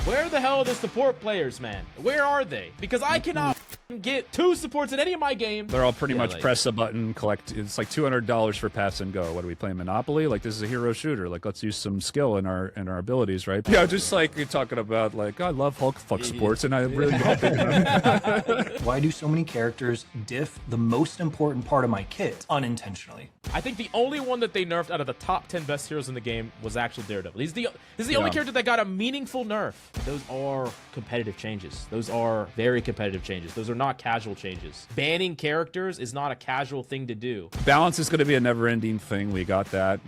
Where the hell are the support players, man? Where are they? Because I cannot get 2 supports in any of my games. They're all pretty much press a button, collect. It's like $200 for pass and go. What are we playing, Monopoly? Like, this is a hero shooter. Like, let's use some skill in our abilities, right? Yeah, just like you're talking about, like, I love Hulk fuck sports, and I really don't. Why do so many characters diff the most important part of my kit unintentionally? I think the only one that they nerfed out of the top 10 best heroes in the game was actually Daredevil. This is the only character that got a meaningful nerf. Those are competitive changes. Those are very competitive changes. Those are not casual changes. Banning characters is not a casual thing to do. Balance is going to be a never-ending thing. We got that.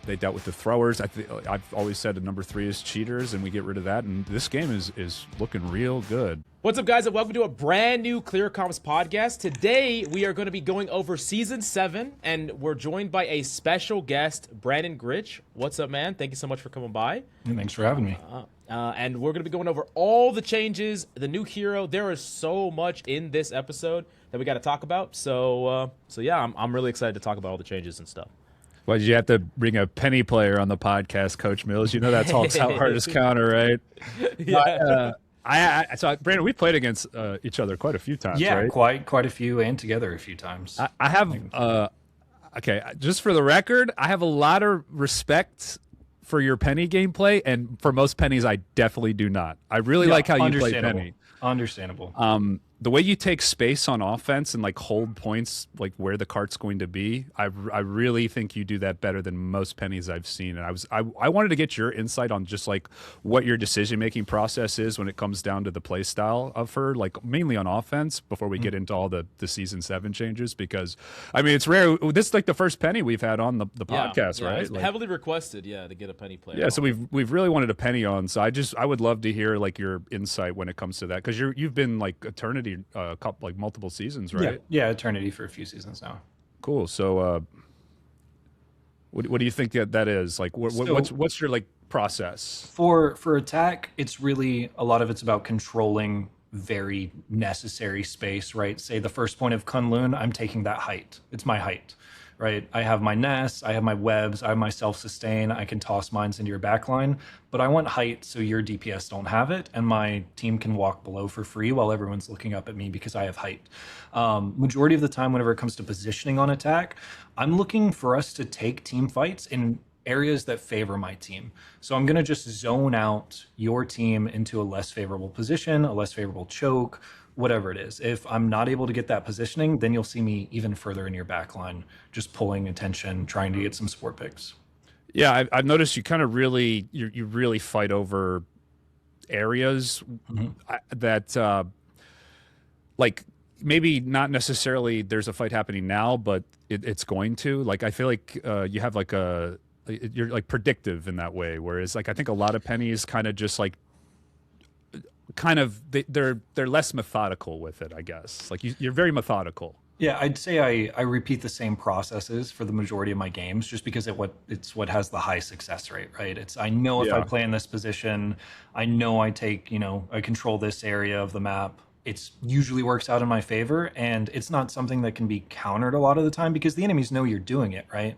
They dealt with the throwers. I've always said that number 3 is cheaters, and we get rid of that. And this game is looking real good. What's up, guys, and welcome to a brand new Clear Comms podcast. Today, we are going to be going over Season 7, and we're joined by a special guest, BrandonGrytch. What's up, man? Thank you so much for coming by. Thanks for having me. And we're going to be going over all the changes, the new hero. There is so much in this episode that we got to talk about. So yeah, I'm really excited to talk about all the changes and stuff. Why did you have to bring a Peni player on the podcast, Coach Mills? You know that's Hulk's hardest counter, right? Yeah. So Brandon, we played against each other quite a few times, Yeah, right? quite a few, and together a few times. I have, okay, just for the record, I have a lot of respect for your Peni gameplay, and for most Penis, I definitely do not. I really like how you play Peni. Understandable. The way you take space on offense and like hold points, like where the cart's going to be, I really think you do that better than most Penis I've seen. And I wanted to get your insight on just like what your decision making process is when it comes down to the play style of her, like mainly on offense, before we get into all the Season 7 changes. Because I mean, it's rare. This is like the first Peni we've had on the podcast, right? It's heavily requested, to get a Peni player. Yeah, so we've really wanted a Peni on. So I would love to hear like your insight when it comes to that, because you've been like Eternity multiple seasons, right? Yeah, Eternity for a few seasons now. Cool. So what do you think that is? Like what's your like process? For attack, it's really a lot of it's about controlling very necessary space, right? Say the first point of Kunlun, I'm taking that height. It's my height. Right, I have my nests, I have my webs, I have my self-sustain, I can toss mines into your backline, but I want height so your DPS don't have it, and my team can walk below for free while everyone's looking up at me because I have height. Majority of the time, whenever it comes to positioning on attack, I'm looking for us to take team fights in areas that favor my team. So I'm going to just zone out your team into a less favorable position, a less favorable choke, whatever it is. If I'm not able to get that positioning, then you'll see me even further in your backline, just pulling attention, trying to get some support picks. Yeah, I've noticed you kind of really, you really fight over areas that, like maybe not necessarily there's a fight happening now, but it's going to. Like I feel like you have like you're like predictive in that way, whereas like I think a lot of Penis kind of just like, they're less methodical with it, I guess. Like you're very methodical. Yeah, I'd say I repeat the same processes for the majority of my games, just because it's what has the high success rate, right? I know if I play in this position, I know I control this area of the map. It usually works out in my favor, and it's not something that can be countered a lot of the time because the enemies know you're doing it, right?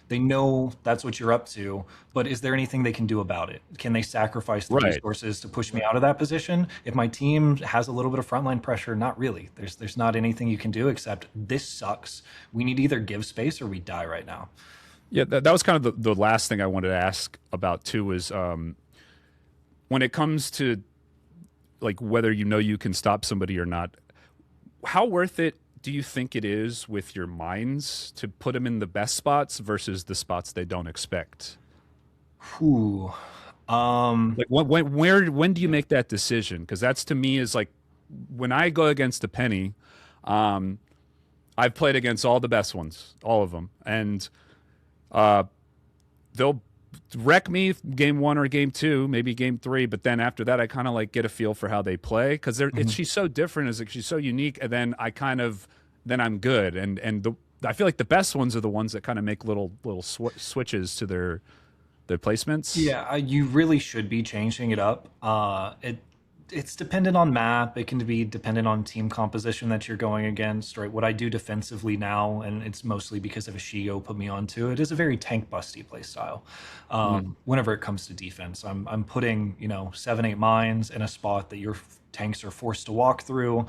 They know that's what you're up to, but is there anything they can do about it? Can they sacrifice the resources to push me out of that position? If my team has a little bit of frontline pressure, not really. There's not anything you can do except this sucks. We need to either give space or we die right now. Yeah, that was kind of the last thing I wanted to ask about too, is when it comes to like whether you can stop somebody or not, how worth it do you think it is with your mines to put them in the best spots versus the spots they don't expect? Like when do you make that decision? Because that's to me is like when I go against a Peni, I've played against all the best ones, all of them, and they'll wreck me game 1 or game 2, maybe game 3, but then after that I kind of like get a feel for how they play, because she's so different, she's so unique, and then then I'm good, and I feel like the best ones are the ones that kind of make little switches to their placements. Yeah, you really should be changing it up. It's dependent on map. It can be dependent on team composition that you're going against, right? What I do defensively now, and it's mostly because of a Shigo put me onto it, is a very tank busty play style. Whenever it comes to defense, I'm putting 7-8 mines in a spot that your tanks are forced to walk through.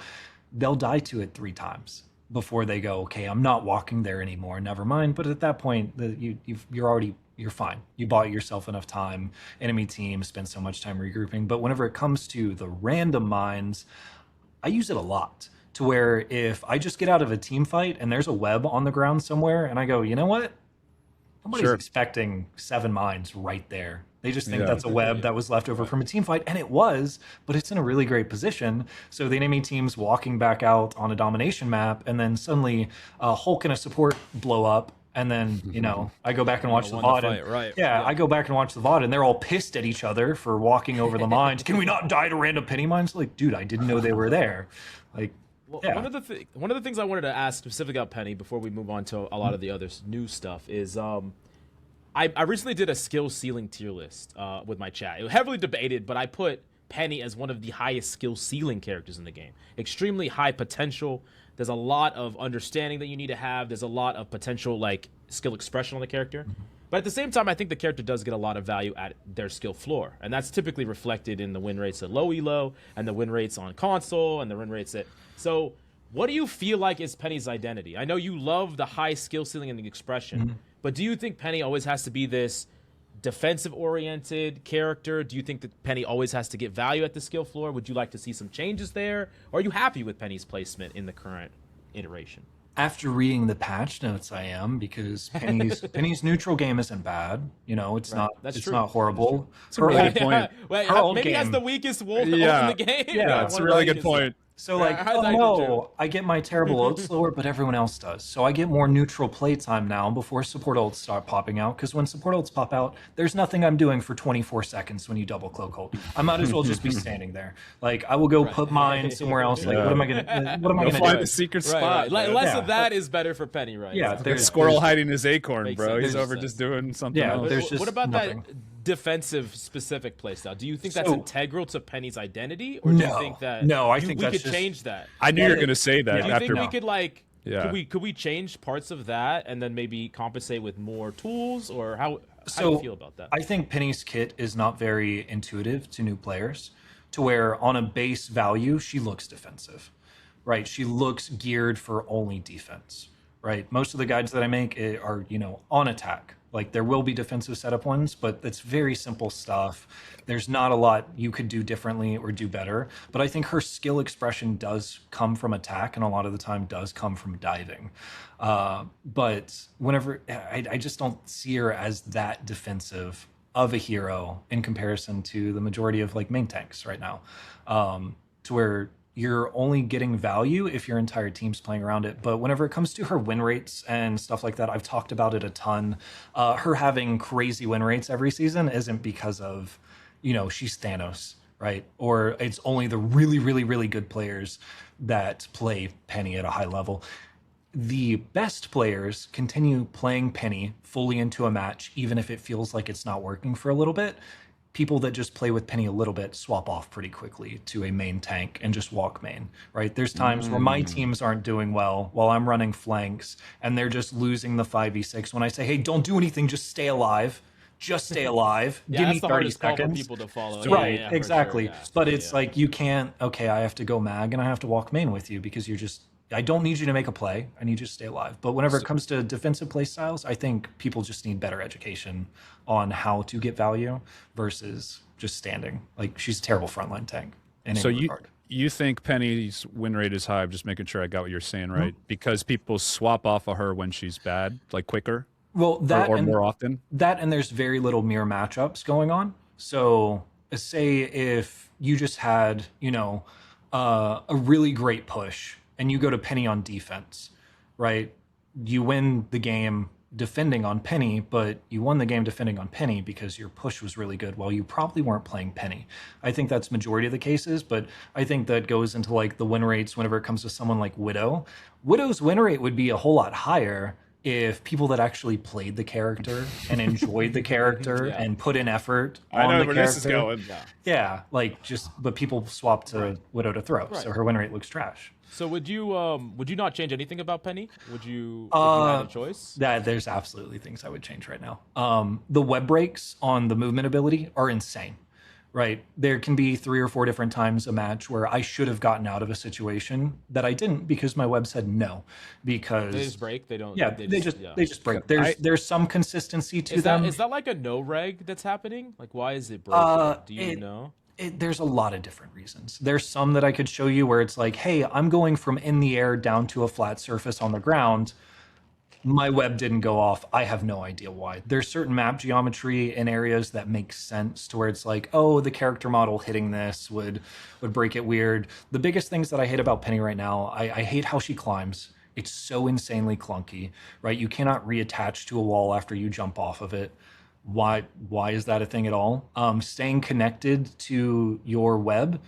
They'll die to it 3 times before they go, okay, I'm not walking there anymore. Never mind. But at that point, you're fine. You bought yourself enough time. Enemy team spend so much time regrouping. But whenever it comes to the random mines, I use it a lot to where if I just get out of a team fight and there's a web on the ground somewhere and I go, you know what? Nobody's expecting 7 mines right there. They just think that's a web that was left over from a team fight, and it was, but it's in a really great position. So the enemy team's walking back out on a domination map, and then suddenly Hulk and a support blow up, and then, I go back and watch the VOD. I go back and watch the VOD, and they're all pissed at each other for walking over the mines. Can we not die to random Peni mines? Like, dude, I didn't know they were there. Like, well, one of the things I wanted to ask specifically about Peni before we move on to a lot of the other new stuff is I recently did a skill ceiling tier list with my chat. It was heavily debated, but I put Peni as one of the highest skill ceiling characters in the game. Extremely high potential. There's a lot of understanding that you need to have. There's a lot of potential skill expression on the character. But at the same time, I think the character does get a lot of value at their skill floor. And that's typically reflected in the win rates at low elo and the win rates on console and the win rates at... So what do you feel like is Peni's identity? I know you love the high skill ceiling and the expression, but do you think Peni always has to be this defensive-oriented character? Do you think that Peni always has to get value at the skill floor? Would you like to see some changes there? Or are you happy with Peni's placement in the current iteration? After reading the patch notes, I am, because Peni's neutral game isn't bad. It's not horrible. It's a really good point. Maybe has the weakest wolf in the game. Yeah, it's a really good point. So I get my terrible ult slower, but everyone else does. So I get more neutral playtime now before support ults start popping out, because when support ults pop out, there's nothing I'm doing for 24 seconds when you double cloak ult. I might as well just be standing there. Like, I will go put mine somewhere else. Like, what am I gonna find do? the secret spot. Less of that is better for Peni, right? Yeah, there's squirrel hiding his acorn, bro. He's over just doing something else. There's just what about nothing. that defensive specific playstyle? Do you think that's integral to Peni's identity, or do you think that I think we could change that? I knew you were going to say that. Do you think we could could we change parts of that and then maybe compensate with more tools, or how do you feel about that? I think Peni's kit is not very intuitive to new players, to where on a base value she looks defensive, right? She looks geared for only defense, right? Most of the guides that I make are on attack. Like, there will be defensive setup ones, but it's very simple stuff. There's not a lot you could do differently or do better. But I think her skill expression does come from attack, and a lot of the time does come from diving. But whenever I just don't see her as that defensive of a hero in comparison to the majority of main tanks right now, to where you're only getting value if your entire team's playing around it. But whenever it comes to her win rates and stuff like that, I've talked about it a ton. Her having crazy win rates every season isn't because of, she's Thanos, right? Or it's only the really, really, really good players that play Peni at a high level. The best players continue playing Peni fully into a match, even if it feels like it's not working for a little bit. People that just play with Peni a little bit swap off pretty quickly to a main tank and just walk main, right? There's times where my teams aren't doing well while I'm running flanks, and they're just losing the 5v6 when I say, hey, don't do anything, just stay alive. Just stay alive. Give me 30 seconds. For people to follow. Right, exactly. Sure, but it's like, you can't, okay, I have to go mag and I have to walk main with you because I don't need you to make a play. I need you to stay alive. But whenever it comes to defensive play styles, I think people just need better education on how to get value versus just standing. Like, she's a terrible frontline tank. So you think Peni's win rate is high? I'm just making sure I got what you're saying right. Because people swap off of her when she's bad, like quicker? Well, that or more often? That, and there's very little mirror matchups going on. So say if you just had, a really great push, and you go to Peni on defense, right? You win the game defending on Peni, but you won the game defending on Peni because your push was really good while you probably weren't playing Peni. I think that's majority of the cases, but I think that goes into the win rates whenever it comes to someone like Widow. Widow's win rate would be a whole lot higher if people that actually played the character and enjoyed the character and put in effort I on know the where character, this is going. yeah, like but people swapped to Widow to throw, so her win rate looks trash. So would you not change anything about Penny? Would you, if you had a choice? There's absolutely things I would change right now. The web breaks on the movement ability are insane. Right. There can be 3 or 4 different times a match where I should have gotten out of a situation that I didn't because my web said no. Because they just break. They don't. Yeah, they just break. There's some consistency to them. Is that like a no reg that's happening? Like, why is it breaking? Do you know? There's a lot of different reasons. There's some that I could show you where it's like, hey, I'm going from in the air down to a flat surface on the ground. My web didn't go off. I have no idea why. There's certain map geometry in areas that make sense to where it's like, oh, the character model hitting this would break it weird. The biggest things that I hate about Penny right now, I hate how she climbs. It's so insanely clunky, right? You cannot reattach to a wall after you jump off of it. Why is that a thing at all? Staying connected to your web,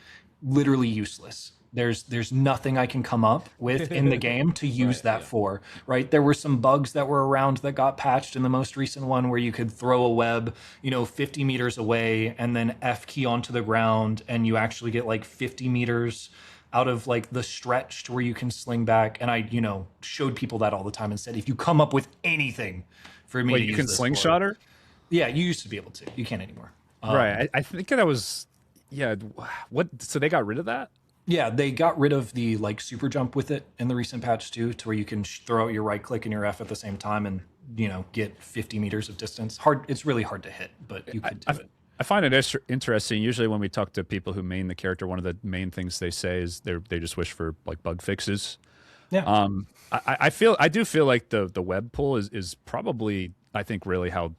literally useless. There's nothing I can come up with in the game to use for, right? There were some bugs that were around that got patched in the most recent one where you could throw a web, 50 meters away and then F key onto the ground and you actually get like 50 meters out of like the stretch to where you can sling back. And I, showed people that all the time and said, if you come up with anything for me to use you can this slingshot her? Yeah, you used to be able to. You can't anymore. Right. I think that was, what? So they got rid of that? Yeah, they got rid of the like super jump with it in the recent patch too, to where you can throw out your right click and your F at the same time and get 50 meters of distance. It's really hard to hit, but you could do it. I find it interesting. Usually, when we talk to people who main the character, one of the main things they say is they just wish for like bug fixes. Yeah. I do feel like the web pull is probably, I think, really how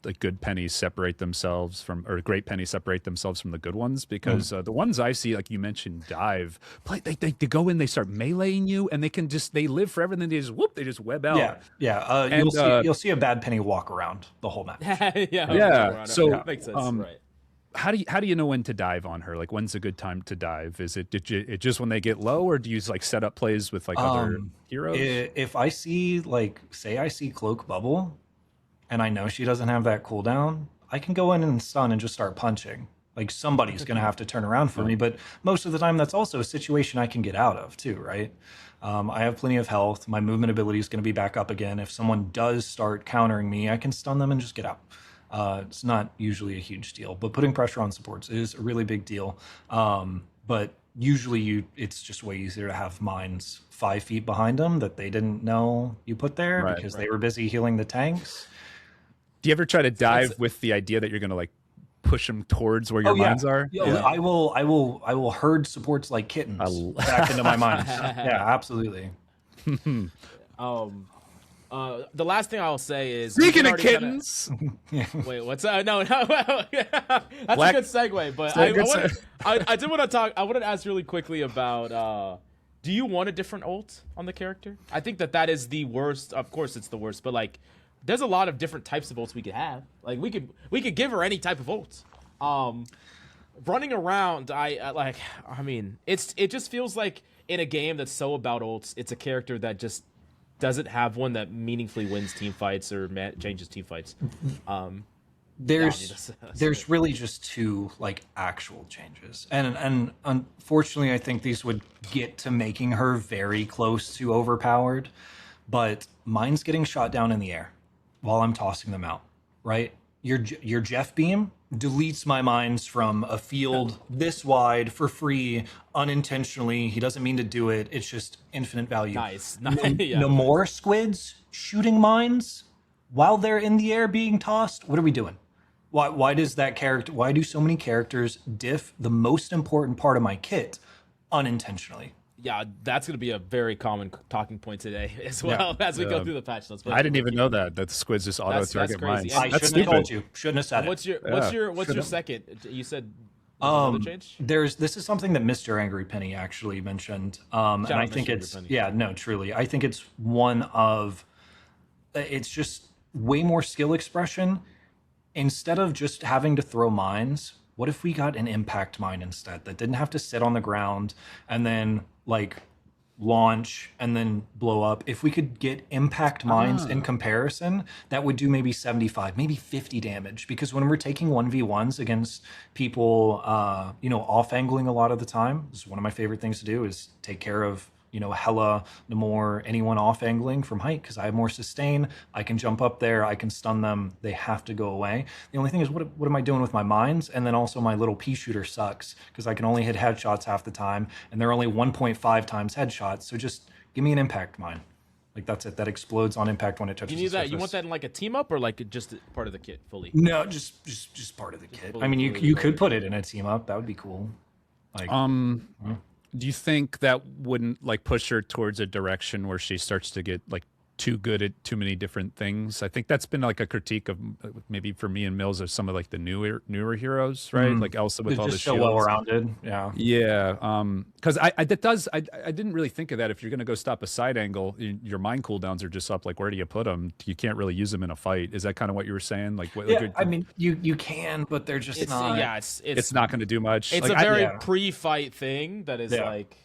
the good pennies separate themselves from, or great pennies separate themselves from the good ones, because the ones I see, like you mentioned, dive, they go in, they start meleeing you, and they live forever, and then they just web out. You'll see a bad penny walk around the whole match. So makes sense, right. How do you know when to dive on her? Like, when's a good time to dive? Is it just when they get low, or do you like set up plays with like other heroes? If I see say I see Cloak Bubble, and I know she doesn't have that cooldown, I can go in and stun and just start punching. Like, somebody's going to have to turn around for me, but most of the time that's also a situation I can get out of too, right? I have plenty of health. My movement ability is going to be back up again. If someone does start countering me, I can stun them and just get out. It's not usually a huge deal, but putting pressure on supports is a really big deal. But usually it's just way easier to have mines 5 feet behind them that they didn't know you put there because they were busy healing the tanks. Do you ever try to dive with the idea that you're going to like push them towards where your mines are? Yeah. I will herd supports like kittens back into my mines. Yeah, absolutely. The last thing I'll say is, speaking of kittens. Wait, what's that? No, that's a good segue. But I did want to talk. I wanted to ask really quickly about. Do you want a different ult on the character? I think that is the worst. Of course, it's the worst. But like, there's a lot of different types of ults we could have. Like, we could give her any type of ult. Running around, it just feels like in a game that's so about ults, it's a character that just doesn't have one that meaningfully wins team fights or changes team fights. There's really just 2 like actual changes, and unfortunately, I think these would get to making her very close to overpowered. But mine's getting shot down in the air while I'm tossing them out. Right, your Jeff Beam deletes my mines from a field this wide for free unintentionally. He doesn't mean to do it. It's just infinite value. Nice. No more squids shooting mines while they're in the air being tossed. What are we doing? Why do so many characters diff the most important part of my kit unintentionally? Yeah, that's going to be a very common talking point today as well as we go through the patch notes. I didn't even know that the squids just auto target mines. I shouldn't have told you. Shouldn't have said it. What's your second? You said another change? This is something that Mr. Angry Penny actually mentioned, and I think it's truly. I think it's it's just way more skill expression. Instead of just having to throw mines, what if we got an impact mine instead that didn't have to sit on the ground and then like launch, and then blow up. If we could get impact mines in comparison, that would do maybe 75, maybe 50 damage. Because when we're taking 1v1s against people, off angling a lot of the time, this is one of my favorite things to do is take care of, Hella, Namor, anyone off angling from height, because I have more sustain. I can jump up there. I can stun them. They have to go away. The only thing is, what am I doing with my mines? And then also my little pea shooter sucks because I can only hit headshots half the time, and they're only 1.5 times headshots. So just give me an impact mine. Like, that's it. That explodes on impact when it touches. You need the that. surface. You want that in like a team up or like just part of the kit fully? No, just part of the kit. I mean, you could put it in a team up. That would be cool. Like, Do you think that wouldn't like push her towards a direction where she starts to get like too good at too many different things? I think that's been like a critique of maybe for me and Mills of some of like the newer heroes, right? Like Elsa with all the just so shields. well-rounded. Yeah. Yeah, because I didn't really think of that. If you're going to go stop a side angle, your mine cooldowns are just up. Like, where do you put them? You can't really use them in a fight. Is that kind of what you were saying? Like, I mean, you can, but they're just not. Yeah, it's not going to do much. It's like, a very pre-fight thing that is Yeah. like.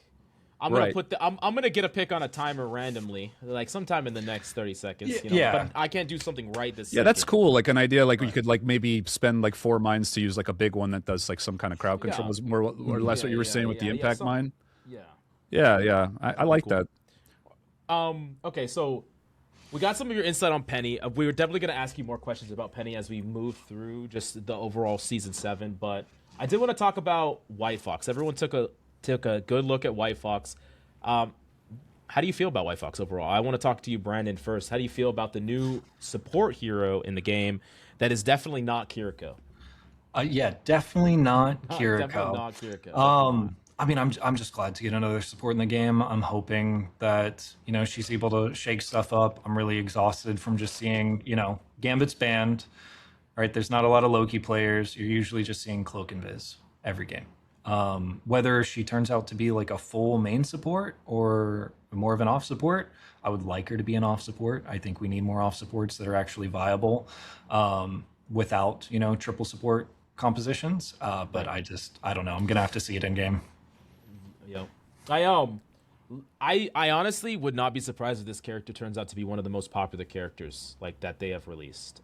I'm gonna I'm gonna get a pick on a timer randomly, like sometime in the next 30 seconds. But I can't do something right this. Yeah, that's cool. Like an idea, like you could like maybe spend like 4 mines to use like a big one that does like some kind of crowd control. Was more or less what you were saying with the impact mine. Yeah. I like that. Okay, so we got some of your insight on Peni. We were definitely gonna ask you more questions about Peni as we move through just the overall season 7. But I did want to talk about White Fox. Everyone took a good look at White Fox. How do you feel about White Fox overall? I want to talk to you, Brandon, first. How do you feel about the new support hero in the game that is definitely not Kiriko? Yeah, definitely not Kiriko. Definitely not Kiriko. I mean, I'm just glad to get another support in the game. I'm hoping that, she's able to shake stuff up. I'm really exhausted from just seeing, Gambit's banned, right? There's not a lot of Loki players. You're usually just seeing Cloak and Viz every game. Whether she turns out to be like a full main support or more of an off support, I would like her to be an off support. I think we need more off supports that are actually viable without, triple support compositions. But I don't know. I'm going to have to see it in game. Yo, I honestly would not be surprised if this character turns out to be one of the most popular characters like that they have released.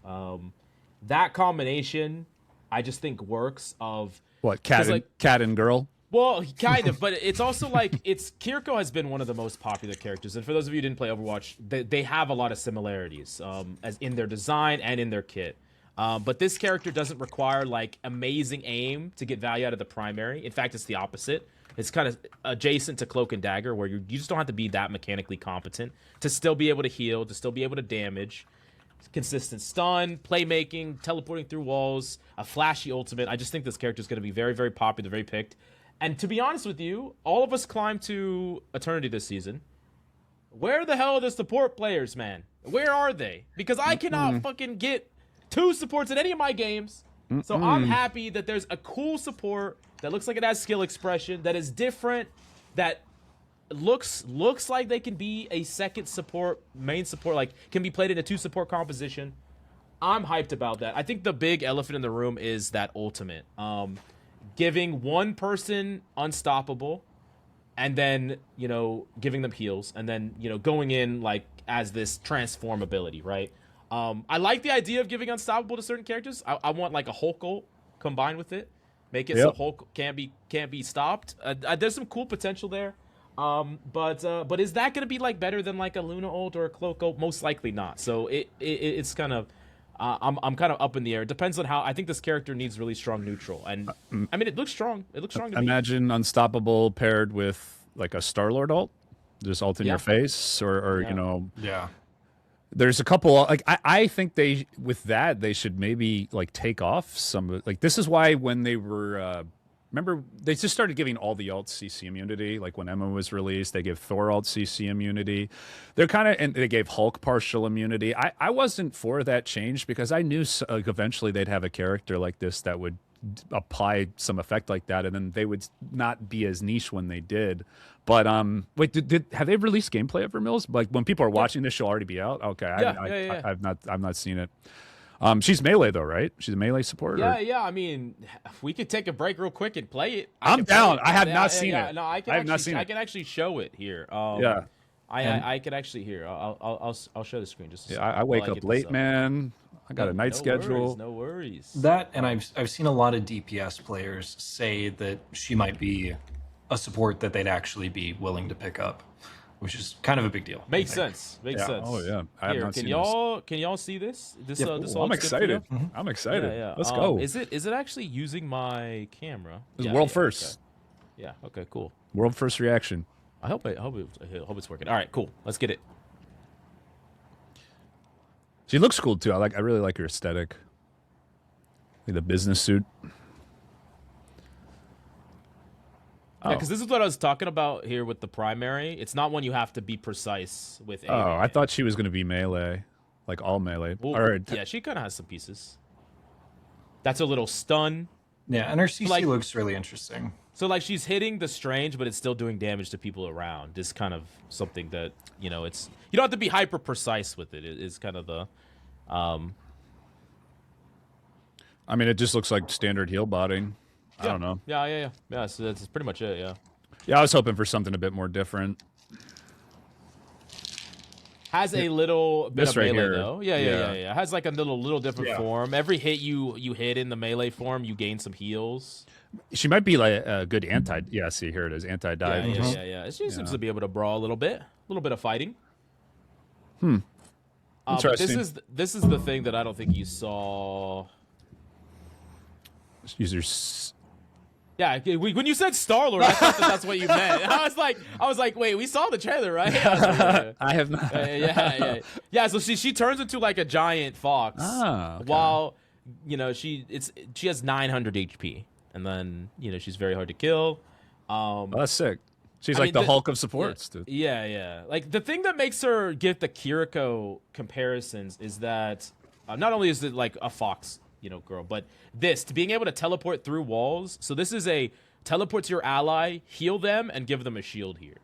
That combination, I just think works of what cat and girl. Well, kind of, but it's also like Kiriko has been one of the most popular characters, and for those of you who didn't play Overwatch, they have a lot of similarities as in their design and in their kit. But this character doesn't require like amazing aim to get value out of the primary. In fact, it's the opposite. It's kind of adjacent to Cloak and Dagger, where you just don't have to be that mechanically competent to still be able to heal, to still be able to damage. Consistent stun, playmaking, teleporting through walls, a flashy ultimate. I just think this character is going to be very, very popular, very picked. And to be honest with you, all of us climbed to Eternity this season. Where the hell are the support players, man? Where are they? Because I cannot fucking get 2 supports in any of my games. So I'm happy that there's a cool support that looks like it has skill expression, that is different, that looks like they can be a second support, main support, like can be played in a 2 support composition. I'm hyped about that. I think the big elephant in the room is that ultimate. Giving one person unstoppable and then, giving them heals and then, going in like as this transform ability, right? I like the idea of giving unstoppable to certain characters. I want like a Hulk ult combined with it. Make it so Hulk can't be stopped. There's some cool potential there. But is that gonna be like better than like a Luna ult or a Cloak ult? Most likely not. So it's kind of I'm kind of up in the air. It depends on how. I think this character needs really strong neutral, and I mean it looks strong. It looks strong to me. Imagine unstoppable paired with like a Star-Lord ult, just ult in your face, or There's a couple like I think they should maybe like take off some like this is why when they were remember they just started giving all the ults CC immunity like when Emma was released they gave Thor ult CC immunity. They're kind of and they gave Hulk partial immunity. I wasn't for that change because I knew like eventually they'd have a character like this that would apply some effect like that and then they would not be as niche when they did. But wait, have they released gameplay of Vermills? Like when people are watching this, she'll already be out. Okay, I've not seen it. She's melee though, right? She's a melee support. Yeah, or? yeah. I mean, we could take a break real quick and play it. I'm down. I have Yeah, not seen it. No, I have not seen I it. can actually show it here. Yeah. I could actually here. I'll show the screen just. I wake up late, man. I got a night schedule. No worries. That, and I've seen a lot of DPS players say that she might be a support that they'd actually be willing to pick up, which is kind of a big deal. Makes sense. Makes Yeah. sense. Oh yeah. I have Here, not can seen y'all see this? This Yep. this this. all I'm looks good for you? excited. I'm excited. Yeah, yeah. Let's go. Is it actually using my camera? This is Yeah, world yeah, first. Okay. Yeah. Okay. Cool. World first reaction. I hope it's working. All right. Cool. Let's get it. She looks cool too. I really like her aesthetic. Like the business suit. Yeah, because this is what I was talking about here with the primary. It's not one you have to be precise with. Oh, I thought she was going to be melee, like all melee. Well, yeah, she kind of has some pieces. That's a little stun. Yeah, and her CC Like- looks really interesting. So like she's hitting the strange, but it's still doing damage to people around. Is kind of something that it's you don't have to be hyper precise with it. It's kind of the. I mean, it just looks like standard heal botting. I don't know. Yeah. So that's pretty much it. Yeah. Yeah, I was hoping for something a bit more different. Has a little bit This of right melee here. though. Yeah. Has like a little different form. Every hit you hit in the melee form, you gain some heals. She might be like a good anti. Yeah, see here it is, anti-dive. Yeah. She seems to be able to brawl a little bit of fighting. Interesting. But this is the thing that I don't think you saw. Users. Yeah, when you said Star-Lord, I thought that's what you meant. I was like, wait, we saw the trailer, right? I was like, yeah. I have not. Yeah. So she turns into like a giant fox. Ah, okay. While she has 900 HP, and then she's very hard to kill. Oh, that's sick. She's I like mean, the the- Hulk of supports, dude. Yeah. Like the thing that makes her get the Kiriko comparisons is that not only is it like a fox, girl, but to being able to teleport through walls. So this is a teleport to your ally, heal them, and give them a shield here.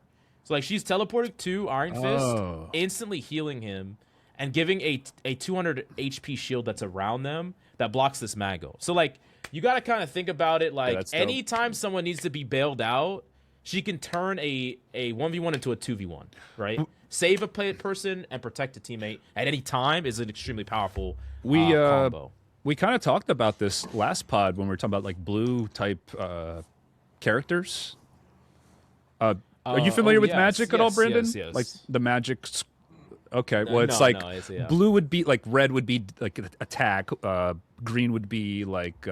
So like she's teleported to Iron Fist, instantly healing him, and giving a 200 HP shield that's around them that blocks this Mago. So like you got to kind of think about it like that's dope. anytime someone needs to be bailed out, she can turn a 1v1 into a 2v1, right? Save a person and protect a teammate at any time is an extremely powerful combo. We kind of talked about this last pod when we were talking about like blue type characters. Are you familiar with Magic at all, Brandon? Yes. Like the Magic. Okay, well, it's no, like yeah. blue would be like red would be like attack, green would be like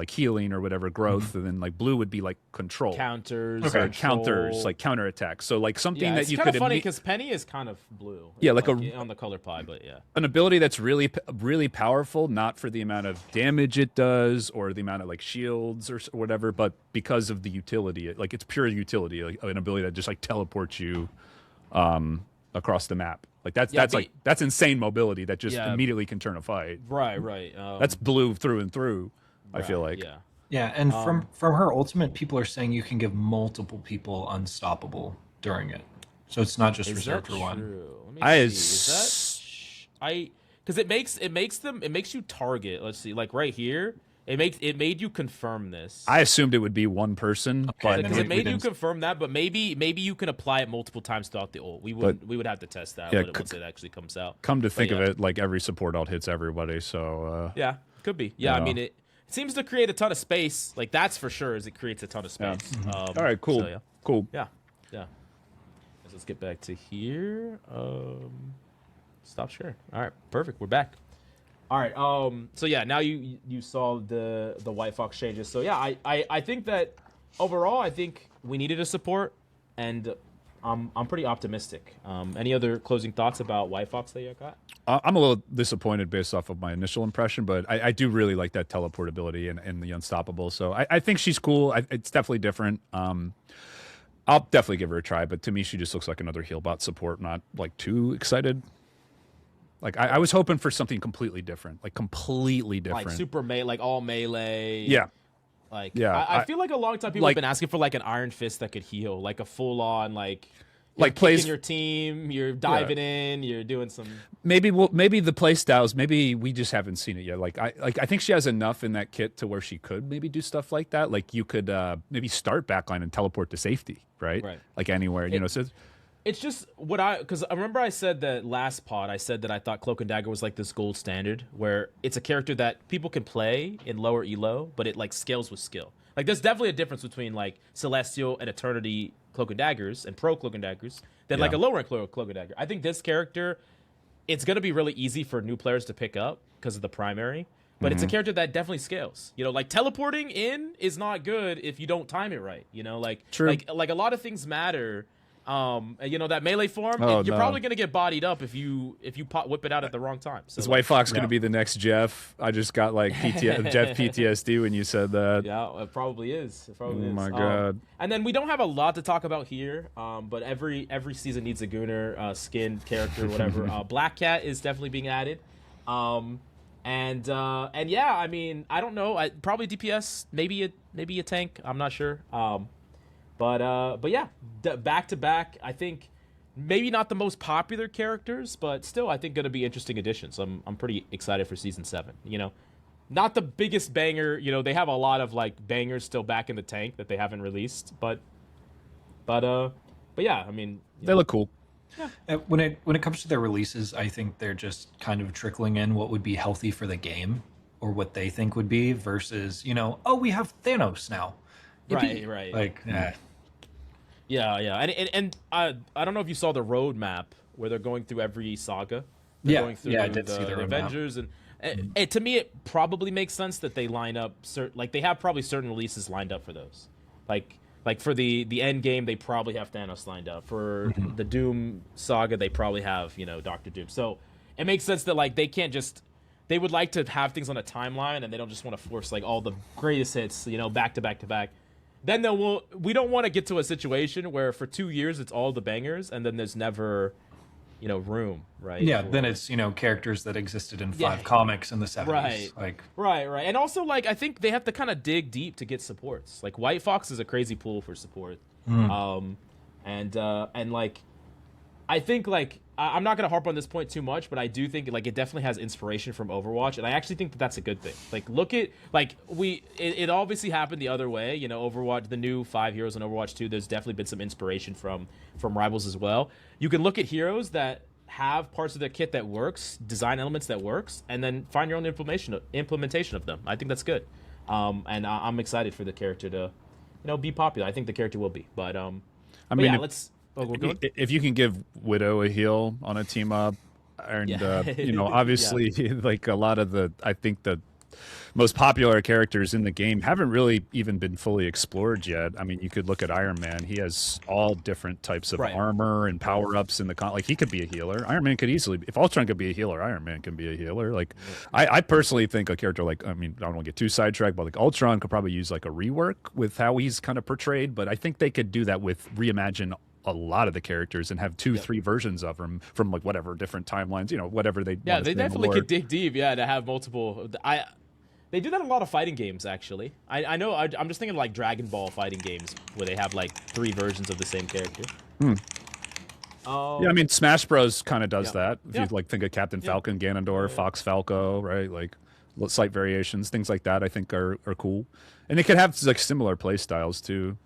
healing or whatever growth, and then like blue would be like control. Counters, Or control. counters, like counter attacks. So like something Yeah, that it's you kind of could funny because Peni is kind of blue. Yeah, like on the color pie, but yeah. an ability that's really powerful, not for the amount of damage it does or the amount of like shields or whatever, but because of the utility. Like it's pure utility, like an ability that just like teleports you across the map. Like that's insane mobility that just immediately can turn a fight. Right. That's blue through and through. I feel like. Yeah. Yeah, and from her ultimate, people are saying you can give multiple people unstoppable during it, so it's not just reserved for one. Let me see. Because it makes you target. Let's see, like right here, it made you confirm this. I assumed it would be one person, but Because it made you confirm that, but maybe you can apply it multiple times throughout the ult. We would have to test that once it actually comes out. come to think of it, like every support ult hits everybody. So Yeah, could be. Yeah, I mean it seems to create a ton of space. Like that's for sure. Is it creates a ton of space. all right, cool, So, cool. Yeah. Let's get back to here. Stop share. All right, perfect. We're back. All right. So yeah, now you saw the White Fox changes. So yeah, I think that overall, I think we needed a support, and I'm pretty optimistic. Any other closing thoughts about White Fox that you got? I'm a little disappointed based off of my initial impression, but I do really like that teleportability and the unstoppable. So I think she's cool. It's definitely different. I'll definitely give her a try, but to me, she just looks like another healbot support. Not like too excited. Like I was hoping for something completely different, like completely different, Like super like all melee. Yeah. Like Yeah, I feel like a long time people like- have been asking for like an Iron Fist that could heal, like a full on like like picking plays your team, you're diving in, you're doing some. Maybe the play styles. Maybe we just haven't seen it yet. I think she has enough in that kit to where she could maybe do stuff like that. Like you could maybe start backline and teleport to safety, right? Right. Like anywhere, you know. So it's just because I remember I said that last pod. I said that I thought Cloak and Dagger was like this gold standard, where it's a character that people can play in lower elo, but it like scales with skill. Like there's definitely a difference between like Celestial and Eternity Cloak and Daggers and Pro Cloak and Daggers than like a lower end Cloak and Dagger. I think this character, it's gonna be really easy for new players to pick up because of the primary. But it's a character that definitely scales. You know, like teleporting in is not good if you don't time it right. You know, like like a lot of things matter. You know, that melee form, you're probably gonna get bodied up if you whip it out at the wrong time. So is White Fox gonna be the next Jeff? I just got like Jeff PTSD when you said that. Yeah, it probably is. It probably is. Oh my god. And then we don't have a lot to talk about here. But every season needs a Gunnar skin character, whatever. Black Cat is definitely being added. And yeah, I mean, I don't know. Probably DPS, maybe a tank. I'm not sure. But yeah, back to back. I think maybe not the most popular characters, but still, I think going to be interesting additions. I'm pretty excited for season 7. You know, not the biggest banger. You know, they have a lot of like bangers still back in the tank that they haven't released. But yeah, I mean, they look cool. Yeah. When it comes to their releases, I think they're just kind of trickling in what would be healthy for the game, or what they think would be, versus, you know, oh, we have Thanos now. Right. Like, Yeah. And I don't know if you saw the roadmap where they're going through every saga. They're going through I did see the Avengers, and to me, it probably makes sense that they line up like they have probably certain releases lined up for those. Like for the end game, they probably have Thanos lined up. For the Doom saga, they probably have, you know, Doctor Doom. So it makes sense that like they would like to have things on a timeline, and they don't just want to force like all the greatest hits, you know, back to back to back. Then we don't want to get to a situation where for 2 years it's all the bangers, and then there's never, you know, room, right? Yeah, then it's, you know, characters that existed in 5 comics in the 70s. Right. And also, like, I think they have to kind of dig deep to get supports. Like, White Fox is a crazy pool for support. And like, I think, like, I'm not going to harp on this point too much, but I do think, like, it definitely has inspiration from Overwatch, and I actually think that that's a good thing. Like, look at, like, it obviously happened the other way, you know, Overwatch, the new 5 heroes in Overwatch 2, there's definitely been some inspiration from Rivals as well. You can look at heroes that have parts of their kit that works, design elements that works, and then find your own implementation of them. I think that's good. And I'm excited for the character to, you know, be popular. I think the character will be, but I mean, yeah, let's... if you can give Widow a heal on a team up, and you know, obviously, like a lot of I think the most popular characters in the game haven't really even been fully explored yet. I mean, you could look at Iron Man. He has all different types of armor and power ups in the like he could be a healer. Iron Man could easily, if Ultron could be a healer, Iron Man can be a healer. Like I personally think a character like, I mean, I don't want to get too sidetracked, but like Ultron could probably use like a rework with how he's kind of portrayed. But I think they could do that with reimagine a lot of the characters and have 2-3 versions of them from like whatever different timelines, you know, whatever they they definitely could dig deep, to have multiple. They do that in a lot of fighting games, actually. I know. I'm just thinking like Dragon Ball fighting games where they have like 3 versions of the same character. Yeah, I mean, Smash Bros. Kind of does that. If you like think of Captain Falcon, Ganondorf, Fox Falco, right? Like slight variations, things like that. I think are cool, and they could have like similar play styles too.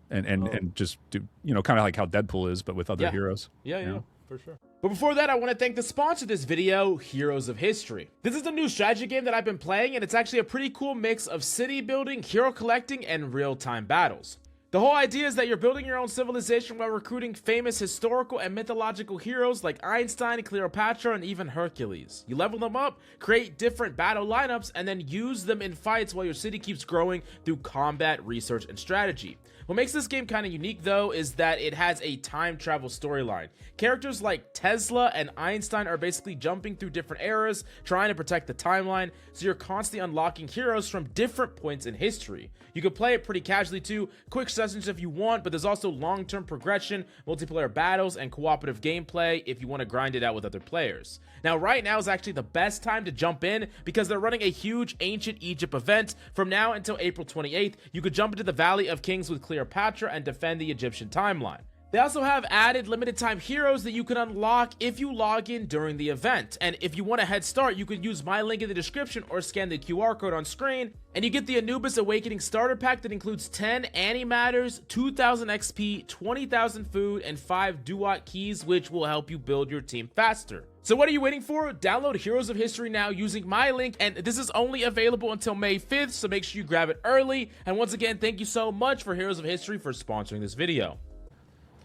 And just do, you know, kind of like how Deadpool is, but with other heroes. Yeah, for sure. But before that, I want to thank the sponsor of this video, Heroes of History. This is a new strategy game that I've been playing, and it's actually a pretty cool mix of city building, hero collecting, and real-time battles. The whole idea is that you're building your own civilization while recruiting famous historical and mythological heroes like Einstein, Cleopatra, and even Hercules. You level them up, create different battle lineups, and then use them in fights while your city keeps growing through combat, research, and strategy. What makes this game kind of unique, though, is that it has a time travel storyline. Characters like Tesla and Einstein are basically jumping through different eras, trying to protect the timeline, so you're constantly unlocking heroes from different points in history. You can play it pretty casually too, quick sessions if you want, but there's also long-term progression, multiplayer battles, and cooperative gameplay if you want to grind it out with other players. Now, right now is actually the best time to jump in because they're running a huge Ancient Egypt event. From now until April 28th, you could jump into the Valley of Kings with Cleopatra and defend the Egyptian timeline. They also have added limited time heroes that you can unlock if you log in during the event. And if you want a head start, you could use my link in the description or scan the QR code on screen, and you get the Anubis Awakening starter pack that includes 10 antimatters, 2,000 XP, 20,000 food, and 5 Duat keys, which will help you build your team faster. So what are you waiting for? Download Heroes of History now using my link, and this is only available until May 5th, so make sure you grab it early. And once again, thank you so much for Heroes of History for sponsoring this video.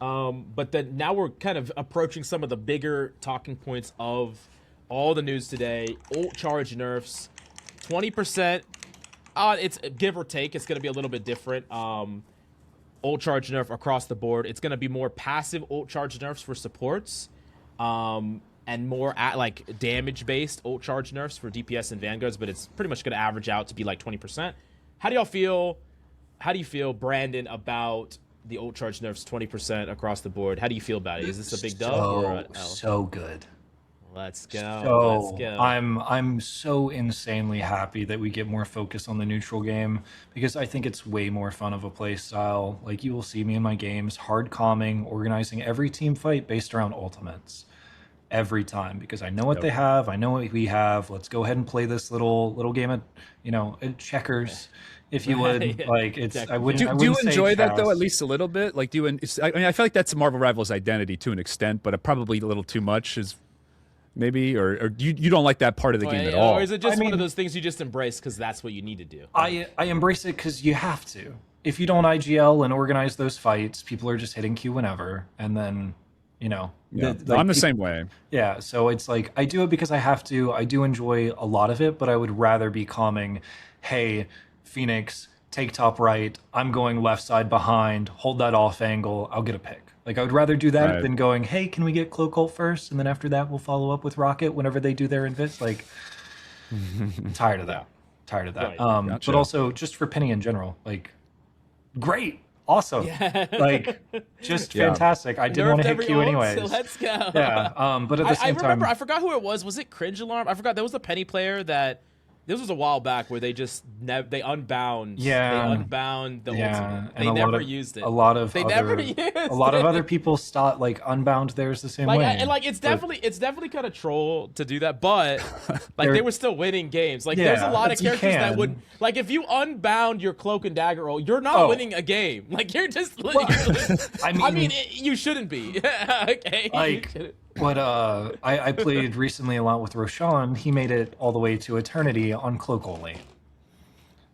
But then now we're kind of approaching some of the bigger talking points of all the news today. Ult charge nerfs, 20%. It's give or take. It's going to be a little bit different. Ult charge nerf across the board. It's going to be more passive ult charge nerfs for supports, and more like damage based ult charge nerfs for DPS and vanguards. But it's pretty much going to average out to be like 20%. How do y'all feel? How do you feel, Brandon, about the ult charge nerfs 20% across the board? How do you feel about it? Is this a big dub or a L? So good. Let's go. So Let's go. I'm so insanely happy that we get more focus on the neutral game, because I think it's way more fun of a play style. Like, you will see me in my games hard calming, organizing every team fight based around ultimates every time, because I know what they have, I know what we have. Let's go ahead and play this little game of, checkers. If you would, like, it's, Exactly. I wouldn't. Do you enjoy that though, chess. at least a little bit? Like, I mean, I feel like that's Marvel Rivals' identity to an extent, but probably a little too much is maybe, or you don't like that part of the game at all. Or is it just one of those things you just embrace because that's what you need to do? I embrace it because you have to. If you don't IGL and organize those fights, people are just hitting Q whenever, and then, I'm the same way. Yeah, so it's like, I do it because I have to. I do enjoy a lot of it, but I would rather be calming, hey, Phoenix, take top right, I'm going left side behind, hold that off angle, I'll get a pick. Like, I would rather do that than going, hey, can we get Cloak Ult first? And then after that, we'll follow up with Rocket whenever they do their invis. Like, tired of that. Tired of that. Gotcha. But also, just for Peni in general, like, great. Awesome. Like, just fantastic. I didn't want to hit Q anyways. So let's go. Yeah. But at the same time, remember, I forgot who it was. Was it Cringe Alarm? I forgot. There was a Peni player that, this was a while back, where they just they unbound. Yeah. They unbound the ultimate. They never used it. A lot of other people unbound theirs the same way. And it's definitely kind of troll to do that, but like, they were still winning games. Like, there's a lot of characters that would, like, if you unbound your Cloak and Dagger roll, you're not winning a game. Like, you're just I mean, you shouldn't be. Okay. Like, what I played recently a lot with Roshan, he made it all the way to Eternity on Cloak only.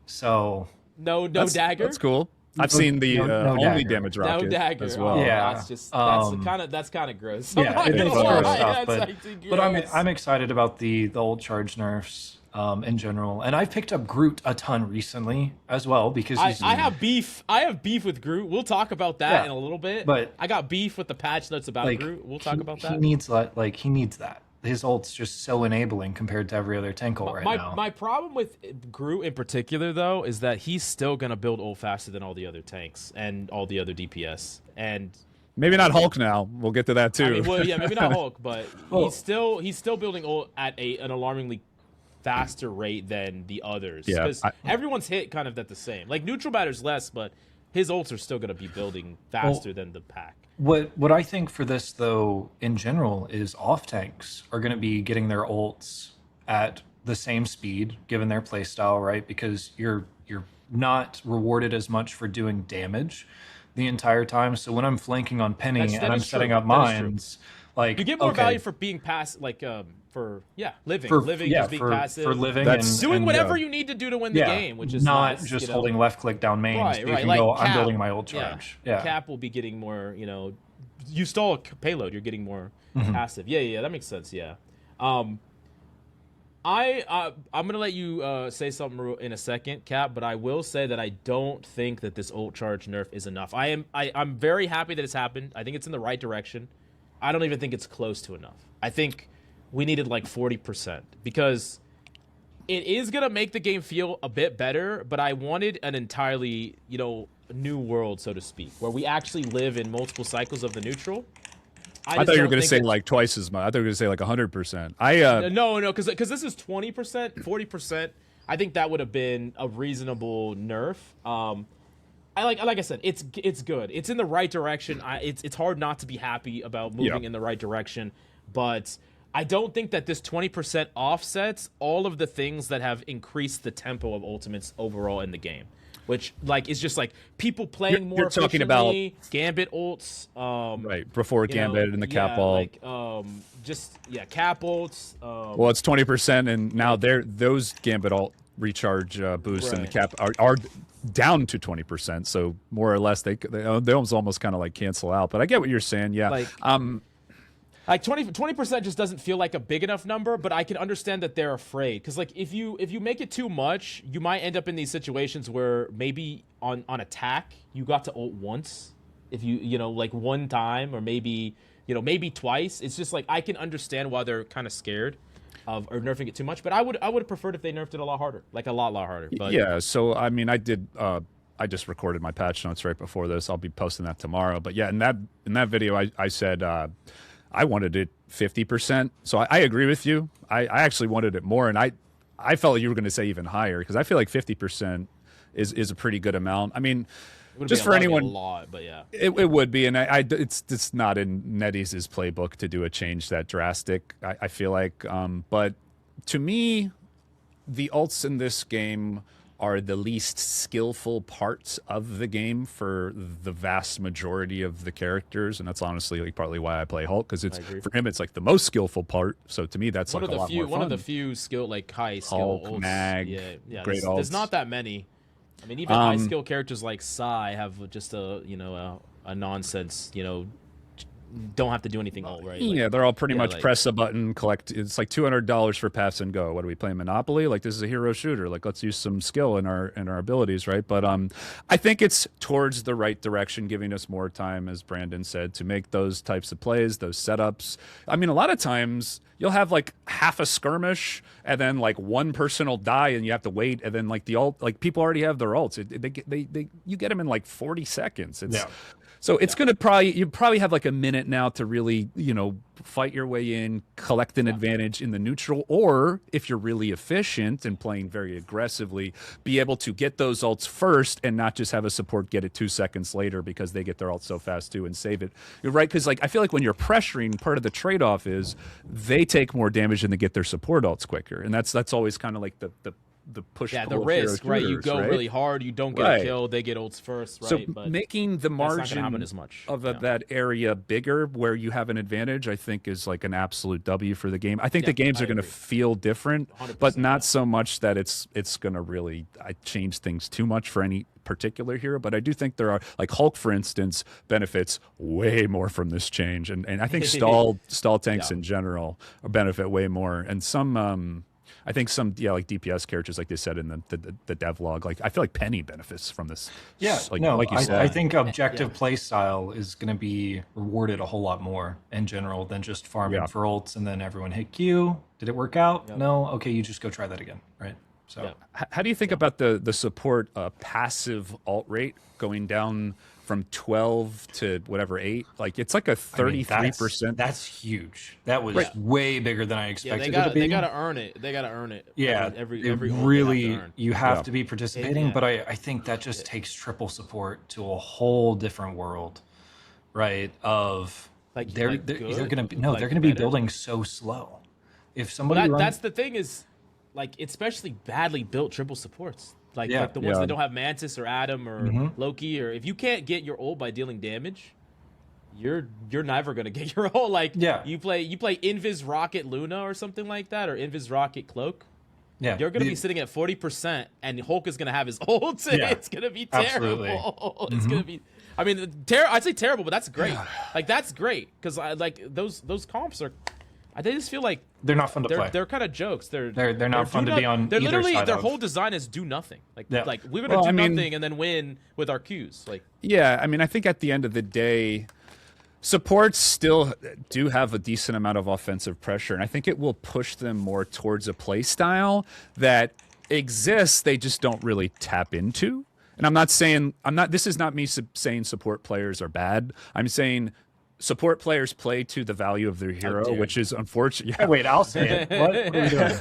So no dagger. That's cool. I've seen the only damage rocket no dagger as well. Yeah, that's kind of gross. Yeah, it's gross stuff. But gross. I'm excited about the old charge nerfs in general, and I've picked up Groot a ton recently as well, because I have beef. I have beef with Groot. We'll talk about that in a little bit. But I got beef with the patch notes about Groot. We'll talk about that. He needs that. His ult's just so enabling compared to every other tank ult right now. My problem with Groot in particular, though, is that he's still going to build ult faster than all the other tanks and all the other DPS. And maybe not Hulk now. We'll get to that too. I mean, well, yeah, maybe not Hulk, but he's still building ult at an alarmingly faster rate than the others. Yeah, because everyone's hit kind of at the same. Like, neutral matters less, but his ults are still going to be building faster than the pack. What I think for this, though, in general, is off tanks are going to be getting their ults at the same speed, given their playstyle, right? Because you're not rewarded as much for doing damage the entire time. So when I'm flanking on Peni and I'm setting up mines, like, you get more value for being passive, like living, just being passive, for living, and doing whatever you need to do to win the game, which is not nice, just holding left click down mains. Right. Like, I'm building my ult charge. Yeah. Cap will be getting more. You stall a payload, you're getting more passive. Yeah, that makes sense. Yeah. I'm gonna let you say something in a second, Cap, but I will say that I don't think that this ult charge nerf is enough. I'm very happy that it's happened. I think it's in the right direction. I don't even think it's close to enough. I think we needed like 40%, because it is gonna make the game feel a bit better, but I wanted an entirely, new world, so to speak, where we actually live in multiple cycles of the neutral. I thought you were going to say like twice as much. I thought you were going to say like 100%. No, because this is 20%, 40%. I think that would have been a reasonable nerf. like I said, it's good. It's in the right direction. It's hard not to be happy about moving in the right direction, but I don't think that this 20% offsets all of the things that have increased the tempo of Ultimates overall in the game, which like is just like people playing more. You're talking about Gambit ults, right before Gambit and the cap ult, like cap ults. Well, it's 20%, and now those Gambit ult recharge boosts and the cap are down to 20%. So more or less they almost kind of like cancel out. But I get what you're saying. Yeah. Like 20% just doesn't feel like a big enough number, but I can understand that they're afraid. Because like if you make it too much, you might end up in these situations where maybe on attack you got to ult once, if you know like one time, or maybe twice. It's just like I can understand why they're kind of scared of or nerfing it too much. But I would have preferred if they nerfed it a lot harder, like a lot harder. But yeah, so I mean, I just recorded my patch notes right before this. I'll be posting that tomorrow. But yeah, in that video, I said. I wanted it 50%. So I agree with you. I actually wanted it more. And I felt like you were going to say even higher, because I feel like 50% is a pretty good amount. I mean, just for anyone, a lot, but yeah, it would be. And it's not in NetEase's playbook to do a change that drastic, I feel like. But to me, the ults in this game are the least skillful parts of the game for the vast majority of the characters, and that's honestly like partly why I play Hulk, because it's for him it's like the most skillful part. So to me, that's like a lot more fun. One of the few skill like high skill Hulk, ults. Mag, great ults. There's not that many. I mean, even high skill characters like Psy have just a nonsense don't have to do anything ult, right? Yeah, they're all pretty much press a button, collect. It's like $200 for pass and go. What are we playing, Monopoly? Like, this is a hero shooter. Like, let's use some skill in our abilities, right? But I think it's towards the right direction, giving us more time, as Brandon said, to make those types of plays, those setups. I mean, a lot of times you'll have like half a skirmish, and then like one person will die, and you have to wait, and then like the ult, like people already have their ults. You get them in like 40 seconds. So it's going to you probably have like a minute now to really, fight your way in, collect an advantage in the neutral, or if you're really efficient and playing very aggressively, be able to get those ults first and not just have a support get it 2 seconds later because they get their ult so fast too and save it. You're right, because like I feel like when you're pressuring, part of the trade-off is they take more damage and they get their support ults quicker, and that's always kind of like the push. Yeah, the risk, right? You go really hard, you don't get a kill, they get ults first, right? So but making the margin as much. of that area bigger where you have an advantage, I think is like an absolute W for the game. I think the games are going to feel different, but not so much that it's going to really change things too much for any particular hero. But I do think there are, like Hulk, for instance, benefits way more from this change. And I think stall tanks in general benefit way more. And some... I think some, like DPS characters, like they said in the devlog, like I feel like Peni benefits from this. Yeah, like you said. I think objective play style is going to be rewarded a whole lot more in general than just farming for ults and then everyone hit Q. Did it work out? No? Okay, you just go try that again, right? So, how do you think about the support passive ult rate going down from 12 to whatever 8? Like it's like a 33%. That's huge. That was way bigger than I expected it to be. They got to earn it. They got to earn it. Yeah, every really you have to be participating. But I think that just takes triple support to a whole different world, right? Of like they're gonna be building so slow. If somebody that's the thing is, like especially badly built triple supports. Like the ones that don't have Mantis or Adam or Loki, or if you can't get your ult by dealing damage, you're never gonna get your ult. Like you play Invis Rocket Luna or something like that, or Invis Rocket Cloak. Yeah, you're gonna be sitting at 40%, and Hulk is gonna have his ult. And it's gonna be terrible. It's gonna be. I mean, I'd say terrible, but that's great. Like that's great because like those comps are. They just feel like they're not fun to play. They're kind of jokes. They're not fun to be on. They're either literally side their of. whole design is do nothing. Like we're gonna do nothing and then win with our Qs. Like I mean, I think at the end of the day, supports still do have a decent amount of offensive pressure, and I think it will push them more towards a play style that exists. They just don't really tap into. And this is not me saying support players are bad. I'm saying support players play to the value of their hero, which is unfortunate. Yeah. Wait, I'll say it. What are we doing?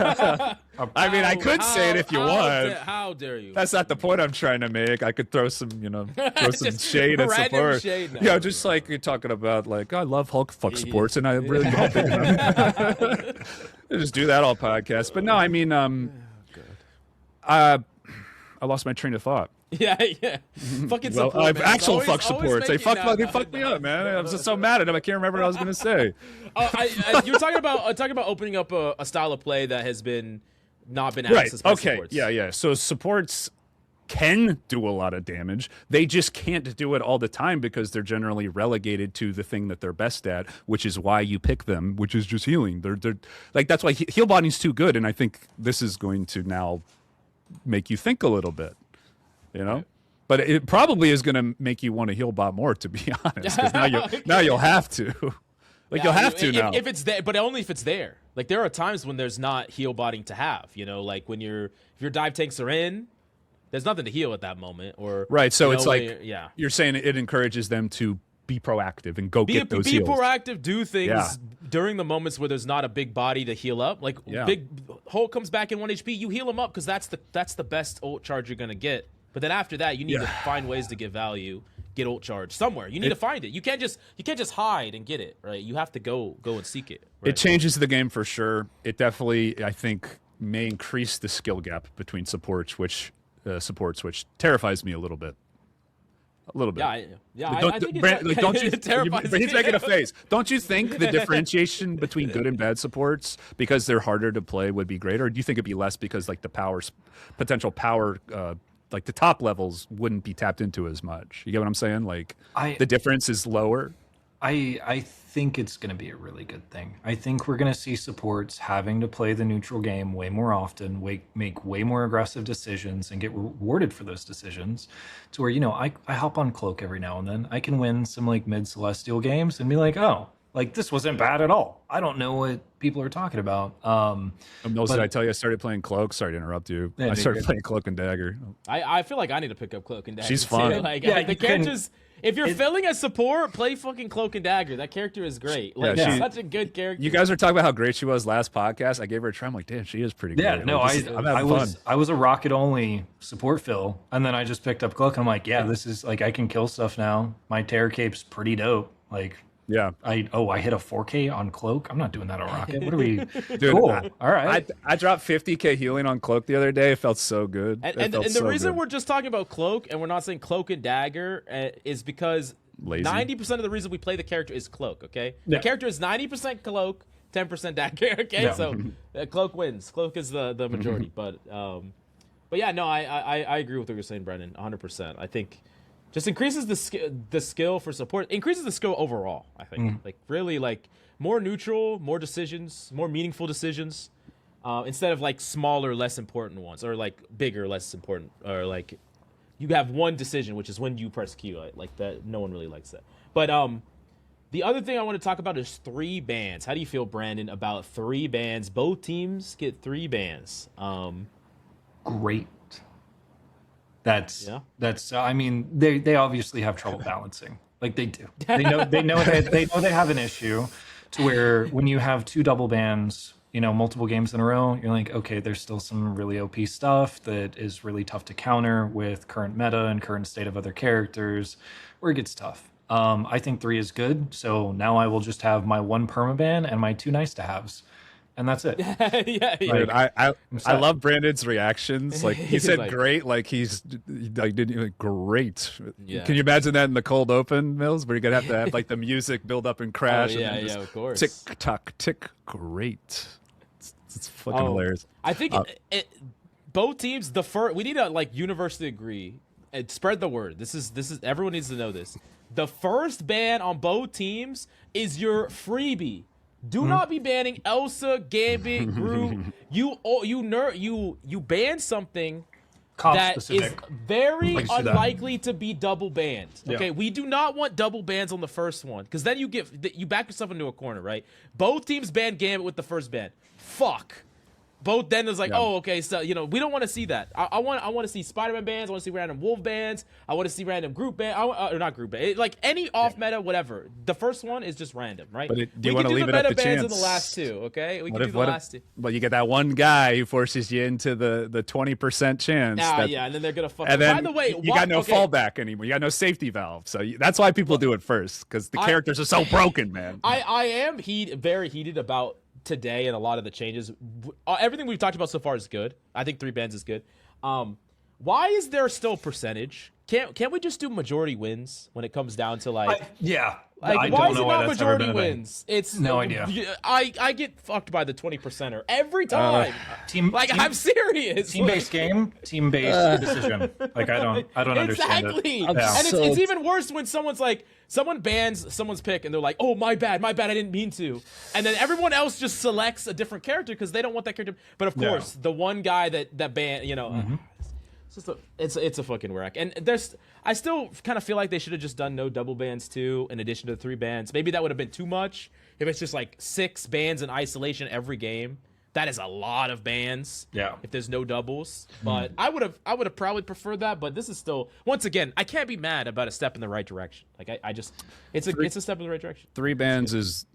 I mean, I could say it if you want. How dare you? That's not the point I'm trying to make. I could throw some, throw some shade at support. Shade now. Yeah, just like you're talking about, like, I love Hulk fuck sports, and I really love it. Just do that all podcast. But no, I mean, I lost my train of thought. Yeah. Fucking support. Well, actual fuck supports. They fucked me up, man. I'm just so mad at them. I can't remember what I was gonna say. You're talking about opening up a style of play that has not been right. accessed by Okay. supports. Yeah. So supports can do a lot of damage. They just can't do it all the time because they're generally relegated to the thing that they're best at, which is why you pick them, which is just healing. They're like, that's why heal botting's too good, and I think this is going to now make you think a little bit. But it probably is going to make you want to heal bot more, to be honest, because now you'll have to. You'll have to now. If it's there, but only if it's there. Like, there are times when there's not heal botting to have. Like when if your dive tanks are in, there's nothing to heal at that moment. Or right. So it's like you're saying it encourages them to be proactive and get those heals. Be proactive, do things during the moments where there's not a big body to heal up. Like big Hulk comes back in 1 HP, you heal him up because that's the best ult charge you're gonna get. But then after that, you need to find ways to get value, get ult charge somewhere. You need to find it. You can't just hide and get it, right? You have to go and seek it. Right? It changes the game for sure. It definitely, I think, may increase the skill gap between supports, which terrifies me a little bit. A little bit. I think it terrifies me. He's making a face. Don't you think the differentiation between good and bad supports, because they're harder to play, would be greater? Or do you think it'd be less because like the potential power, like the top levels wouldn't be tapped into as much? You get what I'm saying? Like the difference is lower. I think it's going to be a really good thing. I think we're going to see supports having to play the neutral game way more often, make way more aggressive decisions, and get rewarded for those decisions. To where, I hop on Cloak every now and then. I can win some like mid Celestial games and be like, oh, like this wasn't bad at all. I don't know what people are talking about. Did I tell you I started playing Cloak? Sorry to interrupt you. I started playing Cloak and Dagger. I feel like I need to pick up Cloak and Dagger. She's fun. The characters. If you're filling a support, play fucking Cloak and Dagger. That character is great. Like, she's such a good character. You guys were talking about how great she was last podcast. I gave her a try. I'm like, damn, she is pretty good. Yeah, no, I was a rocket only support fill, and then I just picked up Cloak. And I'm like, this is like I can kill stuff now. My Terror Cape's pretty dope. Like. Yeah. I hit a 4K on Cloak. I'm not doing that on Rocket. What are we? Dude, cool. All right. I dropped 50K healing on Cloak the other day. It felt so good. And the reason we're just talking about Cloak and we're not saying Cloak and Dagger is because 90% of the reason we play the character is Cloak. Okay, the character is 90% Cloak, 10% Dagger. Okay, so Cloak wins. Cloak is the majority. But yeah, no, I agree with what you're saying, Brendan. 100%. I think. Just increases the skill for support. Increases the skill overall, I think. Like, really, like, more neutral, more decisions, more meaningful decisions, instead of, like, smaller, less important ones, or, like, bigger, less important, or, like, you have one decision, which is when you press Q. Like, that, no one really likes that. But the other thing I want to talk about is 3 bans. How do you feel, Brandon, about 3 bans? Both teams get 3 bans. Great. That's I mean, they obviously have trouble balancing. Like they do. They know they have an issue to where when you have 2 double bans, multiple games in a row, you're like, okay, there's still some really OP stuff that is really tough to counter with current meta and current state of other characters, where it gets tough. I think 3 is good. So now I will just have my 1 permaban and my 2 nice to haves. And that's it. Yeah. Dude, I love Brandon's reactions. Like he said, great. Like he's like great. Yeah. Can you imagine that in the cold open, Mills, where you're gonna have to have like the music build up and crash? Of course. Tick tock tick. Great. It's fucking hilarious. I think both teams. We need to like universally agree and spread the word. This is everyone needs to know this. The first ban on both teams is your freebie. Do not be banning Elsa, Gambit, Groot. You ban something that specific. Is very unlikely to be double banned. Okay, we do not want double bans on the first one because then you back yourself into a corner, right? Both teams banned Gambit with the first ban. Fuck. both then is like, Yeah. oh, okay, so we don't want to see that. I want to see Spider-Man bans. I want to see random Wolf bans. I want to see random group ban, or not group ban, like any off meta, whatever. The first one is just random, right? But do you we want can to do leave the it up meta to bans chance? in the last two, okay? We can do the last two. But you get that one guy who forces you into the 20% chance. Yeah, and then they're gonna fuck. And then by the way, you got no fallback anymore. You got no safety valve. So that's why people do it first, because the characters are so broken, man. I am very heated about today and a lot of the changes. Everything we've talked about so far is good. I think 3 bans is good. Why is there still percentage? Can't we just do majority wins when it comes down to like? I why don't is know it why not that's never majority been a thing. wins? It's No idea. I get fucked by the 20%er every time. I'm serious. Team-based game, team-based decision. Like I don't understand it. Exactly. Yeah. And it's even worse when someone bans someone's pick and they're like, "Oh, my bad, I didn't mean to," and then everyone else just selects a different character because they don't want that character. But of course, the one guy that banned, it's a fucking wreck. And I still kind of feel like they should have just done no double bans too, in addition to the 3 bans. Maybe that would have been too much. If it's just like 6 bans in isolation every game, that is a lot of bans. Yeah. If there's no doubles, but I would have probably preferred that. But this is still, once again, I can't be mad about a step in the right direction. Like it's a step in the right direction. 3 bans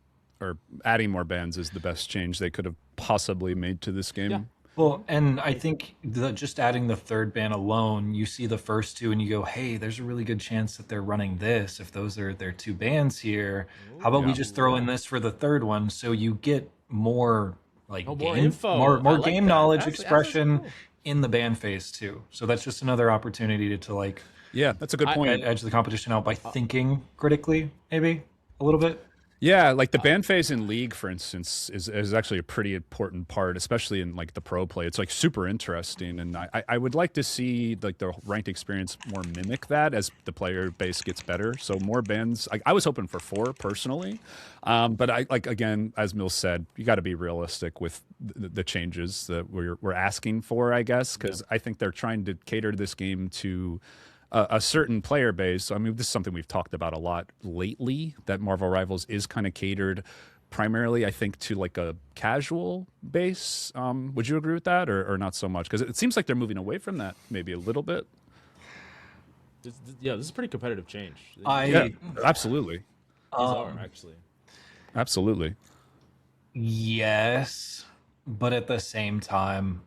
or adding more bans is the best change they could have possibly made to this game. Yeah. Well, and I think just adding the 3rd ban alone, you see the first 2 and you go, hey, there's a really good chance that they're running this. If those are their 2 bans here, how about we just throw in this for the 3rd one, so you get more more info. more I like game that. knowledge That's expression cool. in the ban phase too. So that's just another opportunity to Yeah, that's a good point. edge the competition out by thinking critically, maybe a little bit. Yeah, like the ban phase in League, for instance, is actually a pretty important part, especially in like the pro play. It's like super interesting, and I would like to see like the ranked experience more mimic that as the player base gets better. So more bans. I was hoping for 4 personally, but again, as Mills said, you got to be realistic with the changes that we're asking for, I guess, because I think they're trying to cater this game to a certain player base. I mean, this is something we've talked about a lot lately, that Marvel Rivals is kind of catered primarily, I think, to like a casual base. Would you agree with that, or not so much? Because it seems like they're moving away from that maybe a little bit. This is a pretty competitive change. Yeah, absolutely. Actually. Absolutely. Yes, but at the same time,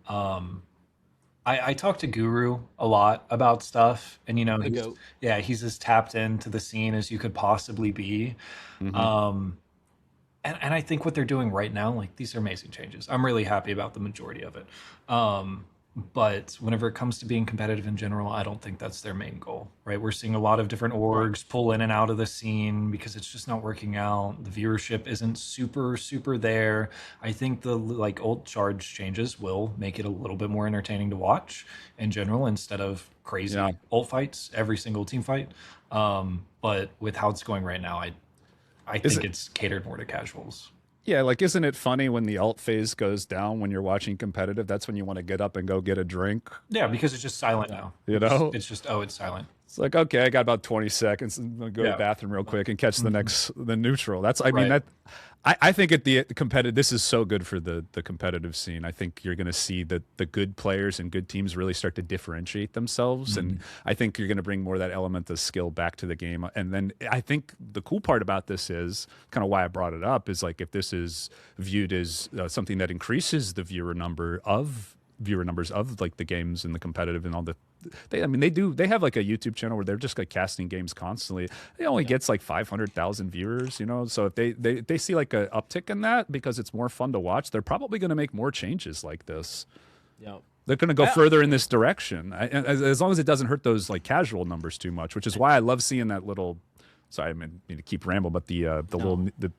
I talk to Guru a lot about stuff, and he's as tapped into the scene as you could possibly be. And I think what they're doing right now, like, these are amazing changes. I'm really happy about the majority of it. But whenever it comes to being competitive in general, I don't think that's their main goal, right? We're seeing a lot of different orgs pull in and out of the scene because it's just not working out. The viewership isn't super, super there. I think the old charge changes will make it a little bit more entertaining to watch in general, instead of crazy ult fights every single team fight. But with how it's going right now, I think it's catered more to casuals. Yeah, like, isn't it funny when the alt phase goes down when you're watching competitive? That's when you want to get up and go get a drink. Yeah, because it's just silent now. It's just, it's silent. It's like, okay, I got about 20 seconds. I'm gonna go to the bathroom real quick and catch the neutral. I think at the competitive, this is so good for the competitive scene. I think you're going to see that the good players and good teams really start to differentiate themselves, and I think you're going to bring more of that element of skill back to the game. And then I think the cool part about this is kind of why I brought it up is, like, if this is viewed as something that increases the viewer numbers of like the games and the competitive and all the they have like a YouTube channel where they're just like casting games constantly. It only gets like 500,000 viewers, so if they see like a uptick in that because it's more fun to watch, they're probably going to make more changes like this. They're going to go further in this direction, as long as it doesn't hurt those like casual numbers too much, which is why I love seeing that little, sorry, I mean to keep rambling, but the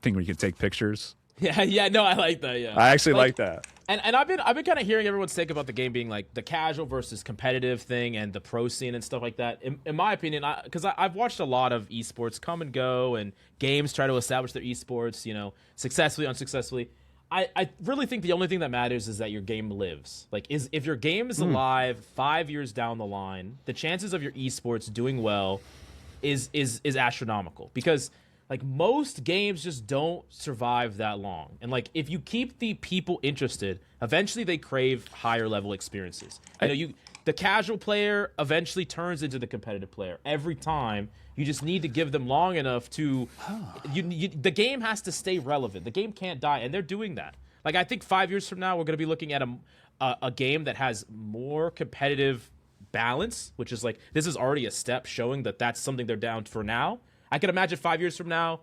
thing where you can take pictures. No, I like that. Yeah, I actually like that. And I've been kind of hearing everyone's take about the game being like the casual versus competitive thing and the pro scene and stuff like that. In my opinion, because I've watched a lot of esports come and go, and games try to establish their esports, successfully, unsuccessfully. I really think the only thing that matters is that your game lives. Like, if your game is alive 5 years down the line, the chances of your esports doing well is astronomical. Because like most games just don't survive that long. And like if you keep the people interested, eventually they crave higher level experiences. The casual player eventually turns into the competitive player every time. You just need to give them long enough to the game has to stay relevant. The game can't die, and they're doing that. Like I think 5 years from now we're going to be looking at a game that has more competitive balance, which is like this is already a step showing that that's something they're down for now. I can imagine 5 years from now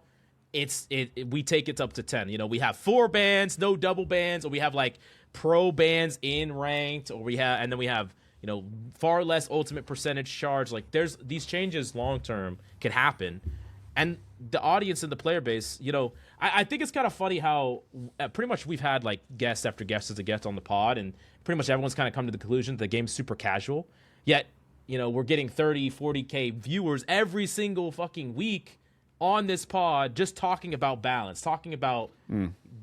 we take it up to 10. We have 4 bans, no double bans, or we have like pro bans in ranked, or we have far less ultimate percentage charge. Like there's these changes long term can happen, and the audience and the player base. I think it's kind of funny how pretty much we've had like guest after guest as a guest on the pod, and pretty much everyone's kind of come to the conclusion that the game's super casual. Yet we're getting 30, 40K viewers every single fucking week on this pod just talking about balance, talking about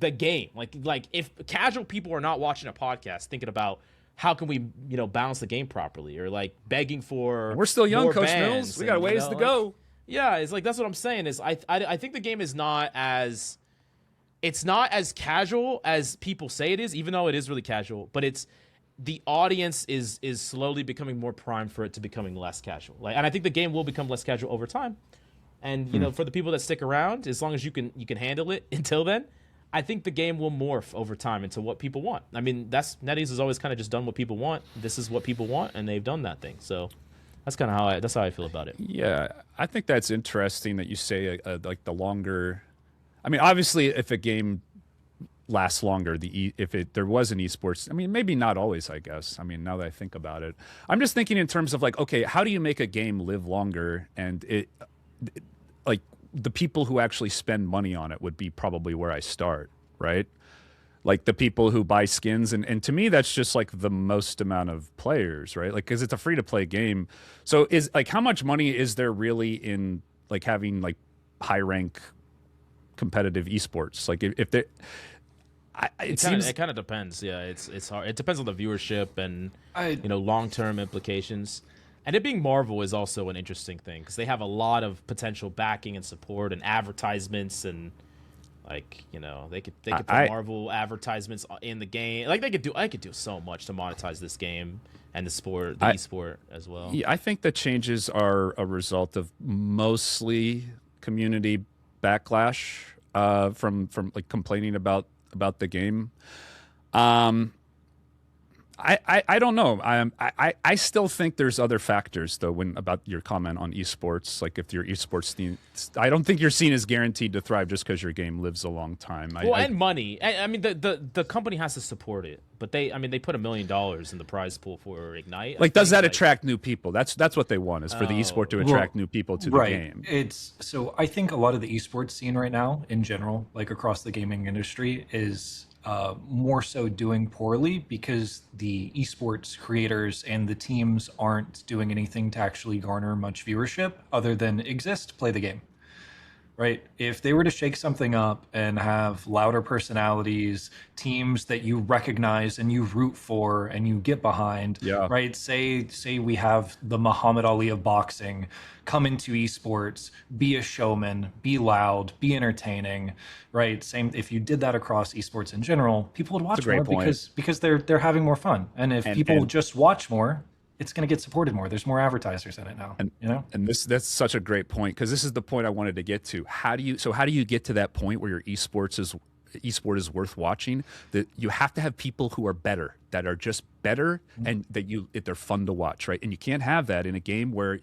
the game. Like if casual people are not watching a podcast thinking about how can we, balance the game properly, or like begging for we're still young, Coach bans, Mills. We got ways to go. Yeah, it's like that's what I'm saying. Is I think the game is not as casual as people say it is, even though it is really casual. But the audience is slowly becoming more primed for it to becoming less casual. And I think the game will become less casual over time. And for the people that stick around, as long as you can handle it until then, I think the game will morph over time into what people want. I mean, NetEase has always kind of just done what people want. This is what people want, and they've done that thing. So that's kind of how I feel about it. Yeah, I think that's interesting that you say like the longer. I mean, obviously, if a game lasts longer, there was an esports. I mean, maybe not always. I guess. I mean, now that I think about it, I'm just thinking in terms of like, okay, how do you make a game live longer? And like the people who actually spend money on it would be probably where I start, right? Like the people who buy skins, and to me that's just like the most amount of players, right? Like because it's a free to play game. So is like how much money is there really in like having like high rank competitive esports? Like if there, it kind of depends. Yeah, it's hard. It depends on the viewership and long term implications. And it being Marvel is also an interesting thing because they have a lot of potential backing and support and advertisements, and like they could put Marvel advertisements in the game. Like I could do so much to monetize this game and the esport as well. Yeah, I think the changes are a result of mostly community backlash from like complaining about the game. I don't know. I still think there's other factors though about your comment on esports. Like if your esports team, I don't think you're seen as guaranteed to thrive just because your game lives a long time. And money. I mean the company has to support it, but they put $1 million in the prize pool for Ignite. Like does that attract new people? That's what they want is for the esport to attract new people to the game. So I think a lot of the esports scene right now in general, like across the gaming industry, is more so doing poorly because the esports creators and the teams aren't doing anything to actually garner much viewership other than exist, play the game. Right? If they were to shake something up and have louder personalities, teams that you recognize and you root for and you get behind, right? Say we have the Muhammad Ali of boxing come into esports, be a showman, be loud, be entertaining, right? Same if you did that across esports in general, people would watch more because they're having more fun. And if people just watch more, it's going to get supported more. There's more advertisers in it now, And that's such a great point because this is the point I wanted to get to. How do you get to that point where your esport is worth watching? That you have to have people who are better, that are just better, and that they're fun to watch, right? And you can't have that in a game where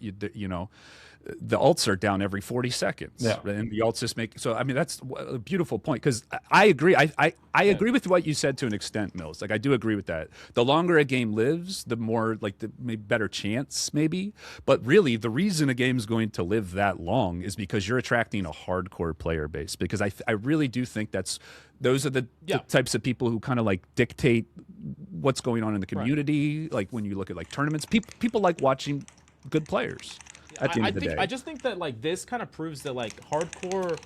the ults are down every 40 seconds, and the ults just make. So I mean that's a beautiful point because I agree. I agree with what you said to an extent, Mills. Like I do agree with that. The longer a game lives, the more like the better chance maybe. But really, the reason a game's going to live that long is because you're attracting a hardcore player base. Because I really do think those are the types of people who kind of like dictate what's going on in the community. Right. Like when you look at like tournaments, people like watching good players. At the end of the day. I just think that like this kind of proves that like hardcore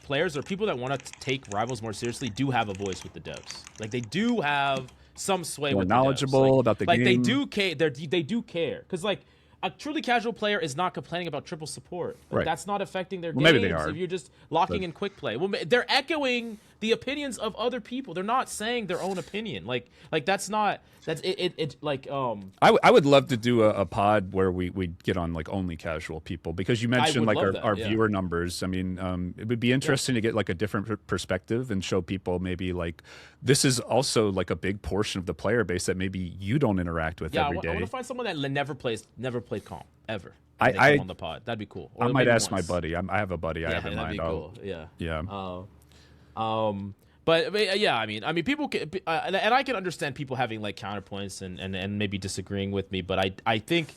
players or people that want to take rivals more seriously do have a voice with the devs. Like they do have some sway. More with knowledgeable the devs. about the game. Like they do care. They do care because like a truly casual player is not complaining about triple support. Like, Right. That's not affecting their Well, games. maybe they are, If you're just locking in quick play. Well, they're echoing the opinions of other people. They're not saying their own opinion. Like that's not that's it like I would love to do a pod where we get on like only casual people, because you mentioned would like love that, our yeah. viewer numbers. I mean, it would be interesting to get like a different perspective and show people maybe like this is also like a big portion of the player base that maybe you don't interact with every I day. want to find someone that never played comp ever. I- And they come on the pod. That'd be cool. Or I might maybe ask once. my buddy. I have a buddy I have in that'd mind. be cool. Yeah. Yeah. But yeah, I mean, people can, and I can understand people having like counterpoints and maybe disagreeing with me, but I think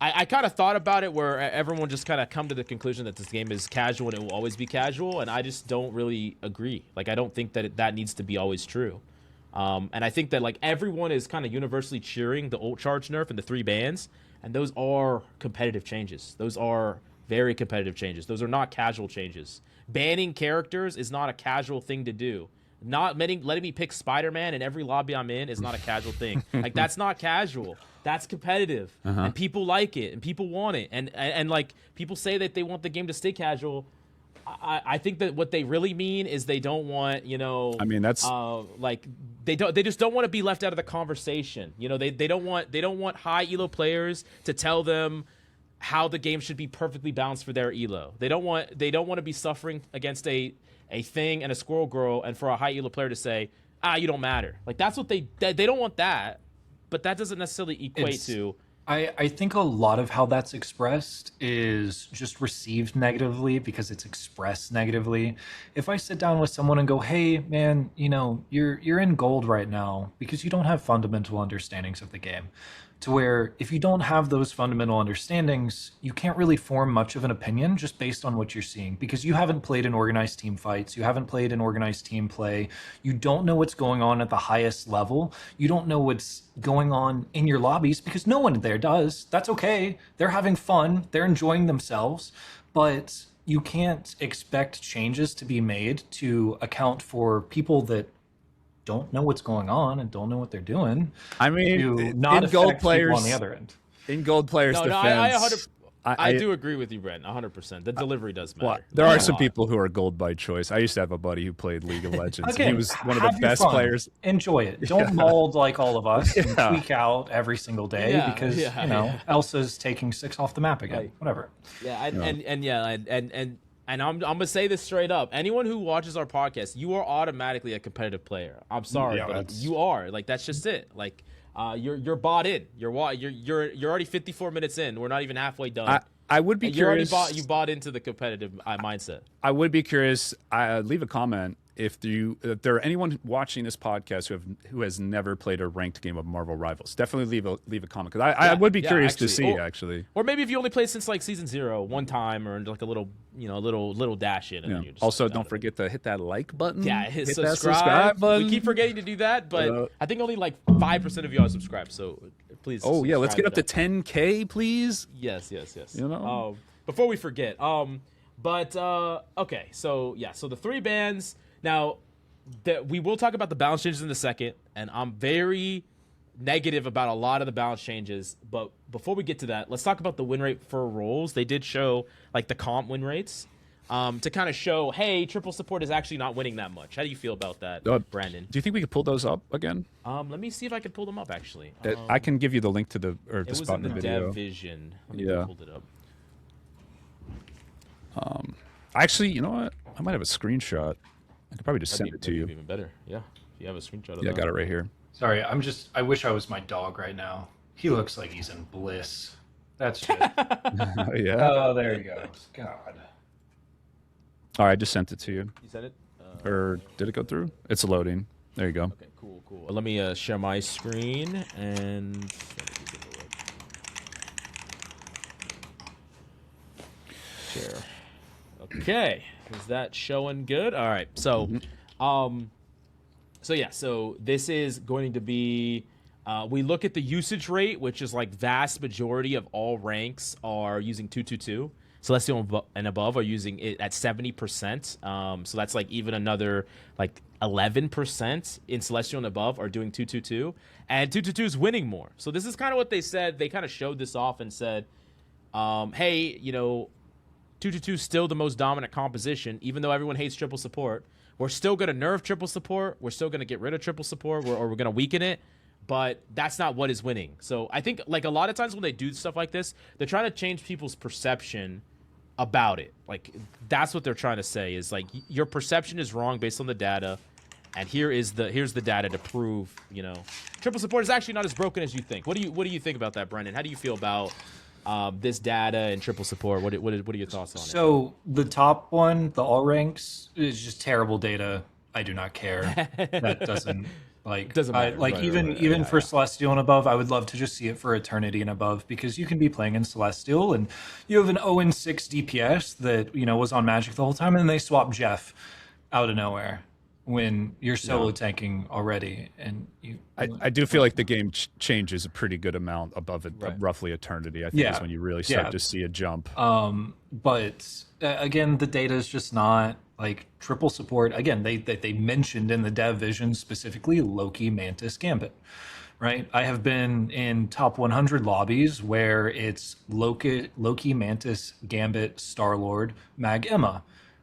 I kind of thought about it where everyone just kind of come to the conclusion that this game is casual and it will always be casual, and I just don't really agree. Like, I don't think that that needs to be always true. And I think that like everyone is kind of universally cheering the ult charge nerf and the 3 bans, and those are competitive changes. Those are very competitive changes. Those are not casual changes. Banning characters is not a casual thing to do. Not letting me pick Spider-Man in every lobby I'm in is not a casual thing. Like, that's not casual. That's competitive, and people like it, and people want it, and like people say that they want the game to stay casual. I think that what they really mean is they don't want, you know. I mean, that's like they just don't want to be left out of the conversation. You know, they don't want high elo players to tell them how the game should be perfectly balanced for their elo. They don't want to be suffering against a thing and a squirrel girl, and for a high elo player to say, you don't matter. Like, that's what they don't want that, but that doesn't necessarily equate to. I think a lot of how that's expressed is just received negatively because it's expressed negatively. If I sit down with someone and go, "Hey, man, you know, you're in gold right now because you don't have fundamental understandings of the game," to where if you don't have those fundamental understandings, you can't really form much of an opinion just based on what you're seeing, because you haven't played in organized team fights, you haven't played in organized team play, you don't know what's going on at the highest level, you don't know what's going on in your lobbies because no one there does. That's okay. They're having fun, they're enjoying themselves, but you can't expect changes to be made to account for people that don't know what's going on and don't know what they're doing. I mean, to not in gold affect people players on the other end. In gold players' No, defense, I do agree with you, Brent, 100%. The delivery does matter. well, there are some lot. people who are gold by choice. I used to have a buddy who played League of Legends. Again, he was one of have the your best fun. players. Enjoy it. Don't mold like all of us and Yeah. tweak out every single day because Elsa's taking 6 off the map again. Right. Whatever. And I'm gonna say this straight up. Anyone who watches our podcast, you are automatically a competitive player. I'm sorry, Yeah, but that's- you are. Like, that's just it. Like, you're bought in. You're already 54 minutes in. We're not even halfway done. I would be And curious. you bought into the competitive mindset. I would be curious. Leave a comment if there are anyone watching this podcast who has never played a ranked game of Marvel Rivals. Definitely leave a comment, because I would be curious to see actually. Or maybe if you only played since like season 0 one time, or like a little dash in. And Yeah. then you're just Also, out don't of it. forget to hit that like button. Yeah, hit that subscribe. button. We keep forgetting to do that, but I think only like 5% of you are subscribed. So please. Oh yeah, let's get subscribe up to 10K, please. Yes. You know? Before we forget. Okay. So the 3 bans. Now, we will talk about the balance changes in a second, and I'm very negative about a lot of the balance changes. But before we get to that, let's talk about the win rate for roles. They did show like the comp win rates. To kind of show, hey, triple support is actually not winning that much. How do you feel about that, Brandon? Do you think we could pull those up again? Let me see if I can pull them up, actually. I can give you the link to the It was spot in in the the video. dev vision. Let me Yeah. pull it up. Actually, you know what? I might have a screenshot. I could probably just send That'd it to be you. even better. Yeah. If you have a screenshot of Yeah, I that. got it right here. Sorry, I wish I was my dog right now. He looks like he's in bliss. That's just. Yeah. Oh, there he goes. God. All right, I just sent it to you. You said it? Or did it go through? It's loading. There you go. Okay, cool. Let me share my screen and share. Okay, is that showing good? All right. So, so this is going to be. We look at the usage rate, which is like vast majority of all ranks are using 222. Celestial and above are using it at 70%. So that's like even another like 11% in Celestial and above are doing 222, and 222 is winning more. So this is kind of what they said. They kind of showed this off and said, hey, 222 is still the most dominant composition, even though everyone hates triple support. We're still going to nerf triple support. We're still going to get rid of triple support, or we're going to weaken it. But that's not what is winning. So I think like a lot of times when they do stuff like this, they're trying to change people's perception about it. Like that's what they're trying to say is like your perception is wrong based on the data, and here's the data to prove triple support is actually not as broken as you think. What do you think about that, Brandon? How do you feel about this data and triple support? What are your thoughts on it? So the top one, the all ranks, is just terrible data. I do not care. That doesn't doesn't matter. Even for Celestial and above, I would love to just see it for Eternity and above, because you can be playing in Celestial and you have an 0-6 DPS that was on Magic the whole time, and then they swap Jeff out of nowhere when you're solo tanking already, and I do feel like the game changes a pretty good amount above it, roughly Eternity. I think is when you really start to see a jump. But again, the data is just not like triple support. Again, they mentioned in the dev vision specifically Loki, Mantis, Gambit. Right, I have been in top 100 lobbies where it's Loki, Mantis, Gambit, Star-Lord, Mag, Emma.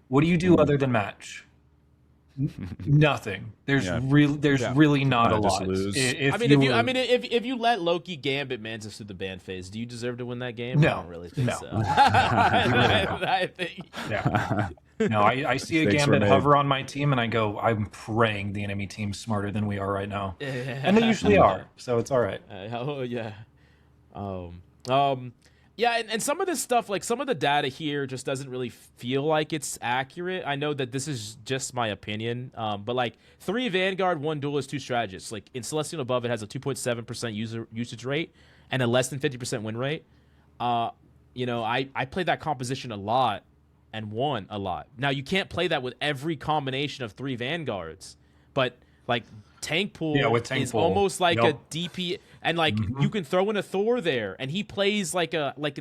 What do you do other than match? Nothing. There's really not a lot. If you let Loki, Gambit, Mantis through the ban phase, do you deserve to win that game? No, I don't really think so. I think. No, I see a Gambit hover on my team, and I go, I'm praying the enemy team's smarter than we are right now, and they usually are. So it's all right. And some of this stuff, like some of the data here just doesn't really feel like it's accurate. I know that this is just my opinion, but like 3 Vanguard, 1 Duelist, 2 Strategists. Like in Celestial and above, it has a 2.7% usage rate and a less than 50% win rate. I played that composition a lot and won a lot. Now, you can't play that with every combination of 3 Vanguards, but like tank pool is almost like a DP, and like you can throw in a Thor there, and he plays like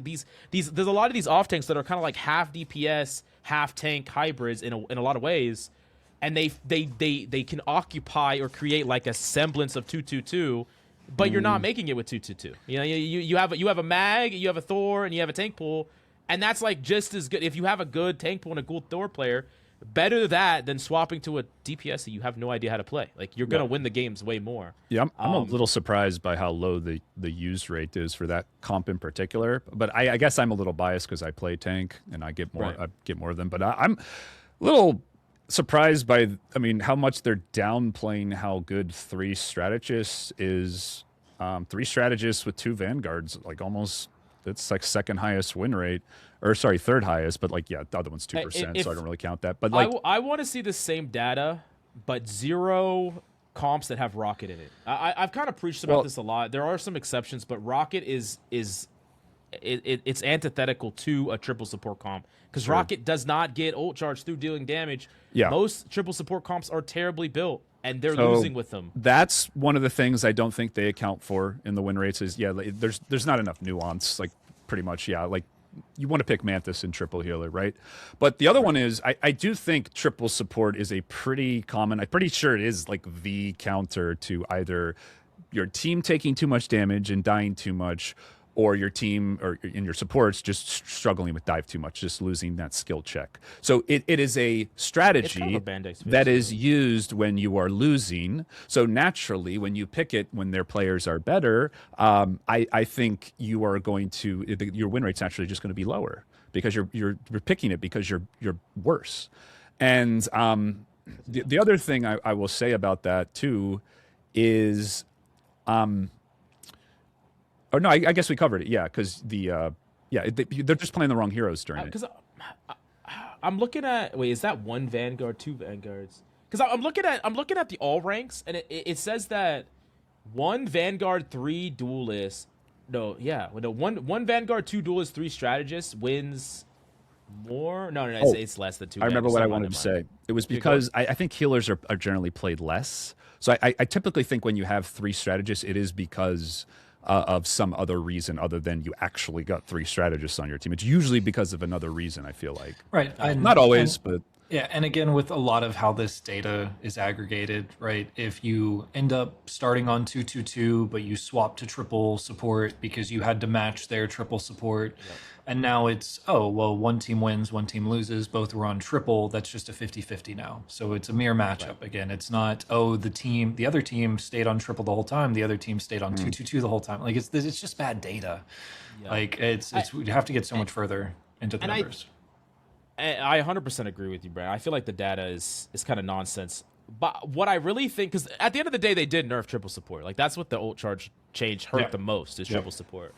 these. There's a lot of these off tanks that are kind of like half DPS, half tank hybrids in a lot of ways, and they can occupy or create like a semblance of 222, but you're not making it with 222. You have a mag, you have a Thor, and you have a tank pool, and that's like just as good. If you have a good tank pool and a good Thor player, better that than swapping to a DPS that you have no idea how to play. Like you're gonna win the games way more. Yeah, I'm a little surprised by how low the use rate is for that comp in particular. But I guess I'm a little biased because I play tank and I get more of them. But I'm a little surprised by how much they're downplaying how good 3 strategists is. 3 strategists with 2 vanguards, like almost. It's like second highest win rate, or sorry, third highest, but like the other one's 2%, so I don't really count that. But like, I want to see the same data, but 0 comps that have Rocket in it. I've kind of preached about this a lot. There are some exceptions, but Rocket is it's antithetical to a triple support comp because Rocket does not get ult charge through dealing damage. Yeah, most triple support comps are terribly built, and they're losing with them. That's one of the things I don't think they account for in the win rates is, there's not enough nuance, like pretty much, like you want to pick Mantis and triple healer, right? But the other one is, I do think triple support is a pretty common, I'm pretty sure it is like the counter to either your team taking too much damage and dying too much, or your team or in your supports just struggling with dive too much, just losing that skill check. So it is a strategy that is used when you are losing. So naturally, when you pick it when their players are better, I think you are going to, your win rate's naturally just going to be lower because you're picking it because you're worse. And the other thing I will say about that too is, oh no, I guess we covered it. Yeah, because they're just playing the wrong heroes during it. Because I'm looking at is that 1 Vanguard, 2 Vanguards? Because I'm looking at the all ranks, and it says that 1 Vanguard, 3 duelists. One Vanguard, 2 duelists, 3 strategists wins more. No, it's less than 2. I remember what I wanted to say. It was because I think healers are generally played less. So I typically think when you have 3 strategists, it is because of some other reason other than you actually got 3 strategists on your team. It's usually because of another reason, I feel like. Right. Not always, but... Yeah, and again, with a lot of how this data is aggregated, right? If you end up starting on 222, but you swap to triple support because you had to match their triple support, and now it's, oh, well, one team wins, one team loses, both were on triple, that's just a 50-50 now. So it's a mere matchup. Again, it's not, oh, the other team stayed on triple the whole time, the other team stayed on 222 the whole time. Like, it's just bad data. Yeah. Like, we have to get so much further into the numbers. I 100% agree with you, Brad. I feel like the data is kind of nonsense. But what I really think, because at the end of the day, they did nerf triple support. Like, that's what the ult charge change hurt the most, is triple support.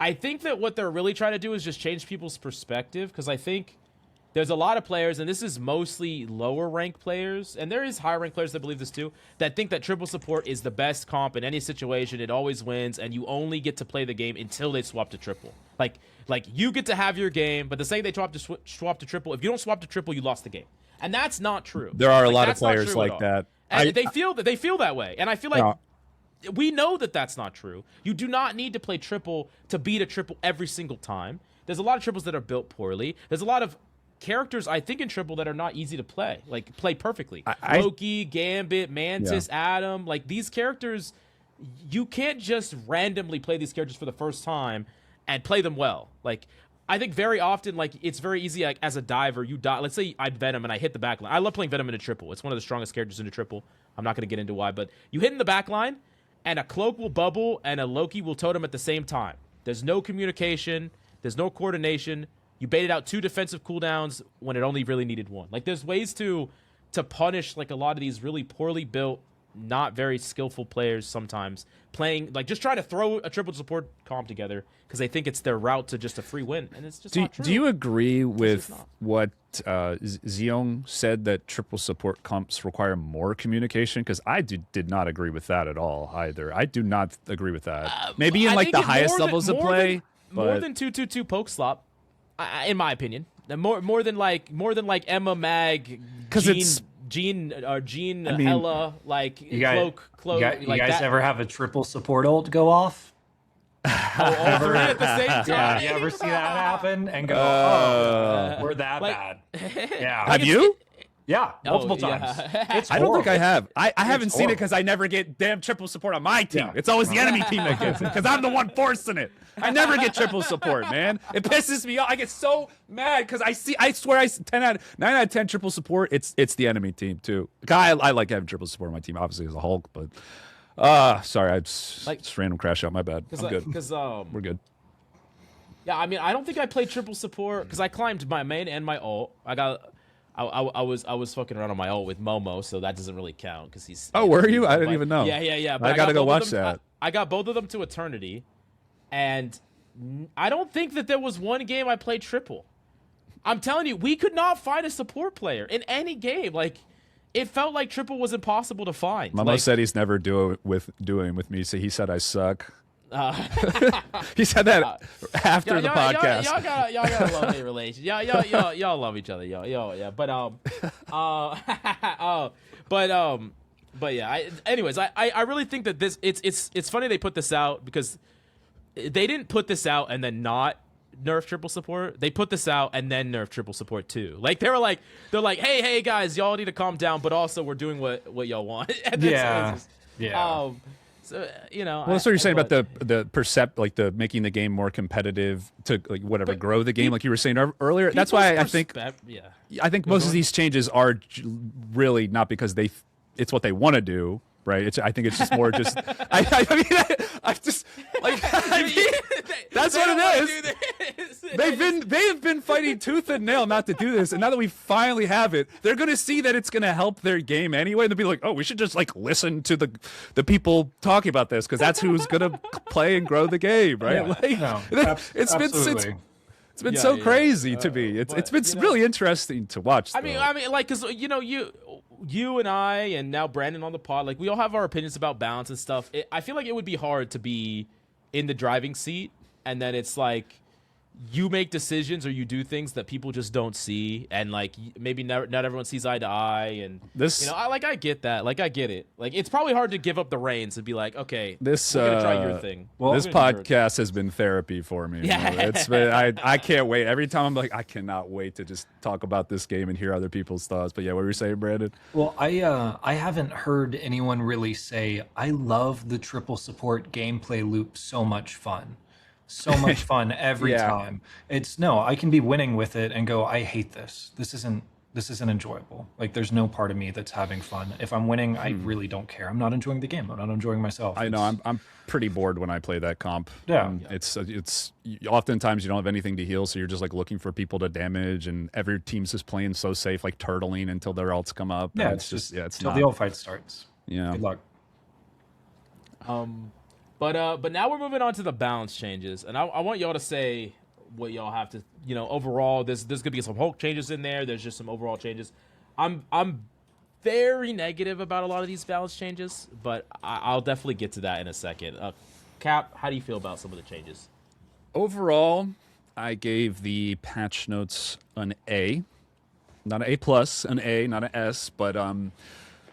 I think that what they're really trying to do is just change people's perspective, because I think there's a lot of players, and this is mostly lower rank players, and there is higher rank players that believe this too, that think that triple support is the best comp in any situation. It always wins, and you only get to play the game until they swap to triple. Like you get to have your game, but the second they swap to triple, if you don't swap to triple, you lost the game, and that's not true. There are a lot of players like that, and they feel that way, and I feel like we know that that's not true. You do not need to play triple to beat a triple every single time. There's a lot of triples that are built poorly. There's a lot of characters, I think, in triple that are not easy to play, like play perfectly. Loki, Gambit, Mantis, Adam, like these characters, you can't just randomly play these characters for the first time and play them well. Like, I think very often, like, it's very easy, like, as a diver, you die. Let's say I'm Venom and I hit the back line. I love playing Venom in a triple. It's one of the strongest characters in a triple. I'm not going to get into why, but you hit in the back line, and a Cloak will bubble, and a Loki will totem at the same time. There's no communication. There's no coordination. You baited out 2 defensive cooldowns when it only really needed 1. Like, there's ways to punish, like, a lot of these really poorly built, not very skillful players sometimes playing, like, just trying to throw a triple support comp together because they think it's their route to just a free win, and it's just not true. Do you agree with what Zeong said, that triple support comps require more communication? Because I did not agree with that at all either. I do not agree with that. Maybe in, like, the highest levels of play. More than 2-2-2 poke slop. In my opinion, more than like Emma Mag, because it's Gene Hella, like Cloak. You guys ever have a triple support ult go off? All 3 at the same time. You ever see that happen and go, we're that bad? Yeah. Have you? Yeah, multiple times. It's I don't think I have. I haven't seen it because I never get damn triple support on my team. Yeah. It's always the enemy team that gets it because I'm the one forcing it. I never get triple support, man. It pisses me off. I get so mad because I swear 9 out of 10 triple support, it's the enemy team too. I like having triple support on my team, obviously as a Hulk, but sorry, I just random crash out. My bad. I'm good. We're good. Yeah, I mean, I don't think I played triple support because I climbed my main and my ult. I was fucking around on my ult with Momo, so that doesn't really count because he's. Oh, were you? I didn't even know. Yeah. But I gotta go watch that. I got both of them to eternity, and I don't think that there was one game I played triple. I'm telling you, we could not find a support player in any game. Like, it felt like triple was impossible to find. Momo said he's never doing with me, so he said I suck. He said that after the podcast. Y'all got a love-hate relation. Y'all love each other. Yeah. But yeah. Anyways, I really think that this it's funny they put this out because they didn't put this out and then not nerf triple support. They put this out and then nerf triple support too. Like they're like, hey guys, y'all need to calm down, but also we're doing what y'all want. Yeah. So, you know, well, that's what you're saying about the making the game more competitive to grow the game, like you were saying earlier. That's why I think most of these changes are really not because it's what they want to do, right? I think it's just more just. That's what it is. They have been fighting tooth and nail not to do this, and now that we finally have it, they're going to see that it's going to help their game anyway. They'll be like, "Oh, we should just listen to the people talking about this because that's who's going to play and grow the game, right?" It's been so crazy to me. It's been really interesting to watch. I mean, because you and I, and now Brandon on the pod, like we all have our opinions about balance and stuff. I feel like it would be hard to be in the driving seat, and then it's like you make decisions or you do things that people just don't see, and like maybe not everyone sees eye to eye, and This, I get that, like I get it, like it's probably hard to give up the reins and be like, okay, this we're gonna try your thing. well, this podcast has been therapy for me. Yeah. It's been, I can't wait. Every time I'm like, I cannot wait to just talk about this game and hear other people's thoughts. But yeah, what were you saying, Brandon? Well, I haven't heard anyone really say, I love the triple support gameplay loop, so much fun. So much fun every Yeah. time. It's no, I can be winning with it and go, I hate this. This isn't enjoyable. Like there's no part of me that's having fun. If I'm winning, I really don't care. I'm not enjoying the game. I'm not enjoying myself. I know I'm pretty bored when I play that comp. Yeah. It's oftentimes you don't have anything to heal, so you're just like looking for people to damage, and every team's just playing so safe, like turtling until their ults come up. Yeah, and it's just it's till not. the ult fight starts. Yeah. Good luck. But now we're moving on to the balance changes, and I want y'all to say what y'all have to, overall. There's gonna be some Hulk changes in there. There's just some overall changes. I'm very negative about a lot of these balance changes, but I'll definitely get to that in a second. Cap, how do you feel about some of the changes? Overall, I gave the patch notes an A, not an A plus, an A, not an S, but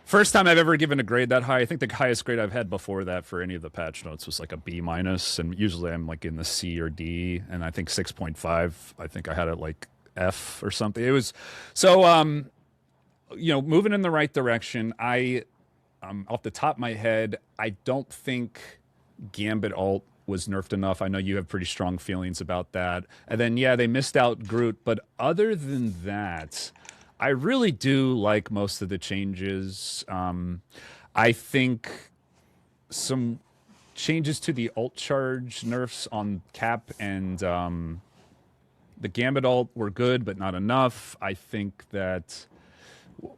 first time I've ever given a grade that high. I think the highest grade I've had before that for any of the patch notes was like a B minus, and usually I'm like in the C or D, and I think 6.5. I think I had it like F or something. It was so moving in the right direction. I off the top of my head, I don't think Gambit ult was nerfed enough. I know you have pretty strong feelings about that. And then yeah, they missed out Groot, but other than that, I really do like most of the changes. I think some changes to the ult charge nerfs on Cap and the Gambit ult were good, but not enough. I think that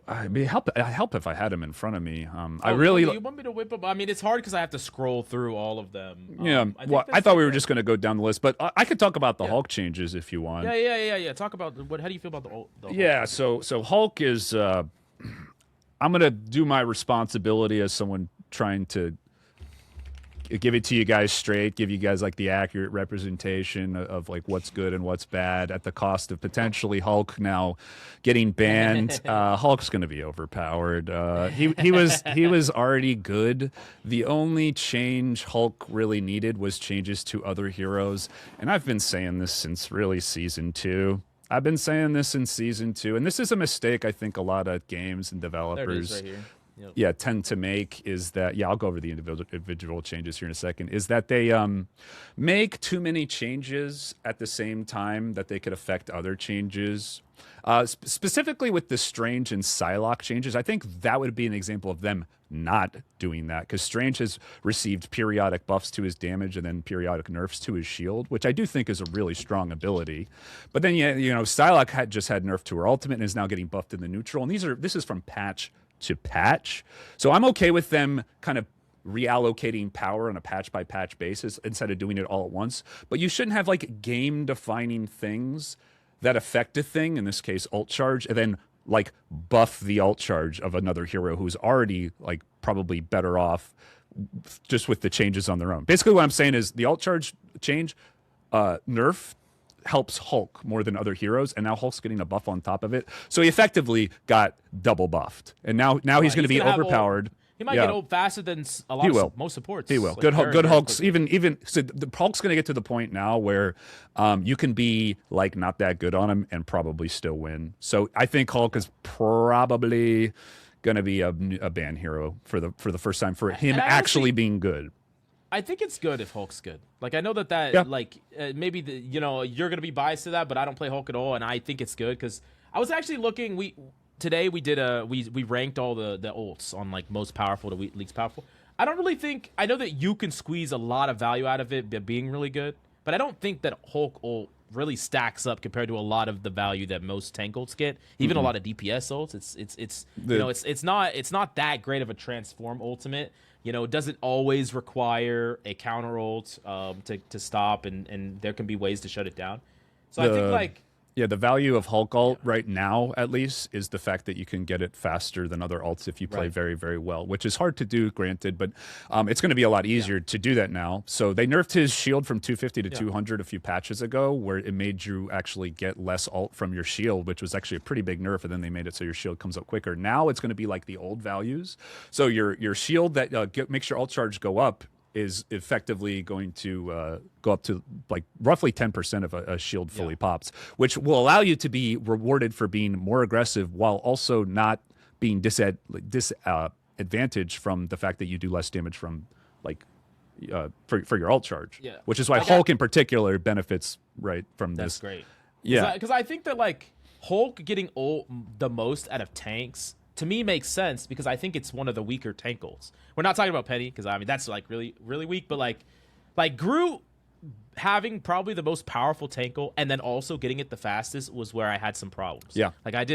I mean, help if I had him in front of me. I really. You want me to whip up? I mean, it's hard because I have to scroll through all of them. Yeah, I thought we were just going to go down the list, but I could talk about the Hulk changes if you want. Yeah. Talk about how do you feel about the Hulk? Yeah, so Hulk is. I'm going to do my responsibility as someone trying to give it to you guys straight, give you guys like the accurate representation of like what's good and what's bad at the cost of potentially Hulk now getting banned. Hulk's going to be overpowered. He was already good. The only change Hulk really needed was changes to other heroes, and I've been saying this since really season 2. I've been saying this in season 2, and this is a mistake I think a lot of games and developers right here. Yep. Yeah, tend to make is that, I'll go over the individual changes here in a second, is that they make too many changes at the same time that they could affect other changes. Specifically with the Strange and Psylocke changes, I think that would be an example of them not doing that, because Strange has received periodic buffs to his damage and then periodic nerfs to his shield, which I do think is a really strong ability. But then, Psylocke just had nerf to her ultimate and is now getting buffed in the neutral, and this is from patch to patch. So I'm okay with them kind of reallocating power on a patch by patch basis instead of doing it all at once. But you shouldn't have like game defining things that affect a thing, in this case ult charge, and then like buff the ult charge of another hero who's already like probably better off just with the changes on their own. Basically what I'm saying is the ult charge change nerf helps Hulk more than other heroes, and now Hulk's getting a buff on top of it. So he effectively got double buffed, and now he's going to be overpowered. He might get old faster than a lot of most supports. He will. Like Good Hulks. Even so, the Hulk's going to get to the point now where you can be like not that good on him and probably still win. So I think Hulk is probably going to be a ban hero for the first time for him actually being good. I think it's good if Hulk's good. Like I know like maybe you're gonna be biased to that, but I don't play Hulk at all, and I think it's good because I was actually looking. Today we did we ranked all the ults on like most powerful to least powerful. I don't really think, I know that you can squeeze a lot of value out of it being really good, but I don't think that Hulk ult really stacks up compared to a lot of the value that most tank ults get. Even a lot of DPS ults. It's not that great of a transform ultimate. It doesn't always require a counter ult to stop, and there can be ways to shut it down. So I think like Yeah, the value of Hulk ult right now, at least, is the fact that you can get it faster than other ults if you play very, very well, which is hard to do, granted, but it's going to be a lot easier to do that now. So they nerfed his shield from 250 to 200 a few patches ago, where it made you actually get less ult from your shield, which was actually a pretty big nerf, and then they made it so your shield comes up quicker. Now it's going to be like the old values. So your shield that makes your ult charge go up is effectively going to go up to like roughly 10% of a shield fully pops, which will allow you to be rewarded for being more aggressive while also not being disadvantaged from the fact that you do less damage from like for your ult charge. Yeah. Which is why Hulk in particular benefits from this. That's great. Yeah. Because I think that like Hulk getting ult the most out of tanks to me makes sense because I think it's one of the weaker tank ults. We're not talking about Peni because I mean that's like really really weak, but like Groot having probably the most powerful tank ult and then also getting it the fastest was where I had some problems. Yeah, like I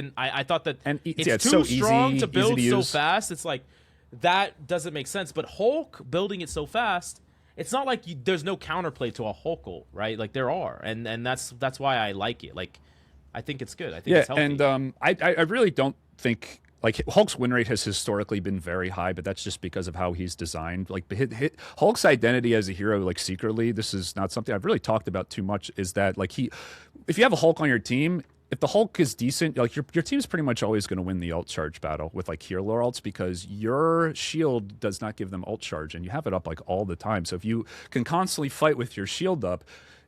thought that it's too so strong easy, to build to so fast. It's like that doesn't make sense. But Hulk building it so fast, it's not like there's no counterplay to a Hulk ult, right? Like there are, and that's why I like it. Like I think it's good. I think it's healthy. And I really don't think. Like Hulk's win rate has historically been very high, but that's just because of how he's designed. Like Hulk's identity as a hero, like secretly, this is not something I've really talked about too much. Is that like if you have a Hulk on your team, if the Hulk is decent, like your team's pretty much always going to win the ult charge battle with like hero ults because your shield does not give them ult charge, and you have it up like all the time. So if you can constantly fight with your shield up.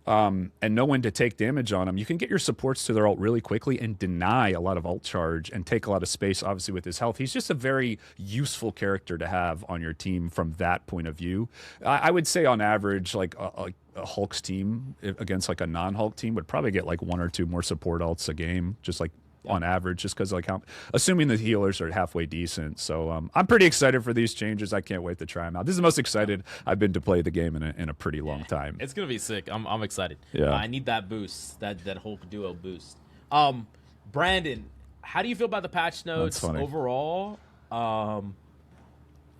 And know when to take damage on them, you can get your supports to their ult really quickly and deny a lot of ult charge and take a lot of space, obviously, with his health. He's just a very useful character to have on your team from that point of view. I would say on average, like a Hulk's team against like a non-Hulk team would probably get like 1 or 2 more support ults a game, just like on average, just because like assuming the healers are halfway decent. So I'm pretty excited for these changes. I can't wait to try them out. This is the most excited I've been to play the game in a pretty long time. It's gonna be sick. I'm excited. Yeah, I need that boost, that Hulk duo boost. Brandon, how do you feel about the patch notes overall?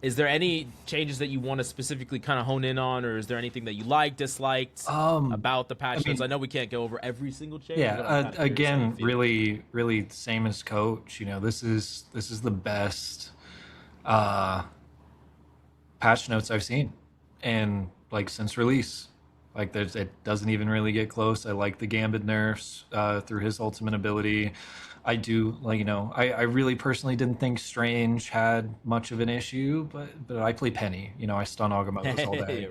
Is there any changes that you want to specifically kind of hone in on, or is there anything that you disliked about the patch notes? I know we can't go over every single change. Yeah, again, really, really same as Coach. You know, this is the best patch notes I've seen, and like since release. Like it doesn't even really get close. I like the Gambit nerfs through his ultimate ability. I do I really personally didn't think Strange had much of an issue, but I play Peni. I stun Agamottos all day.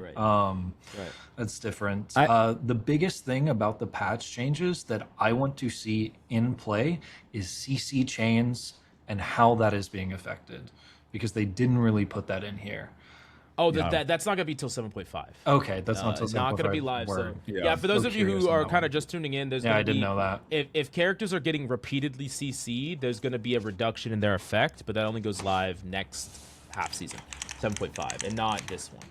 That's different. The biggest thing about the patch changes that I want to see in play is CC chains and how that is being affected, because they didn't really put that in here. Oh, that's not going to be till 7.5. Okay, that's not till 7.5. Not going to be live. So, for those of you who are kind of just tuning in, there's I didn't know that. If characters are getting repeatedly CC'd, there's going to be a reduction in their effect, but that only goes live next half season, 7.5, and not this one.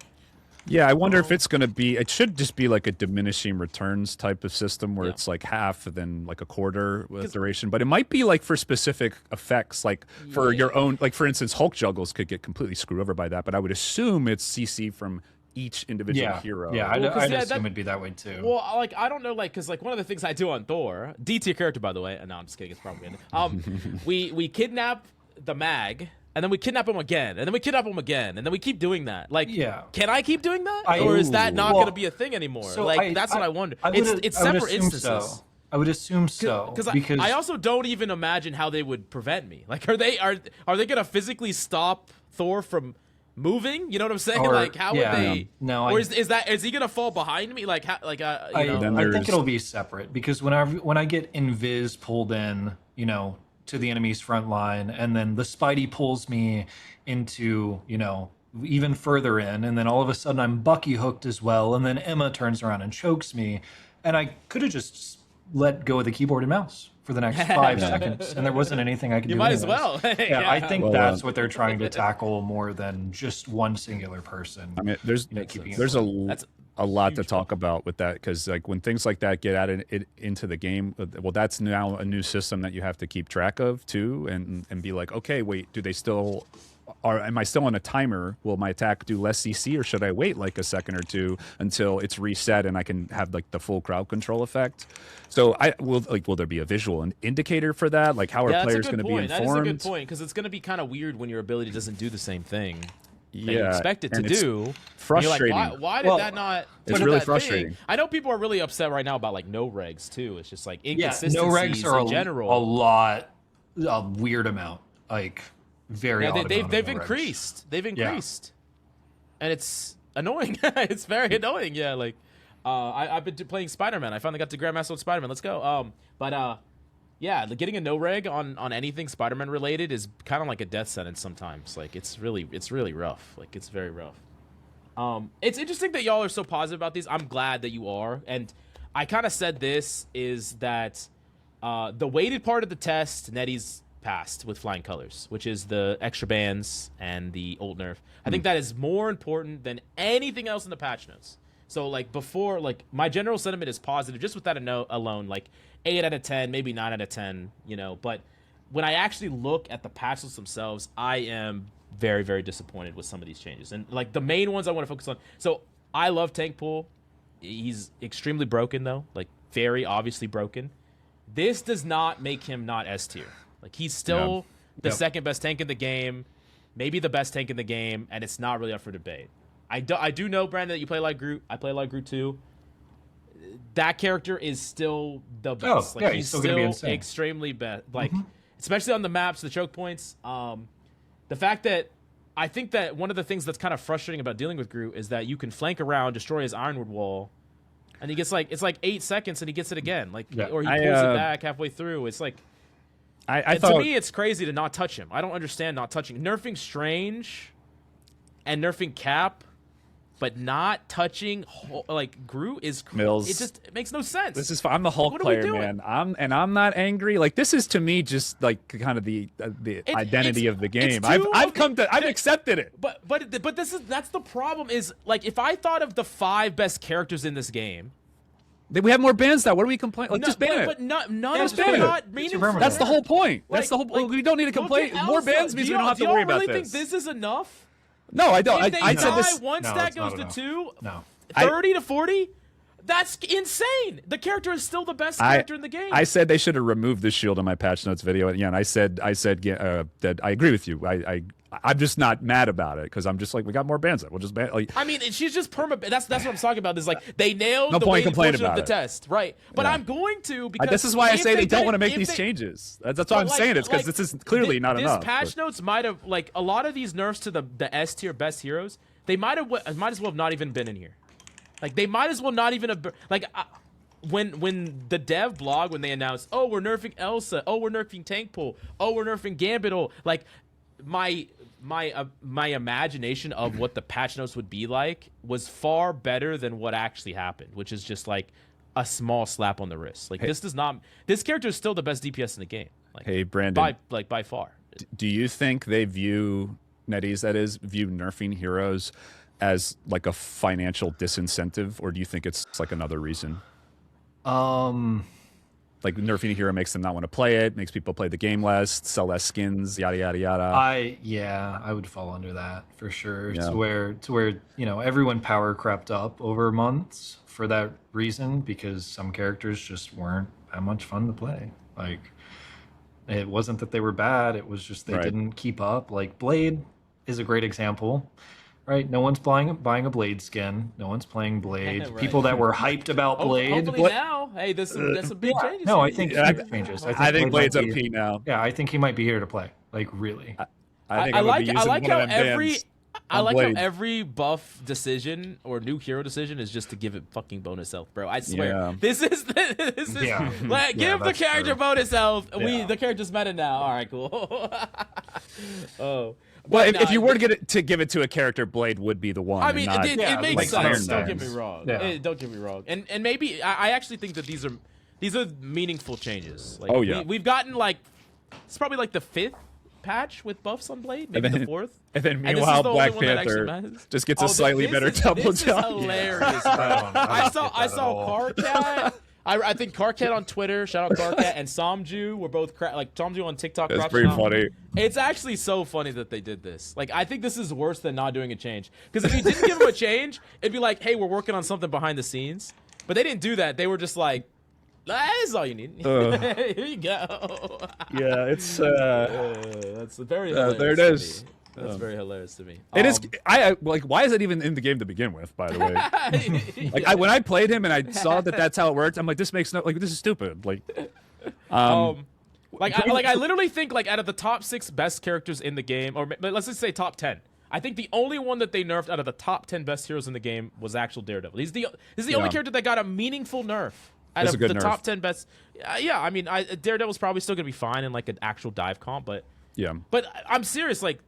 Yeah, I wonder if it's going to be, it should just be like a diminishing returns type of system where it's like half and then like a quarter with duration. But it might be like for specific effects, like for your own, like for instance, Hulk juggles could get completely screwed over by that. But I would assume it's CC from each individual hero. Yeah, I'd assume it'd be that way too. Well, like, I don't know, like, because like one of the things I do on Thor, D tier character, by the way, no, I'm just kidding, it's propaganda. We kidnap the mag, and then we kidnap him again, and then we kidnap him again, and then we keep doing that. Like, can I keep doing that, or is that not going to be a thing anymore? So that's what I wonder. It's separate instances. So. I would assume so, because I also don't even imagine how they would prevent me. Like, are they going to physically stop Thor from moving? You know what I'm saying? Like, how would they? No. Or is he going to fall behind me? Like, I think it'll be separate, because when I get Invis pulled in, to the enemy's front line, and then the Spidey pulls me into, even further in, and then all of a sudden I'm Bucky hooked as well, and then Emma turns around and chokes me, and I could have just let go of the keyboard and mouse for the next 5 seconds, and there wasn't anything I could do. You might as well. I think that's what they're trying to tackle more than just one singular person. I mean, there's a lot to talk about with that, because like when things like that get added into the game, well, that's now a new system that you have to keep track of too, and be like, okay, wait, do they still am I still on a timer? Will my attack do less CC, or should I wait like a second or two until it's reset and I can have like the full crowd control effect? So will there be a visual indicator for that? Like, how are players going to be informed? That is a good point, because it's going to be kind of weird when your ability doesn't do the same thing that you expect it to do. Frustrating. Like, why did that not? It's really frustrating. I know people are really upset right now about like no regs too. It's just like inconsistencies no regs are in general. A weird amount, like very. Yeah, odd they've amount of increased. regs. They've increased, and it's annoying. It's very annoying. Yeah, like I've been playing Spider-Man. I finally got to Grandmaster with Spider-Man. Let's go. Yeah, getting a no reg on anything Spider-Man related is kind of like a death sentence sometimes. Like it's really rough. Like it's very rough. It's interesting that y'all are so positive about these. I'm glad that you are. And I kind of said this is that the weighted part of the test, Netty's passed with flying colors, which is the extra bands and the ult nerf. I think that is more important than anything else in the patch notes. So like before, like my general sentiment is positive just with that alone, like 8 out of 10, maybe 9 out of 10, you know. But when I actually look at the patch notes themselves, I am very, very disappointed with some of these changes. And like the main ones I want to focus on. So I love Tank Pool. He's extremely broken though, like very obviously broken. This does not make him not S tier. Like he's still the second best tank in the game, maybe the best tank in the game, and it's not really up for debate. I do know, Brandon, that you play like Groot. I play like Groot too. That character is still the best. Like he's still extremely best. Like especially on the maps, the choke points. The fact that I think that one of the things that's kind of frustrating about dealing with Groot is that you can flank around, destroy his Ironwood wall, and he gets like it's like 8 seconds and he gets it again. Like or he pulls it back halfway through. It's like to me it's crazy to not touch him. I don't understand not touching. Nerfing Strange and nerfing Cap, but not touching like Groot is Mills. It makes no sense. This is I'm the Hulk player, man. I'm not angry. Like this is to me just like kind of the identity of the game. I've accepted it. But that's the problem is like if I thought of the 5 best characters in this game, we have more bans now. What are we complaining? Like, just ban it. But none of them are not meaningful. That's the whole point. Like, that's the whole. Like, we don't need to complain. More bans means we don't have to worry about this. Do you really think this is enough? No, I don't. I said this. One stack goes to 2. No. 30 to 40. That's insane. The character is still the best character in the game. I said they should have removed the shield in my patch notes video. And yeah, and I said that I agree with you. I'm just not mad about it because I'm just like we got more bans. We'll just ban. Like, I mean, she's just perma. That's what I'm talking about. Is like they nailed no the point weighted portion about of the test, right? But I'm going to because this is why I say they don't want to make these changes. That's what I'm saying. It's because this is clearly not enough. This patch notes might have like a lot of these nerfs to the S tier best heroes. They might as well have not even been in here. Like they might as well not even have like. When the dev blog when they announced, oh, we're nerfing Elsa, oh, we're nerfing Tank Pool, oh, we're nerfing Gambit, like my imagination of what the patch notes would be like was far better than what actually happened, which is just like a small slap on the wrist. Like this character is still the best DPS in the game. Like, hey, Brandon, by far. Do you think they view nerfing heroes as like a financial disincentive, or do you think it's like another reason? Like nerfing a hero makes them not want to play it, makes people play the game less, sell less skins, yada yada yada. I would fall under that for sure. Yeah. To where everyone power crept up over months for that reason because some characters just weren't that much fun to play. Like it wasn't that they were bad, it was just they didn't keep up. Like Blade is a great example. Right, no one's buying a Blade skin. No one's playing Blade. Right. People that were hyped about Blade. Hopefully now, hey, there's some big changes. No, I think changes. I think Blade's OP now. Yeah, I think he might be here to play. Like really. I like how every buff decision or new hero decision is just to give it fucking bonus health, bro. I swear. Yeah. This is like give the character true. Bonus health. Yeah. The character's meta now. All right, cool. Oh. Well, if you were to give it to a character, Blade would be the one. I mean, it makes sense. Don't get me wrong. Yeah. Don't get me wrong. And maybe I actually think that these are meaningful changes. Like, we've gotten like it's probably like the 5th patch with buffs on Blade, maybe the 4th. And then meanwhile, Black Panther just gets a slightly better double jump. This is hilarious, bro. I saw Carcat. I think Carcat on Twitter, shout out Carcat, and Somju were both like Somju on TikTok. That's pretty funny. It's actually so funny that they did this. Like, I think this is worse than not doing a change. Because if you didn't give them a change, it'd be like, hey, we're working on something behind the scenes. But they didn't do that. They were just like, that's all you need. Here you go. Yeah, it's that's very hilarious. there it is. That's very hilarious to me. It is. I like. Why is it even in the game to begin with? By the way, like when I played him and I saw that that's how it worked, I'm like, this makes no like. This is stupid. Like, I literally think like out of the top 6 best characters in the game, or let's just say top 10. I think the only one that they nerfed out of the top 10 best heroes in the game was actual Daredevil. This is the only character that got a meaningful nerf out of the top 10 best. Yeah, I mean, Daredevil's probably still gonna be fine in like an actual dive comp, but yeah. But I'm serious, like.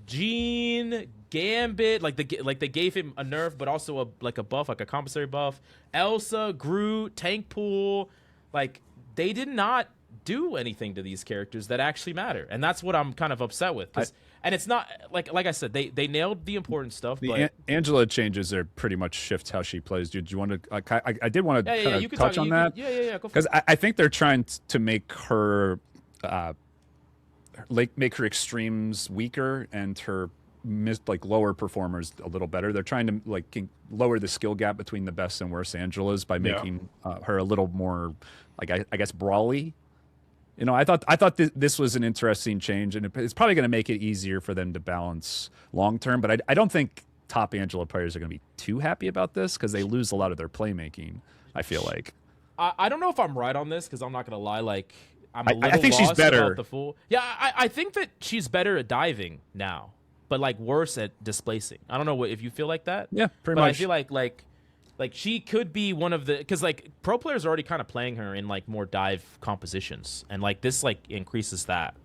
Jean, Gambit, like they gave him a nerf, but also a buff, like a compensatory buff. Elsa, Groot, Tank Pool, like they did not do anything to these characters that actually matter, and that's what I'm kind of upset with. And it's not like I said, they nailed the important stuff. But Angela changes are pretty much shift how she plays. Do you want to? Like, I did want to touch on that. Yeah. Because I think they're trying to make her. Make her extremes weaker and her lower performers a little better. They're trying to lower the skill gap between the best and worst Angelas by making her a little more I guess brawly. You know, I thought this was an interesting change, and it's probably going to make it easier for them to balance long term. But I don't think top Angela players are going to be too happy about this because they lose a lot of their playmaking. I feel like. I don't know if I'm right on this because I'm not going to lie. Like. I think she's better. I think that she's better at diving now, but like worse at displacing. I don't know if you feel like that. Yeah, pretty but much. I feel like she could be one of the because like pro players are already kind of playing her in like more dive compositions, and like this like increases that,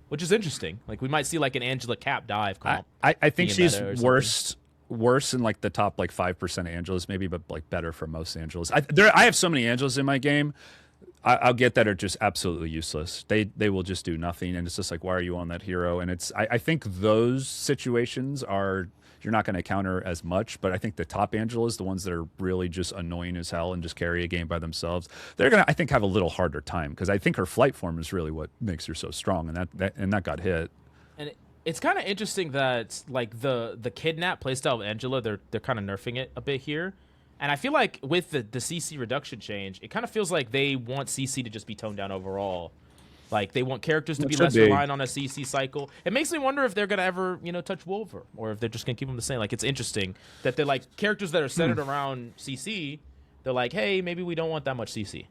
which is interesting. Like we might see like an Angela Cap dive comp. I think she's worse in like the top like 5% of Angelas maybe, but like better for most Angelas. I have so many Angelas in my game. I'll get that are just absolutely useless. They will just do nothing, and it's just like, why are you on that hero? And it's I think those situations are you're not going to counter as much, but I think the top Angelas, the ones that are really just annoying as hell and just carry a game by themselves, they're gonna I think have a little harder time because I think her flight form is really what makes her so strong, and that got hit. And it's kind of interesting that like the kidnap playstyle of Angela, they're kind of nerfing it a bit here. And I feel like with the CC reduction change, it kind of feels like they want CC to just be toned down overall. Like they want characters to be less reliant on a CC cycle. It makes me wonder if they're gonna ever, touch Wolver, or if they're just gonna keep them the same. Like it's interesting that they're like characters that are centered around CC. They're like, hey, maybe we don't want that much CC.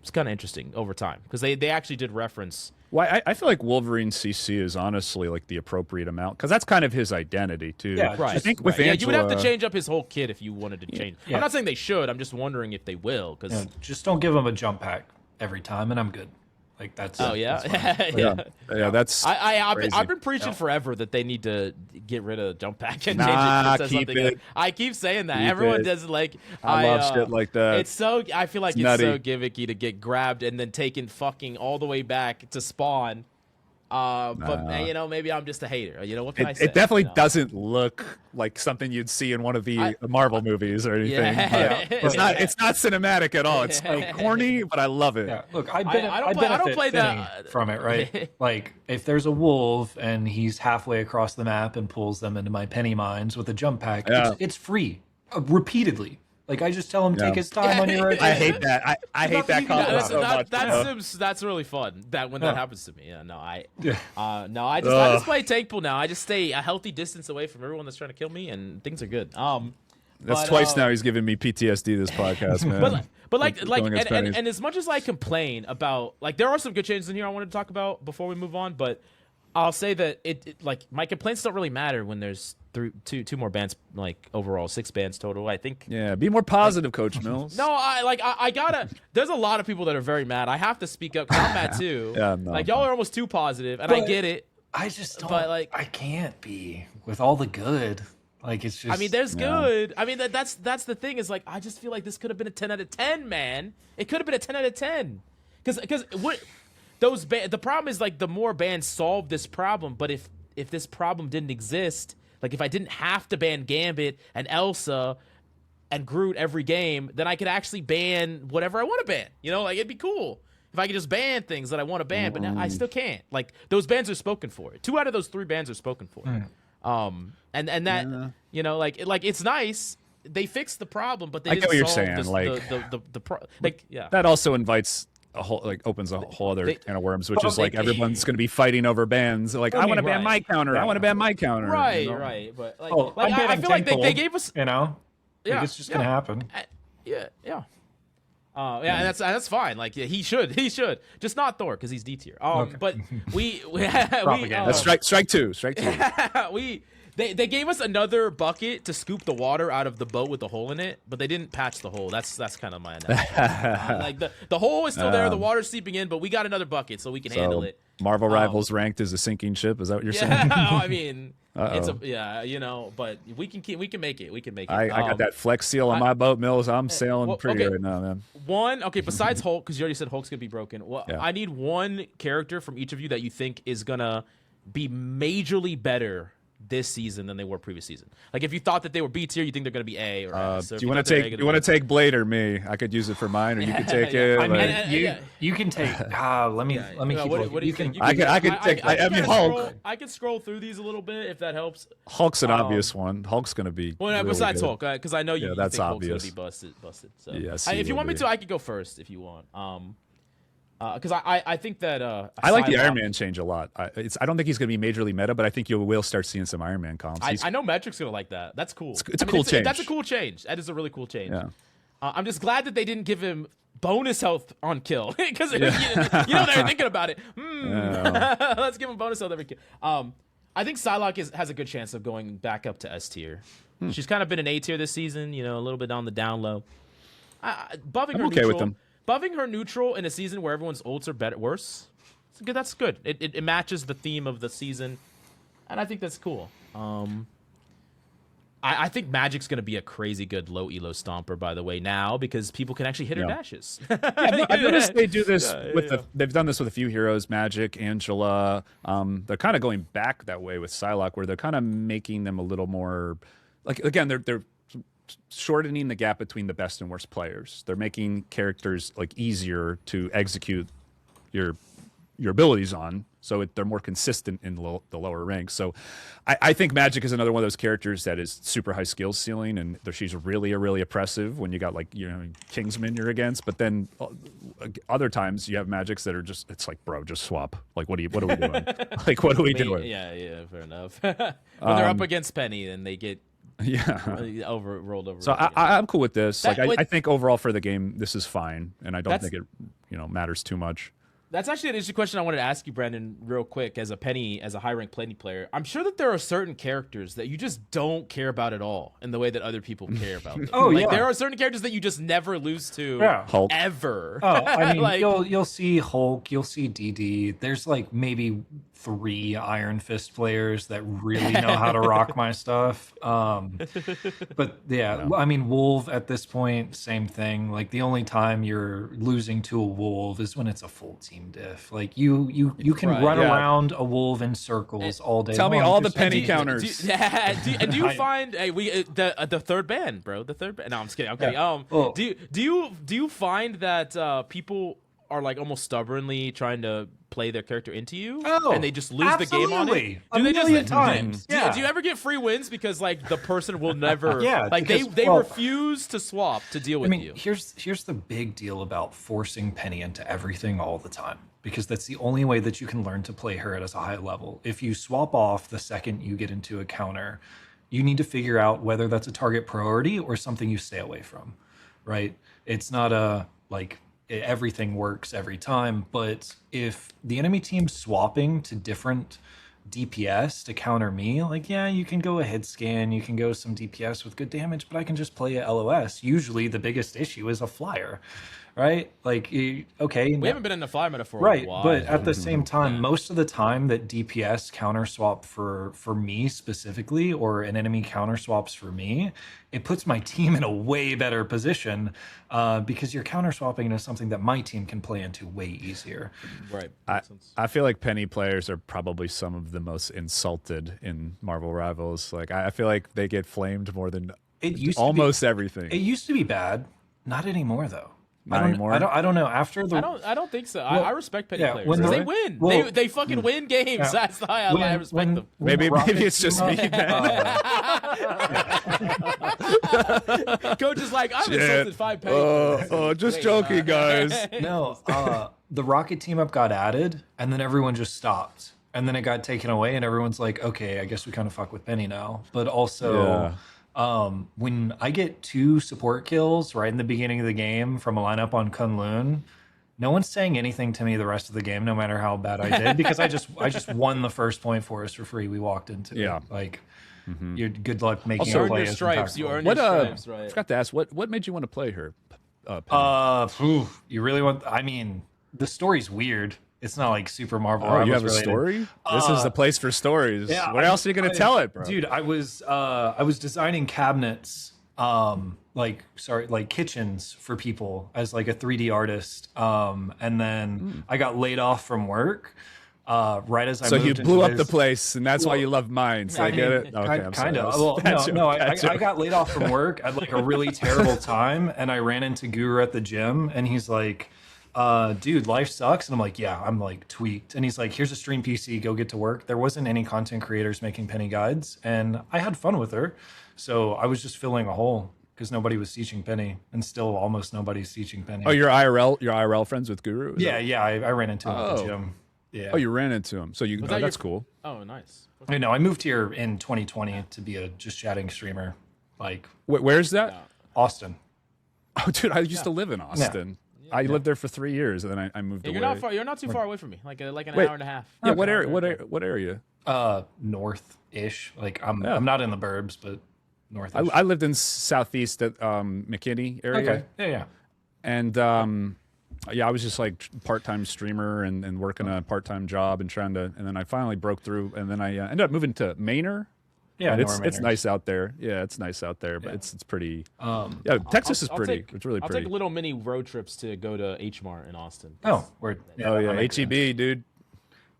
It's kind of interesting over time because they actually did reference. Well, I feel like Wolverine CC is honestly like the appropriate amount because that's kind of his identity too. Yeah, right. I think with Angela, Angela, you would have to change up his whole kit if you wanted to change. Yeah. I'm not saying they should. I'm just wondering if they will. Because just don't give him a jump pack every time, and I'm good. Like that's. Oh yeah, yeah. That's. I've been preaching forever that they need to get rid of jump pack and change it to keep something. it. I keep saying that. Everyone does like. I love shit like that. It's so. I feel like it's so gimmicky to get grabbed and then taken fucking all the way back to spawn. But maybe I'm just a hater. What can I say? It definitely doesn't look like something you'd see in one of the Marvel movies or anything. Yeah. It's not cinematic at all. It's corny, but I love it. Yeah. Look, I don't play that from it, right? Like if there's a wolf and he's halfway across the map and pulls them into my Penny mines with a jump pack, it's free repeatedly. Like I just tell him take his time on your. I hate that. I hate that comment so much. That's really fun. That happens to me. I just play tank pool now. I just stay a healthy distance away from everyone that's trying to kill me, and things are good. That's twice now he's giving me PTSD this podcast, man. but as much as I complain about there are some good changes in here I wanted to talk about before we move on, but I'll say that it my complaints don't really matter when there's two more bans, like overall 6 bans total. I think. Yeah, be more positive, Coach Mills. No, I gotta. There's a lot of people that are very mad. I have to speak up because I'm mad too. Yeah, no. Y'all are almost too positive, and I get it. I just don't. But I can't be with all the good. Like it's just. I mean, there's good. I mean, that's the thing is I just feel like this could have been a 10 out of 10, man. It could have been a 10 out of 10. Because what. The problem is the more bans solve this problem, but if this problem didn't exist, if I didn't have to ban Gambit and Elsa, and Groot every game, then I could actually ban whatever I want to ban. You know, like it'd be cool if I could just ban things that I want to ban, but now I still can't. Like those bans are spoken for. 2 out of those 3 bans are spoken for. And that you know, like it's nice. They fixed the problem, but they I didn't get what you're solve saying. like yeah. That also invites a whole opens a whole other can of worms, which is like everyone's going to be fighting over bans. Like I want to ban my counter. I want to ban my counter. Right, you know? right. But like, I feel like they gave us, you know, like it's just gonna happen. Yeah. And that's fine. Like he should, just not Thor because he's D tier. But we strike two. They gave us another bucket to scoop the water out of the boat with the hole in it, but they didn't patch the hole. That's kind of my analogy. Like the hole is still there, the water's seeping in, but we got another bucket so we can handle it. Marvel Rivals ranked as a sinking ship. Is that what you're saying? I mean, it's you know, but we can make it. We can make it. I got that flex seal on my boat, Mills. I'm sailing pretty right now, man. Besides Hulk, because you already said Hulk's gonna be broken. Well, I need one character from each of you that you think is gonna be majorly better this season than they were previous season. Like if you thought that they were B tier, you think they're going to be A or S. Do you want to take Blade or me? I could use it for mine, or you could take it. I mean, you can take. Let me keep. What do you think? I could take. I mean, Hulk. I can scroll through these a little bit if that helps. Hulk's an obvious one. Hulk's going to be. Well, really besides good. Hulk, because I know you that's think obvious. Hulk's going to be busted. So yes, if you want me to, I could go first if you want. Because I think that I like the Iron Man change a lot. I don't think he's going to be majorly meta, but I think you will start seeing some Iron Man comps. I know Magic's going to like that. That's cool. It's a cool change. That's a cool change. That is a really cool change. Yeah. I'm just glad that they didn't give him bonus health on kill because you know they're thinking about it. Let's give him bonus health every kill. I think Psylocke has a good chance of going back up to S tier. She's kind of been an A tier this season. You know, a little bit on the down low. Buffing her okay neutral, with them. Buffing her neutral in a season where everyone's ults are worse. That's good. It matches the theme of the season, and I think that's cool. I think Magic's going to be a crazy good low elo stomper, by the way, now because people can actually hit her dashes. I noticed they do this they've done this with a few heroes, Magic, Angela. They're kind of going back that way with Psylocke, where they're kind of making them a little more like, again, they're shortening the gap between the best and worst players. They're making characters like easier to execute your abilities on, so they're more consistent in the lower ranks. So I think Magic is another one of those characters that is super high skill ceiling, and she's really oppressive when you got like, you know, Kingsman you're against. But then other times you have Magics that are just, it's like, bro, just swap. Like what are we doing? Like what are we doing? Yeah, fair enough. When they're up against Peni, then they get rolled over. So I'm cool with this. I think overall for the game, this is fine, and I don't think it matters too much. That's actually an interesting question I wanted to ask you, Brandon, real quick. As a high-ranked Peni player, I'm sure that there are certain characters that you just don't care about at all in the way that other people care about them. There are certain characters that you just never lose to Hulk. ever. I mean, you'll see Hulk, you'll see DD. There's like maybe 3 Iron Fist players that really know how to rock my stuff. But I mean, Wolf at this point, same thing. Like the only time you're losing to a Wolf is when it's a full team diff. Like you can run around a Wolf in circles all day. Tell me all the Peni counters. Do you find the third ban, bro? The third ban. No, I'm just kidding. I'm kidding. Do you find that people are like almost stubbornly trying to play their character into you, and they just lose the game on it? Do you ever get free wins because like the person will never they refuse to swap to deal with you? Here's the big deal about forcing Peni into everything all the time, because that's the only way that you can learn to play her at a high level. If you swap off the second you get into a counter, you need to figure out whether that's a target priority or something you stay away from, right? It's not a like everything works every time, but if the enemy team's swapping to different DPS to counter me, like, you can go a head scan, you can go some DPS with good damage, but I can just play a LOS. Usually the biggest issue is a flyer, right? Like, okay. We haven't been in the flyer meta for a while. But at the same time, most of the time that DPS counter swap for me specifically, or an enemy counter swaps for me, it puts my team in a way better position because you're counter swapping into something that my team can play into way easier. Right. I feel like Peni players are probably some of the most insulted in Marvel Rivals. Like I feel like they get flamed more than It used Almost to be, everything. It used to be bad. Not anymore, though. Not anymore? I don't know. After the I don't think so. Well, I respect Peni yeah, players. when 'Cause the- they win. well, they fucking win games. yeah. That's why I respect them. Maybe it's just me, Rocket man. Coach is like, I've insulted 5 Peni players. Just Wait, joking, guys. No, the Rocket team up got added, and then everyone just stopped, and then it got taken away, and everyone's like, okay, I guess we kind of fuck with Peni now. But also, when I get 2 support kills right in the beginning of the game from a lineup on Kunlun, no one's saying anything to me the rest of the game, no matter how bad I did, because I just won the first point for us for free. We walked into it. Like, you're good luck making You a earned play. your as stripes. impactful. You earned your stripes, I right? forgot to ask, what made you want to play her? Penny? You really want? I mean, the story's weird. It's not like Super Marvel. Oh, you have a related. story? This is the place for stories. Yeah, what else are you going to tell it, bro? Dude, I was designing cabinets, like kitchens for people as like a 3D artist. And then I got laid off from work. Right as I So moved you into blew up this- the place, and that's why you love mines. I get it. Okay, I'm kind sorry. of. Well, Bad joke, no. bad I joke. got laid off from work at like a really terrible time, and I ran into Guru at the gym, and he's like, dude, life sucks. And I'm like, yeah, I'm like tweaked. And he's like, here's a stream PC, go get to work. There wasn't any content creators making Peni guides, and I had fun with her. So I was just filling a hole because nobody was teaching Peni, and still almost nobody's teaching Peni. Oh, you're IRL friends with Guru? Is yeah, that- yeah. I ran into him at the Oh. gym. Yeah. Oh, you ran into him. So that that's your- cool. Oh, nice. I know. I moved here in 2020 to be a just chatting streamer, like Where's that? Austin. Oh, dude, I used to live in Austin. I lived there for 3 years, and then I moved away. You're not far. You're not too far away from me. Like an Wait. hour and a half. Yeah, what area? What area? North-ish. Like I'm not in the burbs, but north. I lived in southeast at McKinney area. Okay. Yeah. And yeah, I was just like part-time streamer and working a part-time job and trying to, and then I finally broke through, and then I ended up moving to Manor. Yeah. And Nora it's Manor. nice out there. Yeah, it's nice out there, but it's pretty. Yeah, Texas is pretty. It's really I'll pretty. take little mini road trips to go to H Mart in Austin. Oh, word. Oh yeah, that makes HEB, dude.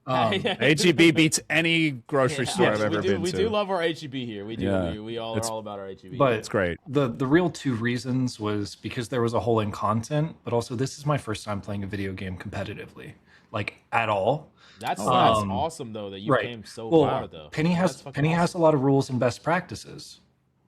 Yeah. HEB beats any grocery store Yes, I've ever been we to. do love our HEB here. We do. Yeah. We all are all about our HEB. But It's great. The real 2 reasons was because there was a hole in content, but also this is my first time playing a video game competitively, like at all. that's awesome though that you came so far though. Penny That's has fucking has a lot of rules and best practices.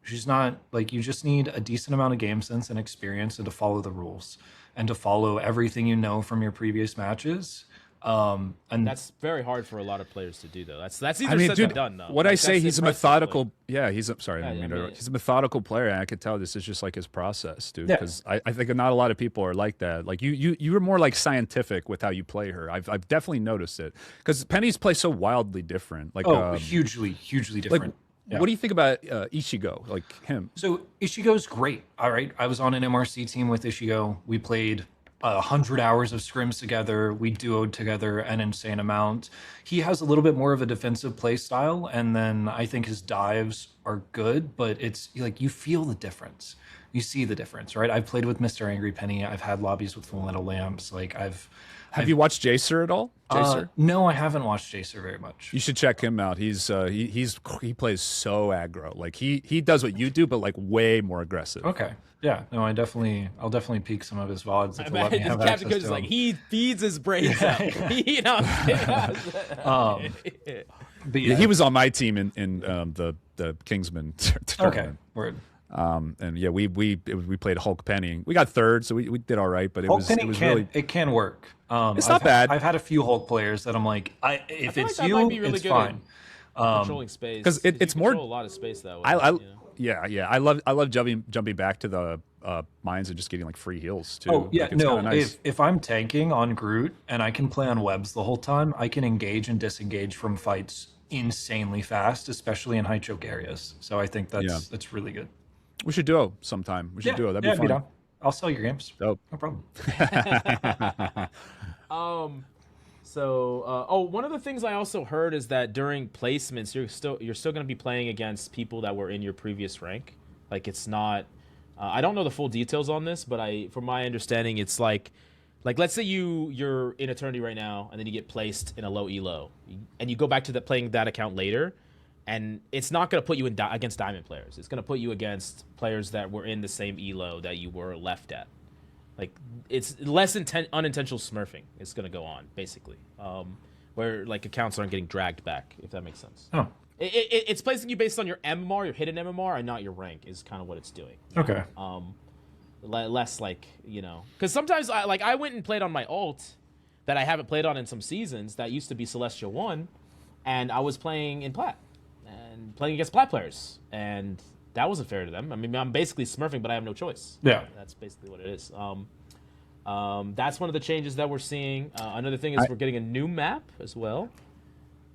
She's not like, you just need a decent amount of game sense and experience and to follow the rules and to follow everything you know from your previous matches. And That's very hard for a lot of players to do, though. That's easier I mean, said dude, than done, though. what I Like, say, that's he's a impressive, methodical. like- Yeah, he's a, sorry, I didn't mean to interrupt. He's a methodical player, and I could tell this is just like his process, dude. Yeah. Because I think not a lot of people are like that. Like you were more like scientific with how you play her. I've definitely noticed it because Penny's play so wildly different. Like, hugely like, different. Yeah. what do you think about Ichigo? Like him? So Ishigo's great. All right, I was on an MRC team with Ishigo. We played 100 hours of scrims together. We duoed together an insane amount. He has a little bit more of a defensive play style, and then I think his dives are good, but it's like you feel the difference. You see the difference, right? I've played with Mr. Angry Penny. I've had lobbies with Full Metal Lamps. Like Have you watched Jacer at all? Jacer? No, I haven't watched Jacer very much. You should check him out. He plays so aggro. Like he does what you do, but like way more aggressive. Okay. Yeah. No, I'll definitely peek some of his VODs if I they let me mean, have Captain access Coach to is like, him. he feeds his brains out. You know, But Yeah, he was on my team in the Kingsman okay. tournament. Word. And yeah, we played Hulk Penny. We got third, so we did all right. But Hulk it Penny was can really it can work. It's not bad. I've had a few Hulk players that I'm like, if feel it's like that you, might be really it's good fine. controlling space 'cause You it's more- control a lot of space that way. I you know? yeah. I love jumping back to the mines and just getting like free heals too. Oh yeah, Like, it's no. kinda nice. If I'm tanking on Groot and I can play on webs the whole time, I can engage and disengage from fights insanely fast, especially in high choke areas. So I think that's really good. we should duo sometime. We should duo. That'd be I'd fun. down. I'll sell your games. Dope. No problem. So, one of the things I also heard is that during placements, you're still going to be playing against people that were in your previous rank. Like it's not. I don't know the full details on this, but from my understanding, it's like let's say you're in Eternity right now, and then you get placed in a low elo, and you go back to playing that account later. And it's not going to put you against diamond players. It's going to put you against players that were in the same elo that you were left at. Like, it's less unintentional smurfing is going to go on, basically. Where, like, accounts aren't getting dragged back, if that makes sense. Oh. It's placing you based on your MMR, your hidden MMR, and not your rank is kind of what it's doing. Okay. Less, like, you know. Because sometimes, I went and played on my ult that I haven't played on in some seasons that used to be Celestial 1, and I was playing in Plat. And playing against Plat players, and that wasn't fair to them. I mean, I'm basically smurfing, but I have no choice. Yeah, that's basically what it is. That's one of the changes that we're seeing. Another thing is we're getting a new map as well,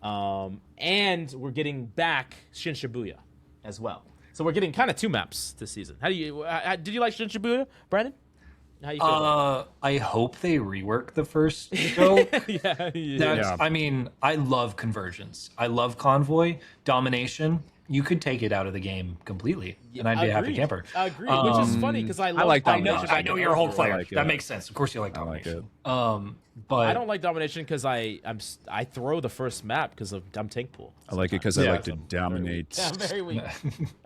and we're getting back Shin Shibuya as well. So we're getting kind of 2 maps this season. How do you? Did you like Shin Shibuya, Brandon? How you feel? I hope they rework the first joke. Yeah. I mean, I love convergence. I love convoy domination. You could take it out of the game completely, and I'd be a happy camper. I agree, which is funny because I like domination. I know you're a whole player. like that makes sense. Of course, you like domination. Like but I don't like domination because I throw the first map because of dumb tank pool. I like it because I like to dominate. Yeah, I'm very weak.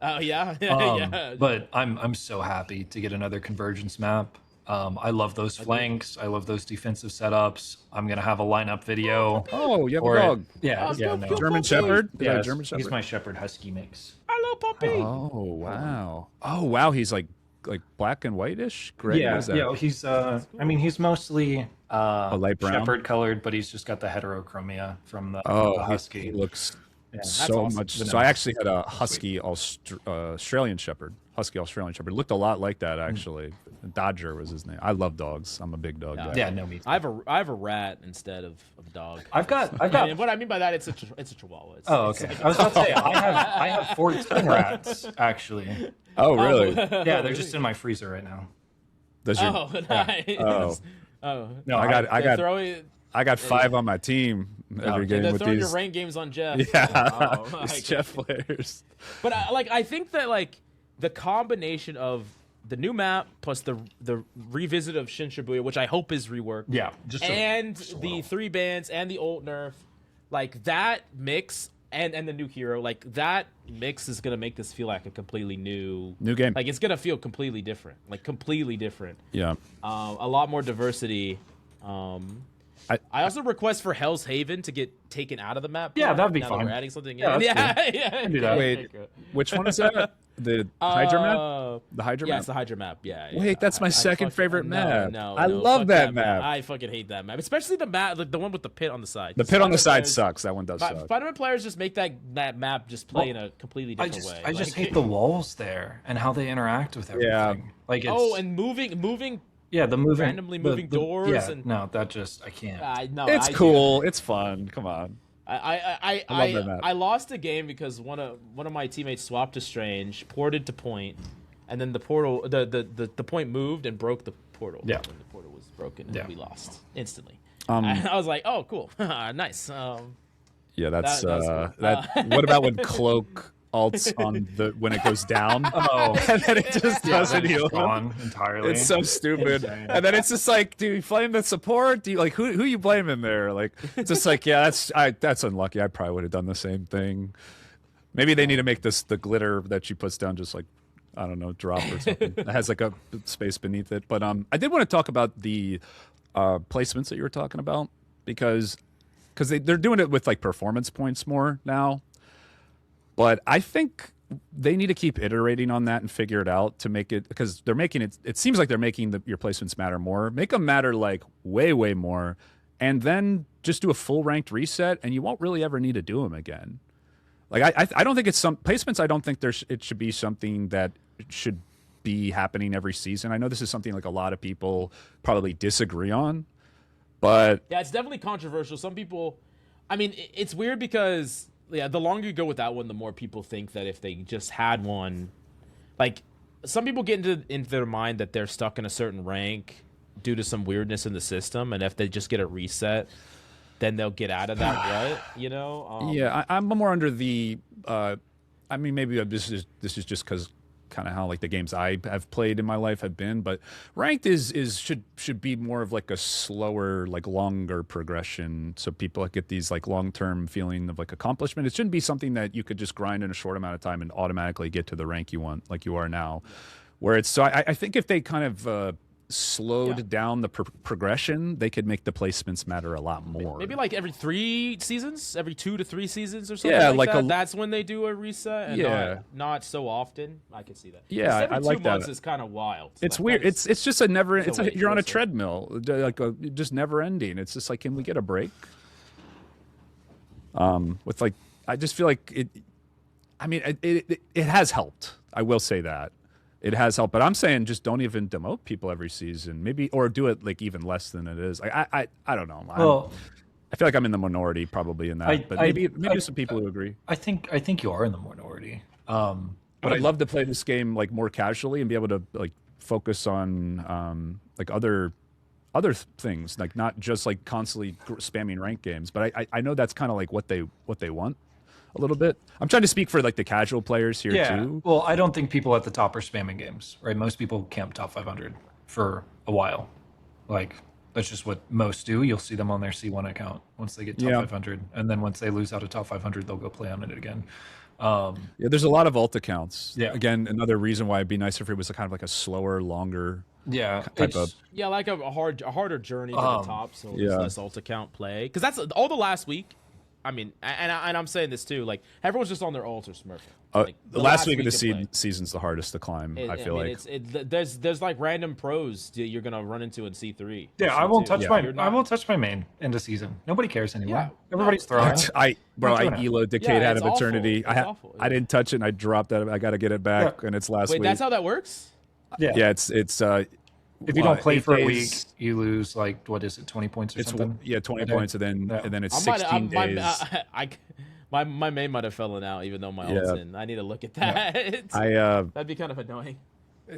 Oh yeah, yeah. But I'm so happy to get another convergence map. I love those flanks. I love those defensive setups. I'm gonna have a lineup video. Oh, you have a or dog. Yeah, Oh, no. German Shepherd. Yeah, German Shepherd. he's my Shepherd Husky mix. Hello, puppy. Oh wow. Oh wow. He's like black and whitish. Gray. Yeah, What is that? yeah. He's I mean, he's mostly light brown? shepherd colored, but he's just got the heterochromia from the Husky. He looks that's so awesome. much. So I actually had a Husky Australian Shepherd. Husky Australian Shepherd. Looked a lot like that actually. Dodger was his name. I love dogs. I'm a big dog guy. Yeah, no, me too. I have a rat instead of a dog. I've got. And what I mean by that, it's a chihuahua. Okay. I was about to say I have 14 rats actually. Oh really? Yeah, they're just in my freezer right now. Does your, Oh, nice. Oh. No, I got 5 on my team every game they're with throwing these. your rank games on Jeff. Yeah, Oh, these Jeff players. But I think that the combination of the new map plus the revisit of Shin Shibuya, which I hope is reworked. Yeah, just the 3 bands and the ult nerf, like that mix and the new hero, like that mix is gonna make this feel like a completely new game. Like it's gonna feel completely different, Yeah. A lot more diversity. I also request for Hell's Haven to get taken out of the map. Yeah, that'd be now fun. That we're adding something. Yeah, yeah. do that. Wait, which one is that? The Hydra map? The Hydra Yeah, map? it's the Hydra map. Yeah. Wait, that's my second favorite map. No, I love fuck that map. I fucking hate that map, especially the map, the one with the pit on the side. The pit on the side sucks. That one does suck. Spider-Man players just make that map just play in a completely different way. I just hate the walls there and how they interact with everything. Yeah. Like it's, and moving. Yeah, the moving randomly moving doors. Yeah, and no, that just I can't. It's cool. It's fun. Come on. I lost a game because one of my teammates swapped to Strange, ported to point, and then the portal the point moved and broke the portal. Yeah. And the portal was broken and we lost instantly. Um, and I was like, oh cool. Nice. Yeah, that's cool. what about when Cloak ults on when it goes down? Oh, and then it just doesn't heal. Gone entirely. It's so stupid. And then it's just like, do you blame the support? Do you like who you blaming there? Like, it's just like, yeah, that's unlucky. I probably would have done the same thing. Maybe they need to make the glitter that she puts down just like, I don't know, drop or something. It has like a space beneath it. But I did want to talk about the placements that you were talking about because they're doing it with like performance points more now. But I think they need to keep iterating on that and figure it out to make it, because they're making it, it seems like they're making your placements matter more. Make them matter like way, way more. And then just do a full ranked reset and you won't really ever need to do them again. Like, I don't think it's some placements. I don't think it should be something that should be happening every season. I know this is something like a lot of people probably disagree on, but yeah, it's definitely controversial. Some people, I mean, it's weird because the longer you go without one, the more people think that if they just had one, like some people get into their mind that they're stuck in a certain rank due to some weirdness in the system, and if they just get a reset, then they'll get out of that rut, you know? Yeah, I'm more under the. I mean, maybe this is just because kind of how like the games I have played in my life have been. But ranked should be more of like a slower, like longer progression, so people get these like long-term feeling of like accomplishment. It shouldn't be something that you could just grind in a short amount of time and automatically get to the rank you want, like you are now. Where it's so I think if they kind of slowed down the progression, they could make the placements matter a lot more. Maybe like every 3 seasons, every 2 to 3 seasons or something. Yeah, like that. That's when they do a reset. And not so often. I can see that. Yeah, every I like 2 that. months is kind kind of wild. It's Like, weird. It's just a never. You're on a listen. treadmill, like just never ending. It's just like, can we get a break? With like, I just feel like it. I mean, it has helped. I will say that it has helped. But I'm saying just don't even demote people every season, maybe, or do it like even less than it is. Like I don't know. Well, I feel like I'm in the minority probably in that. But maybe some people who agree. I think you are in the minority. But I'd love to play this game like more casually and be able to like focus on like other things, like not just like constantly spamming rank games. But I know that's kind of like what they want a little bit. I'm trying to speak for like the casual players here too. Well, I don't think people at the top are spamming games, right? Most people camp top 500 for a while. Like that's just what most do. You'll see them on their C1 account once they get top 500, and then once they lose out of top 500, they'll go play on it again. There's a lot of alt accounts. Yeah. Again, another reason why it'd be nicer if it was a kind of like a slower, longer type of. Yeah, like a harder journey to the top, so it's less alt account play. Because that's all the last week. I mean, and I'm saying this too. Like everyone's just on their alt or smurf. Like, the last week of the season's the hardest to climb. I feel like there's like random pros you're gonna run into in C3. Yeah, I won't touch I won't touch my main into season. Nobody cares anymore. Yeah. Everybody's throwing. I elo Decade out of eternity. Awful. I didn't touch it. And I dropped that. I got to get it back, and it's last week. Wait, that's how that works? Yeah. It's if you don't play for a week, days, you lose like what is it, 20 points or something? 20 points, and then it's 16 days. My main might have fallen out, even though my ult's in. I need to look at that. That'd be kind of annoying.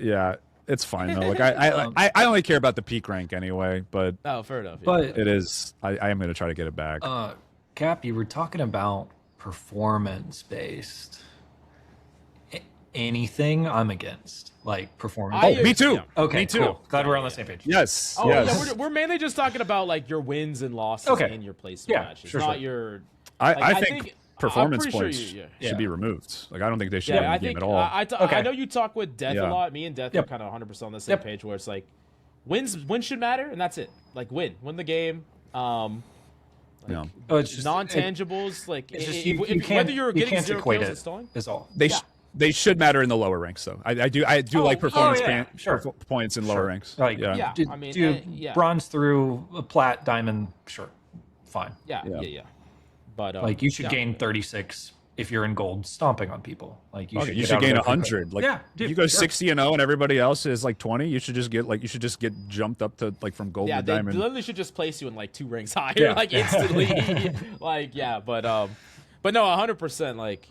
Yeah, it's fine though. Like I only care about the peak rank anyway, but fair enough. Yeah. But it is. I am going to try to get it back. Cap, you were talking about performance based. Anything I'm against, like performance. Me too. Yeah. Okay, me too. Cool. Glad we're on the same page. Yes. Oh yes. yeah, we're mainly just talking about like your wins and losses in your placement matches, not your. I think performance I'm points sure should be removed. Like I don't think they should be in the game at all. I know you talk with Death a lot. Me and Death are kind of 100% on the same page, where it's like wins should matter, and that's it. Like win the game. It's just non-tangibles. Like it's just, whether you're getting 0 kills it, and stalling, is all. They should matter in the lower ranks, though. I do like performance points in lower ranks. Like, I mean, bronze through a plat, diamond, sure, fine. Yeah. But like you should gain 36 if you're in gold, stomping on people. Like you should gain 100. Like dude, you go 60 and 0, and everybody else is like 20. You should just get jumped up to like from gold to diamond. They literally should just place you in like 2 ranks higher, like instantly. But no, 100%. Like,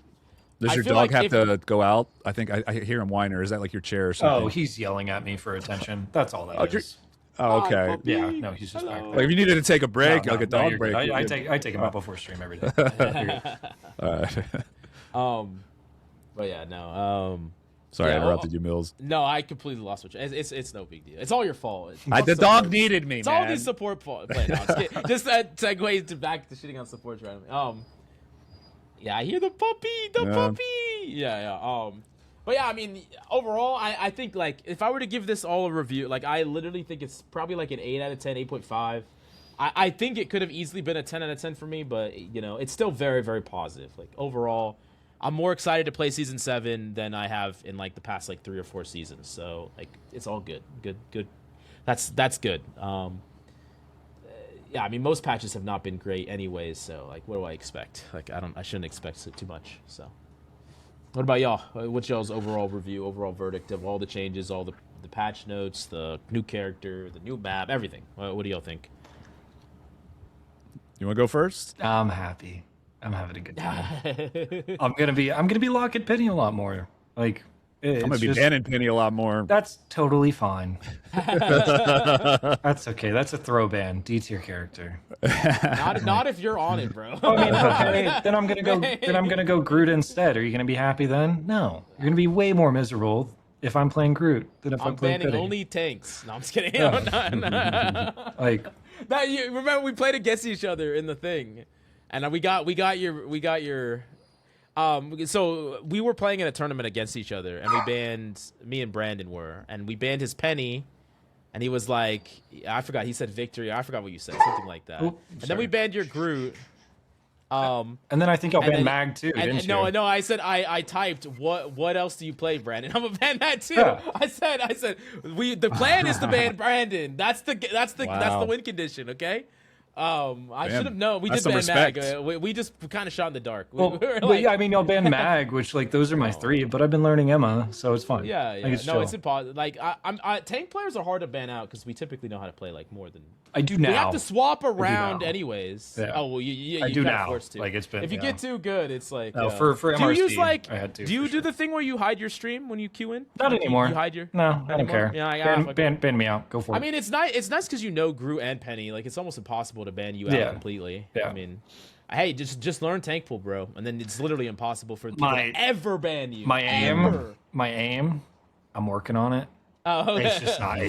does your dog have to go out? I think I hear him whine, or is that like your chair or something? Oh, he's yelling at me for attention. That's all that is. Oh, okay. Puppy. Yeah, no, he's just back there. Like if you needed to take a break, like a dog break. I take him out before stream every day. But yeah, no. Sorry, I interrupted you, Mills. No, I completely lost what you. It's no big deal. It's all your fault. The dog needed me, it's man. All these support fault. Just that segues to back to shitting on supports randomly. Yeah, I hear the puppy. Yeah. But yeah, I mean, overall, I think like if I were to give this all a review, like I literally think it's probably like an 8 out of 10, 8.5. I think it could have easily been a 10 out of 10 for me, but it's still very, very positive. Like overall, I'm more excited to play season 7 than I have in like the past like 3 or 4 seasons. So like it's all good. That's good. Yeah, I mean most patches have not been great anyways, so like what do I expect? Like I shouldn't expect it too much. So what about y'all? What's y'all's overall review, overall verdict of all the changes, all the patch notes, the new character, the new map, everything? What do y'all think? You want to go first? I'm happy. I'm having a good time. I'm gonna be locking Peni a lot more. Like I'm gonna be banning Peni a lot more. That's totally fine. That's okay. That's a throw ban. D tier character. Not if you're on it, bro. I mean, okay, then I'm gonna go. Then I'm gonna go Groot instead. Are you gonna be happy then? No, you're gonna be way more miserable if I'm playing Groot than if I'm playing banning Peni. only tanks. No, I'm just kidding. No. Like, That you remember we played against each other in the thing, and we got your. So we were playing in a tournament against each other, and we banned me and Brandon were, and we banned his Peni, and he was like, I forgot. He said victory. I forgot what you said, something like that. And then we banned your Groot. and then I think I'll ban Mag too. Didn't you? No. I said I typed what else do you play, Brandon? I'm gonna ban that too. Yeah. I said the plan is to ban Brandon. That's the win condition. Okay. I should have known. We did ban Mag. We just kind of shot in the dark. Well, yeah, I mean, I'll ban Mag, which like those are my three, but I've been learning Emma, so it's fine. Yeah. Like, it's No, chill. it's impossible. Like tank players are hard to ban out because we typically know how to play like more than. I do now. We have to swap around now. anyways. Yeah. Oh well, you I do kinda now. forced to. Like, it's been, if you get too good, it's like No, for do you MRC, use like I had to, do you for do sure. the thing where you hide your stream when you queue in? Not Like, anymore. You hide your No, I don't care. Yeah, ban me out. Go for it. I mean, it's nice. It's nice because you know Groot and Peni. Like it's almost impossible to ban you out Yeah. completely. Yeah. I mean, hey, just learn tank pool, bro, and then it's literally impossible for people to ever ban you. my Ever. aim. I'm working on it. Oh, okay. It's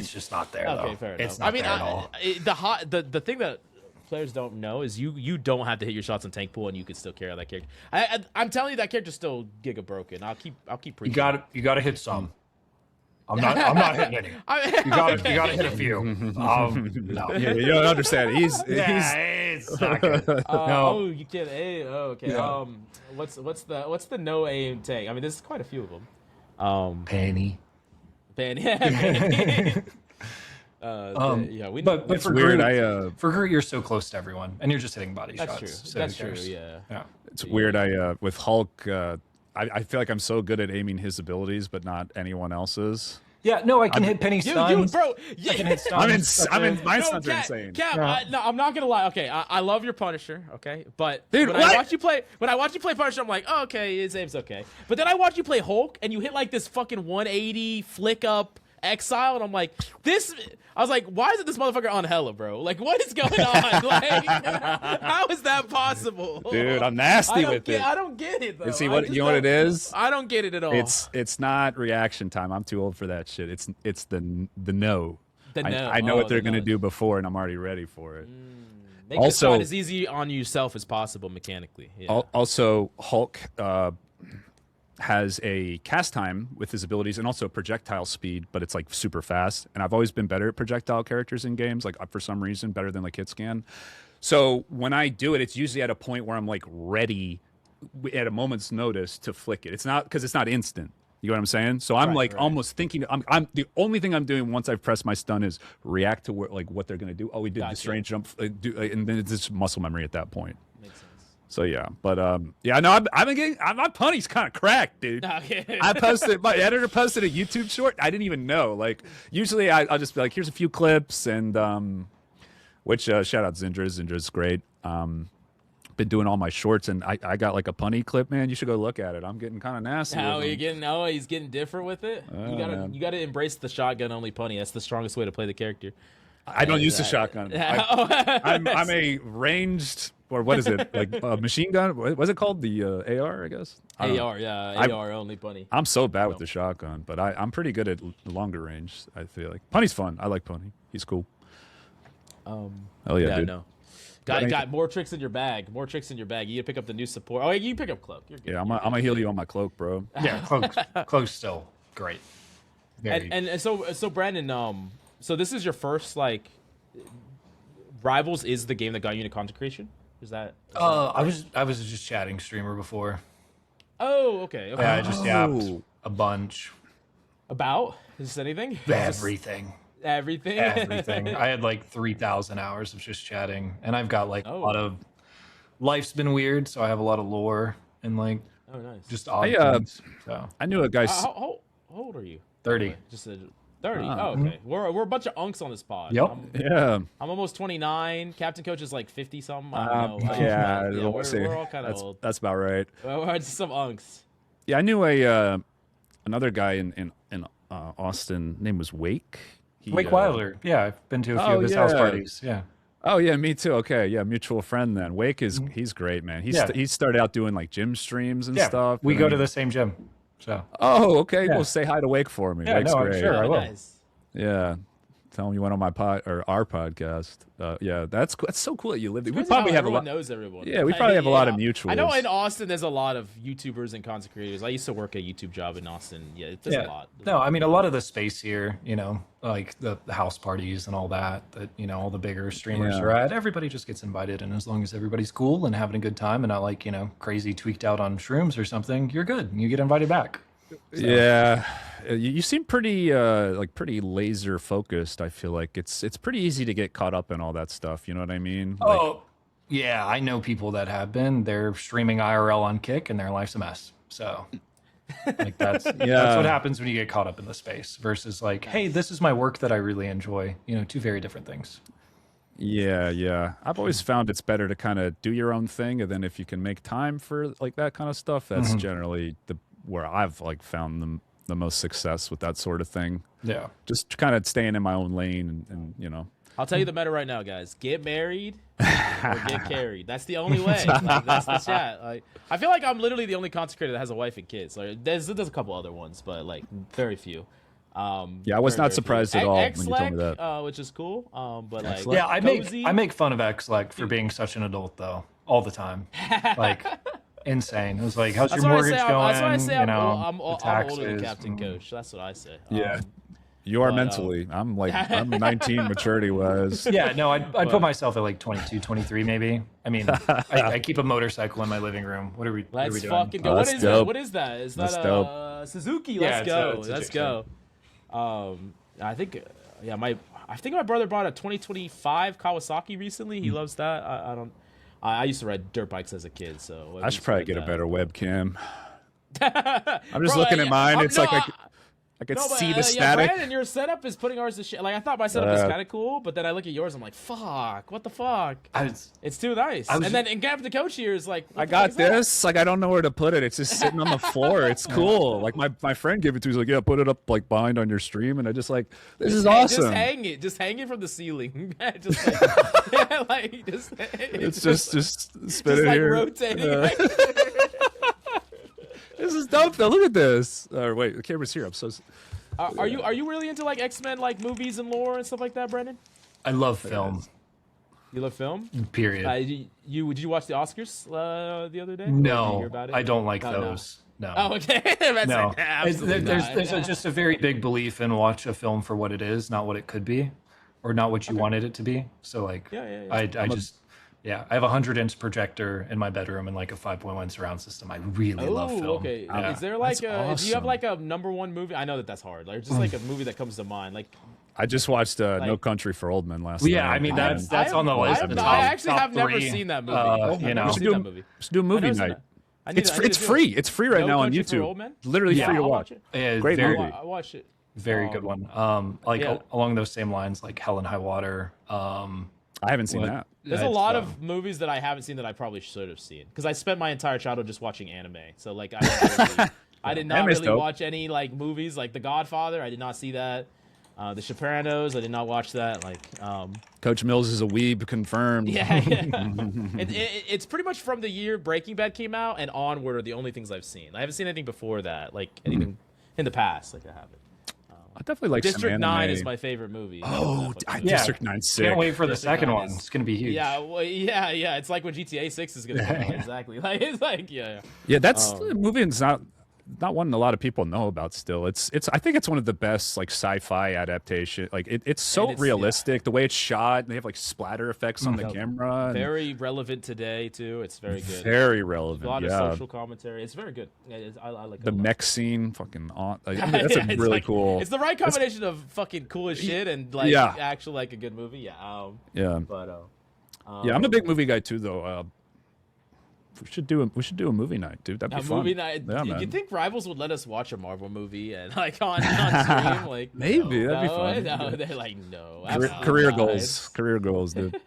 just not there. Okay, though. fair enough. It's not I mean, there at all. the thing that players don't know is you don't have to hit your shots in tank pool and you could still carry out that character. I'm telling you, that character's still giga broken. I'll keep preaching. You got to hit some. I'm not hitting any. You got to hit a few. No. Yeah, you don't understand. He's It's not good. No. Oh, you can't. Okay. Yeah. What's the no aim tank? I mean, there's quite a few of them. Peni. Peni. Yeah, we. But for weird. Groot, for Groot, you're so close to everyone, and you're just hitting body That's shots. true. So That's who true. cares? Yeah. It's weird. With Hulk, I feel like I'm so good at aiming his abilities, but not anyone else's. Yeah, no, I can hit Penny stuns. Bro, yeah. I can hit stuns. My No, stuns are Cap, insane. Cap, no, I'm not gonna lie. Okay, I love your Punisher. Okay, but Dude, when I watch you play Punisher, I'm like, oh, okay, his aim's okay. But then I watch you play Hulk, and you hit like this fucking 180 flick up exile, and I'm like, I was like, why isn't this motherfucker on Hella, bro? Like, what is going on? Like, how is that possible? Dude, I'm nasty with it. I don't get it though. And see what you know what it is? I don't get it at all. It's not reaction time. I'm too old for that shit. It's the no. I know what they're gonna do before, and I'm already ready for it. Make the shot as easy on yourself as possible mechanically. Yeah. Also, Hulk has a cast time with his abilities and also projectile speed, but it's like super fast. And I've always been better at projectile characters in games, like for some reason, better than like hit scan. So when I do it, it's usually at a point where I'm like ready at a moment's notice to flick it. It's not because it's not instant. You know what I'm saying? So I'm almost thinking. I'm the only thing I'm doing once I've pressed my stun is react to what they're gonna do. Oh, we did the strange jump, and then it's just muscle memory at that point. Makes sense. So yeah, but yeah, no, I've been getting my punny's kind of cracked, dude. Okay. My editor posted a YouTube short. I didn't even know. Like usually I'll just be like, here's a few clips, and which shout out Zindra's great. Been doing all my shorts, and I got like a punny clip, man. You should go look at it. I'm getting kind of nasty. How are you getting? Oh, he's getting different with it. You gotta embrace the shotgun only punny. That's the strongest way to play the character. I don't use the shotgun. I'm a ranged, or what is it, like a machine gun? What's it called? The AR, I guess. AR, yeah, AR only punny. I'm so bad with the shotgun, but I'm pretty good at longer range. I feel like Punny's fun. I like Pony. He's cool. Oh yeah, dude. No. Got more tricks in your bag. More tricks in your bag. You gotta pick up the new support. Oh, you pick up cloak. You're good. Yeah, I'm gonna heal you on my cloak, bro. Yeah, cloak's still great. And so Brandon, so this is your first like Rivals is the game that got you into content creation? Is that? I was just chatting streamer before. Oh, okay. Yeah, I just yapped a bunch. About? Is this anything? Everything. Everything. I had like 3,000 hours of just chatting, and I've got like a lot of. Life's been weird, so I have a lot of lore and like. Oh, nice. Just odd things. So. I knew a guy. How old are you? 30. Just 30. Oh, okay. We're a bunch of unks on this pod. Yep. I'm almost 29. Captain Coach is like 50 something. I don't know. Yeah, we're all kind of old. That's about right. We're just some unks. Yeah, I knew a another guy in Austin. Name was Wake. Wake Wilder. Yeah, I've been to a few of his house parties. Yeah. Oh yeah, me too. Okay, yeah, mutual friend then. Wake he's great, man. He started out doing like gym streams and stuff. We go to the same gym. So. Oh, okay. Well, say hi to Wake for me. Yeah, Wake's great. I'm sure I will. Nice. Yeah. Tell him you went on my our podcast. Yeah, that's so cool that you live there. We Crazy probably how have a everyone lot. knows everyone. Yeah, we probably have a lot of mutuals. I know in Austin there's a lot of YouTubers and content creators. I used to work a YouTube job in Austin. Yeah, there's a lot. No, I mean a lot of the space here, like the house parties and all that all the bigger streamers are at. Everybody just gets invited, and as long as everybody's cool and having a good time and not like crazy tweaked out on shrooms or something, you're good. You get invited back. So. Yeah, you seem pretty pretty laser focused. I feel like it's pretty easy to get caught up in all that stuff. You know what I mean? Yeah, I know people that have been. They're streaming IRL on Kick, and their life's a mess. So, like that's what happens when you get caught up in the space. Versus like, hey, this is my work that I really enjoy. Two very different things. Yeah. I've always found it's better to kind of do your own thing, and then if you can make time for like that kind of stuff, that's generally where I've like found the most success with that sort of thing. Yeah. Just kind of staying in my own lane and I'll tell you the meta right now, guys. Get married or get carried. That's the only way. Like, that's the chat. Like, I feel like I'm literally the only content creator that has a wife and kids. Like, there's a couple other ones, but like very few. I was not surprised at all when you told me that. Which is cool. But like, yeah, I make fun of Xlec for being such an adult though, all the time. Like. Insane. It was like, how's your mortgage going? That's why I say I'm older than Captain Coach. That's what I say. Yeah. You are mentally. I'm 19 maturity wise. Yeah, no, I'd put myself at like 22, 23 maybe. I mean, I keep a motorcycle in my living room. What are we doing? Let's fucking go. What is that? What is that? Is that Suzuki? Let's go. Let's go. I think my brother bought a 2025 Kawasaki recently. He loves that. I used to ride dirt bikes as a kid, so I should probably get a better webcam. I'm just looking at mine. It's like I could see the static. Brandon, your setup is putting ours to shit. Like I thought my setup was kind of cool, but then I look at yours. I'm like, fuck, what the fuck? It's too nice. And then in Captain Coach here is like, I got this. Like I don't know where to put it. It's just sitting on the floor. It's cool. Like my friend gave it to me. He's like, yeah, put it up like behind on your stream, and I just like, this is awesome. Just hang it from the ceiling. Just spin it here. Rotating. This is dope though. Look at this. Wait, the camera's here. I'm so. Are you really into like X-Men like movies and lore and stuff like that, Brendan? I love film. You love film? Period. Did you watch the Oscars the other day? No, I don't like those. No. Oh, okay. No. There's just a very big belief in watch a film for what it is, not what it could be, or not what you wanted it to be. So like, I have a 100-inch projector in my bedroom and like a 5.1 surround system. I really love film. Okay. Yeah. Is there like do you have like a number one movie? I know that's hard. Like just like a movie that comes to mind. Like I just watched No Country for Old Men last night. Yeah, I mean that's on the list. I actually have never seen that movie. We should do a movie night. It's free. It's free right now on YouTube. Literally free to watch. Great movie. I watched it. Very good one. Along those same lines, like Hell and High Water. I haven't seen that. There's a lot of movies that I haven't seen that I probably should have seen because I spent my entire childhood just watching anime. So like I did not really watch any like movies like The Godfather. I did not see that. The Sopranos. I did not watch that. Like Coach Mills is a weeb confirmed. Yeah. It's pretty much from the year Breaking Bad came out and onward are the only things I've seen. I haven't seen anything before that. Like anything in the past. Like I haven't. I definitely like District 9 is my favorite movie. Oh, District 9's sick. Can't wait for the second one. It's gonna be huge. Yeah, well, yeah. It's like when GTA 6 is gonna come out. Exactly. Like it's like yeah. Yeah, that's the movie. It's not one a lot of people know about still. It's I think it's one of the best like sci-fi adaptation. Like it's so realistic the way it's shot. They have like splatter effects on the camera. Very relevant today too. It's very good. Very relevant. A lot of social commentary. It's very good. I like the mech scene. Fucking on. Like, that's really cool. It's the right combination of fucking cool as shit and like actually like a good movie. Yeah. But I'm a big movie guy too though. We should do a movie night, dude. That'd be fun. Movie night. Yeah, you think Rivals would let us watch a Marvel movie and like on stream? Like maybe that'd be fun. No, they're like no. Career goals, dude.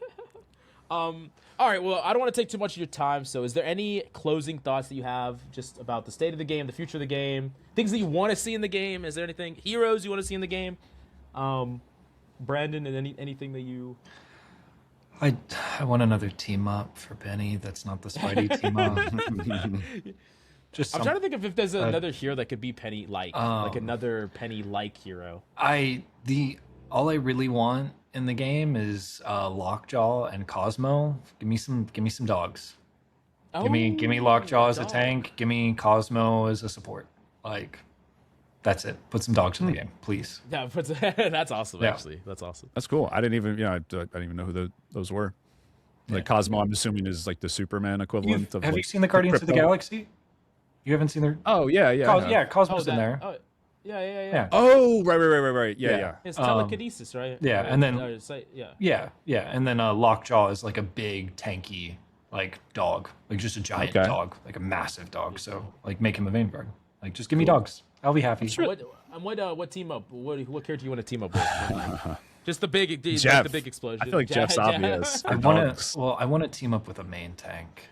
All right, well, I don't want to take too much of your time, so is there any closing thoughts that you have just about the state of the game, the future of the game, things that you want to see in the game? Is there anything, heroes you want to see in the game? Brandon, and anything that you... I want another team up for Peni. That's not the Spidey team up. I'm trying to think of if there's another hero that could be Peni-like, like another Peni-like hero. All I really want in the game is Lockjaw and Cosmo. Give me some dogs. Give me Lockjaw as a tank. Give me Cosmo as a support. Like, that's it. Put some dogs in the game, please. Yeah, that's awesome. Yeah. Actually, that's awesome. That's cool. I didn't even, I didn't even know who those were. Like Cosmo, I'm assuming is like the Superman equivalent of. Have like, you seen the Guardians of the Galaxy? You haven't seen their? Oh yeah. Cosmo's in there. Oh, yeah. Oh right. Yeah. It's telekinesis, right? Yeah, and then yeah. And then Lockjaw is like a big tanky like dog, like just a giant dog, like a massive dog. So like make him a Vanguard. Like just give me dogs. I'll be happy. What team up? What character do you want to team up with? Just the big explosion. I feel like Jeff's obvious. I want to team up with a main tank.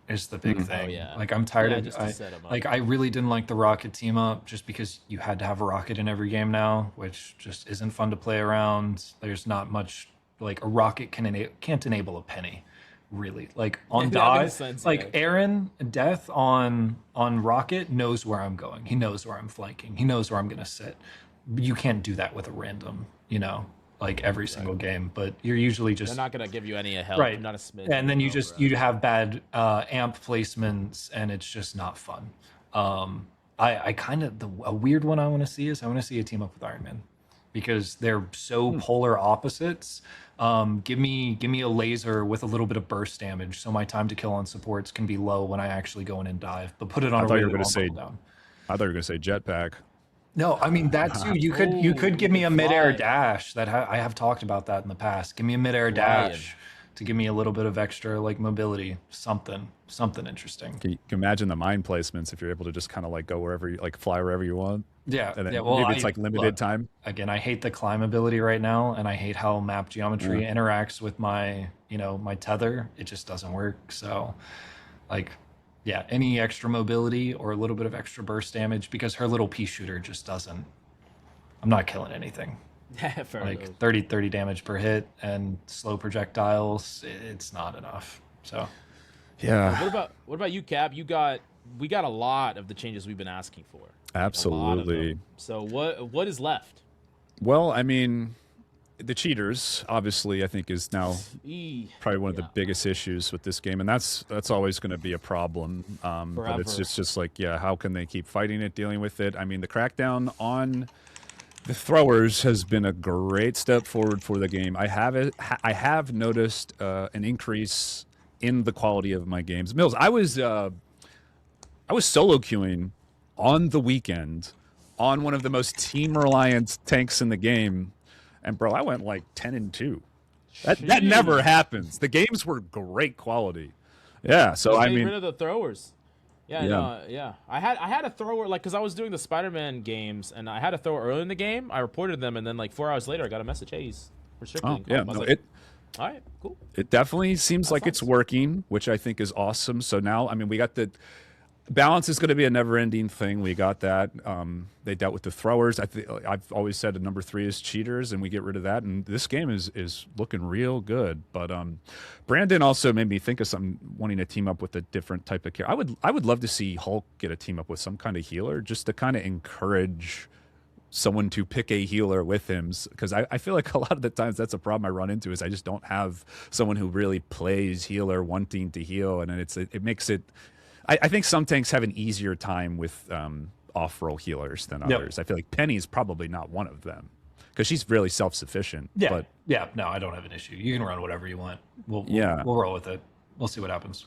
Is the big thing. Oh, yeah. Like I'm tired of just to set 'em up. like I really didn't like the Rocket team up just because you had to have a Rocket in every game now, which just isn't fun to play around. There's not much like a Rocket can't enable a Peni, really. Like on dive, sense, like Aaron Death on Rocket knows where I'm going. He knows where I'm flanking. He knows where I'm gonna sit. You can't do that with a random, like every single game, but you're usually just they're not gonna give you any help, right? Not a smidge. And then you have bad amp placements, and it's just not fun. I kind of a weird one I want to see is I want to see a team up with Iron Man because they're so polar opposites. Give me a laser with a little bit of burst damage, so my time to kill on supports can be low when I actually go in and dive. But put it on. I thought you were going to say jetpack. No, I mean that too. You could give me a midair dash. That I have talked about that in the past. Give me a midair dash to give me a little bit of extra like mobility, something interesting. Can you imagine the mine placements if you're able to just kind of like go wherever you like fly wherever you want? Yeah, and then maybe it's like limited time. Again, I hate the climb ability right now, and I hate how map geometry interacts with my my tether. It just doesn't work. So, like. Yeah, any extra mobility or a little bit of extra burst damage because her little pea shooter just doesn't. I'm not killing anything. Fair like enough. 30 damage per hit and slow projectiles. It's not enough. So, yeah. What about you, Cap? We got a lot of the changes we've been asking for. Absolutely. So what is left? Well, I mean, the cheaters, obviously, I think is now probably one of the biggest issues with this game, and that's always going to be a problem. But it's just like, how can they keep fighting it, dealing with it? I mean, the crackdown on the throwers has been a great step forward for the game. I have noticed an increase in the quality of my games. Mills, I was solo queuing on the weekend on one of the most team reliant tanks in the game. And bro, I went like 10-2. That never happens. The games were great quality. Yeah, so I mean, rid of the throwers. Yeah. I had a thrower because I was doing the Spider-Man games, and I had a thrower early in the game. I reported them, and then like 4 hours later, I got a message. Hey, he's restricted. Oh, yeah, all right, cool. It definitely seems like it's working, which I think is awesome. So now, I mean, we got the balance is going to be a never-ending thing. We got that. They dealt with the throwers. I've always said a number 3 is cheaters, and we get rid of that. And this game is looking real good. But Brandon also made me think of something, wanting to team up with a different type of character. I would love to see Hulk get a team up with some kind of healer, just to kind of encourage someone to pick a healer with him, because I feel like a lot of the times that's a problem I run into is I just don't have someone who really plays healer wanting to heal, and it makes it. I think some tanks have an easier time with off-roll healers than others. I feel like Penny's probably not one of them because she's really self-sufficient. No, I don't have an issue. You can run whatever you want. We'll roll with it. We'll see what happens.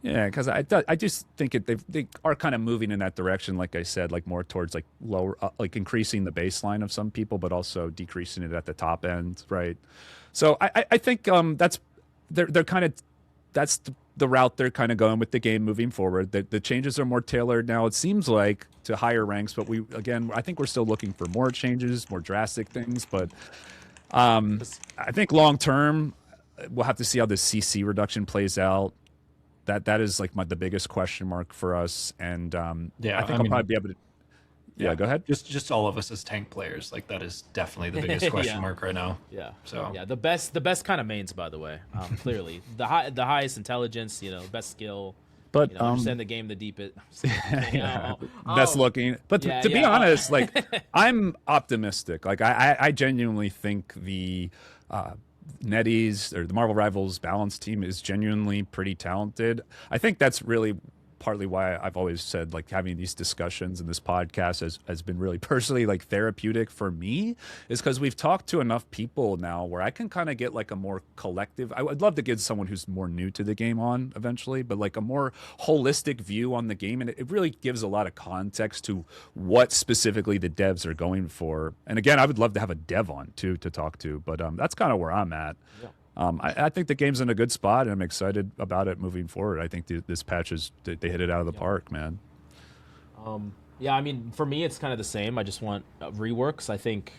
Yeah, because I just think they are kind of moving in that direction, like I said, like more towards like lower, like increasing the baseline of some people, but also decreasing it at the top end, right? So I think that's they're kind of that's the route they're kind of going with the game moving forward. The changes are more tailored now, it seems like, to higher ranks, but I think we're still looking for more changes, more drastic things. But I think long term, we'll have to see how the CC reduction plays out. That is like the biggest question mark for us. And I think I'll probably be able to. Yeah, go ahead. Just all of us as tank players, like that is definitely the biggest question mark right now. Yeah. So yeah, the best kind of mains, by the way. Clearly, the highest intelligence, best skill. But understand the game the deepest. Best looking. But to be honest, like I'm optimistic. Like I genuinely think the NetEase or the Marvel Rivals balance team is genuinely pretty talented. I think that's really partly why I've always said like having these discussions and this podcast has been really personally like therapeutic for me, is because we've talked to enough people now where I can kind of get like a more collective, I would love to get someone who's more new to the game on eventually, but like a more holistic view on the game. And it really gives a lot of context to what specifically the devs are going for. And again, I would love to have a dev on too to talk to, but that's kind of where I'm at. Yeah. I think the game's in a good spot, and I'm excited about it moving forward. I think this patch they hit it out of the park, man. Yeah, I mean, for me, it's kind of the same. I just want reworks. I think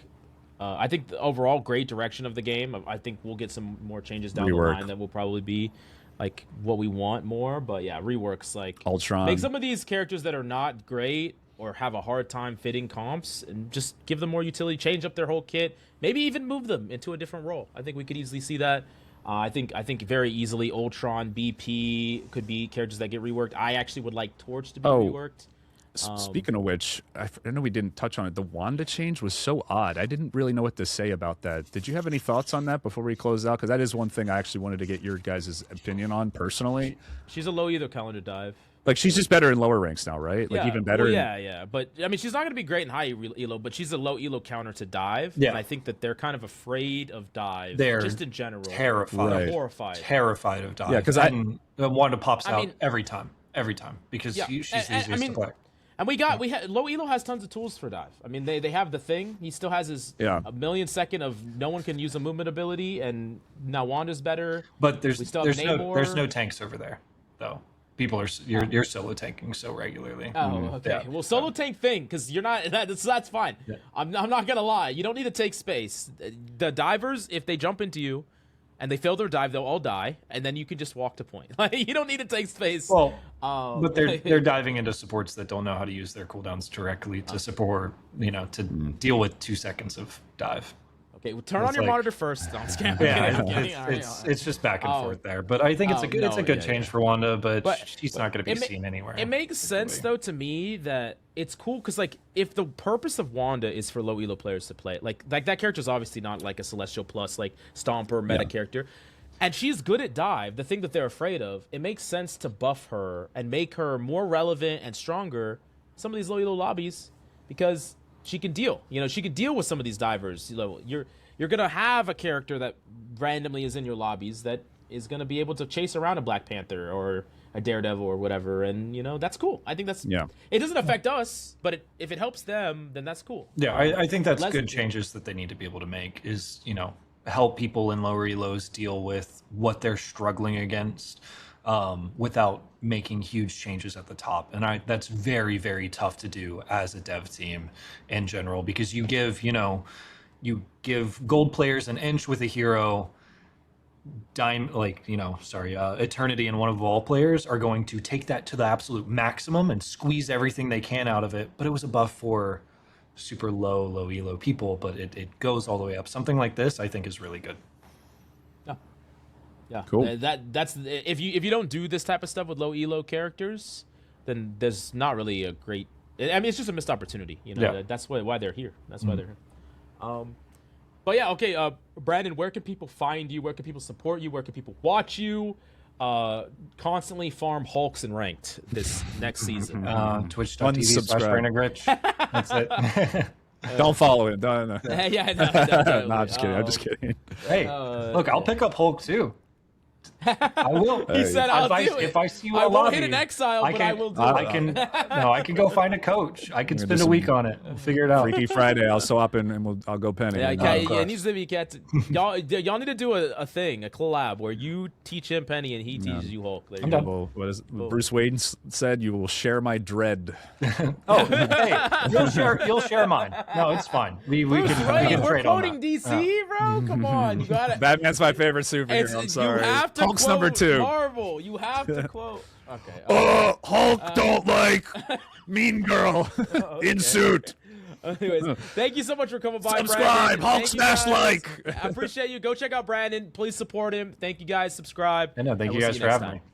the overall great direction of the game. I think we'll get some more changes down the line that will probably be like what we want more. But yeah, reworks like Ultron. Make some of these characters that are not great or have a hard time fitting comps, and just give them more utility, change up their whole kit, maybe even move them into a different role. I think we could easily see that. I think very easily Ultron, BP could be characters that get reworked. I actually would like Torch to be reworked. Speaking of which, I know we didn't touch on it. The Wanda change was so odd. I didn't really know what to say about that. Did you have any thoughts on that before we close out? Because that is one thing I actually wanted to get your guys' opinion on personally. She's a low elo calendar dive. Like, she's just better in lower ranks now, right? Like, even better. Well, yeah. But, I mean, she's not going to be great in high elo, but she's a low elo counter to dive. Yeah. And I think that they're kind of afraid of dive. They're just in general. Terrified. They're horrified. Terrified of dive. Yeah, because Wanda pops out every time. Because she's easiest to play. And we had low elo has tons of tools for dive. I mean, they have the thing. He still has his a million second of no one can use a movement ability, and now Wanda's better. But there's no tanks over there, though. People are you're solo tanking so regularly. Oh, okay. Yeah. Well, solo tank thing, because you're not. That's fine. Yeah. I'm not gonna lie. You don't need to take space. The divers, if they jump into you, and they fail their dive, they'll all die, and then you can just walk to point. Like, you don't need to take space. Well, but they're diving into supports that don't know how to use their cooldowns directly to support, to deal with 2 seconds of dive. Okay, well, turn on your monitor first. No, it's just back and forth there. But I think it's a good change for Wanda, but she's not going to be seen anywhere. It makes sense though to me that it's cool because like if the purpose of Wanda is for low elo players to play, like that character is obviously not like a Celestial Plus like Stomper meta character, and she's good at dive. The thing that they're afraid of, it makes sense to buff her and make her more relevant and stronger in some of these low elo lobbies because she can deal. She can deal with some of these divers. You're gonna have a character that randomly is in your lobbies that is gonna be able to chase around a Black Panther or a Daredevil or whatever, and that's cool. I think that's It doesn't affect us, but if it helps them, then that's cool. Yeah, I think that's good changes that they need to be able to make. Is help people in lower elos deal with what they're struggling against. Without making huge changes at the top. And that's very, very tough to do as a dev team in general, because you give gold players an inch with a hero, Eternity and one of all players are going to take that to the absolute maximum and squeeze everything they can out of it. But it was a buff for super low elo people, but it goes all the way up. Something like this, I think, is really good. Yeah, cool. That's if you don't do this type of stuff with low elo characters, then there's not really a great. I mean, it's just a missed opportunity. That's why they're here. That's why they're here. But yeah, okay. Brandon, where can people find you? Where can people support you? Where can people watch you? Constantly farm Hulks and ranked this next season. Twitch.tv/BrandonGrytch. That's it. Don't follow it. No. Yeah, no, I'm just kidding. I'm just kidding. Hey, look, I'll pick up Hulk too. I will. He said, "I'll if do it. If I see you I in won't lobby, hit an exile, but I will do I it." can. No, I can go find a coach. I can We're gonna spend do a week on it. We'll figure it out. Freaky Friday, I'll swap in and I'll go Penny. Yeah, And, okay, of it course. needs to be y'all need to do a thing, a collab where you teach him Penny and he teaches you Hulk. There you go. well, what is Bruce Wayne said? You will share my dread. Oh, hey, you'll share mine. No, it's fine. We Bruce can Wayne, we're trade on quoting that. DC, bro. Come on, you got it. Batman's my favorite superhero. I'm sorry. You have to Hulk's quote number 2. Marvel. You have to quote. Okay. Hulk don't like Mean Girl in suit. Anyways, thank you so much for coming by. Subscribe, Brandon. Hulk Thank you smash guys. like. I appreciate you. Go check out Brandon. Please support him. Thank you guys. Subscribe. I know. Thank And you we'll guys see for next having time. me.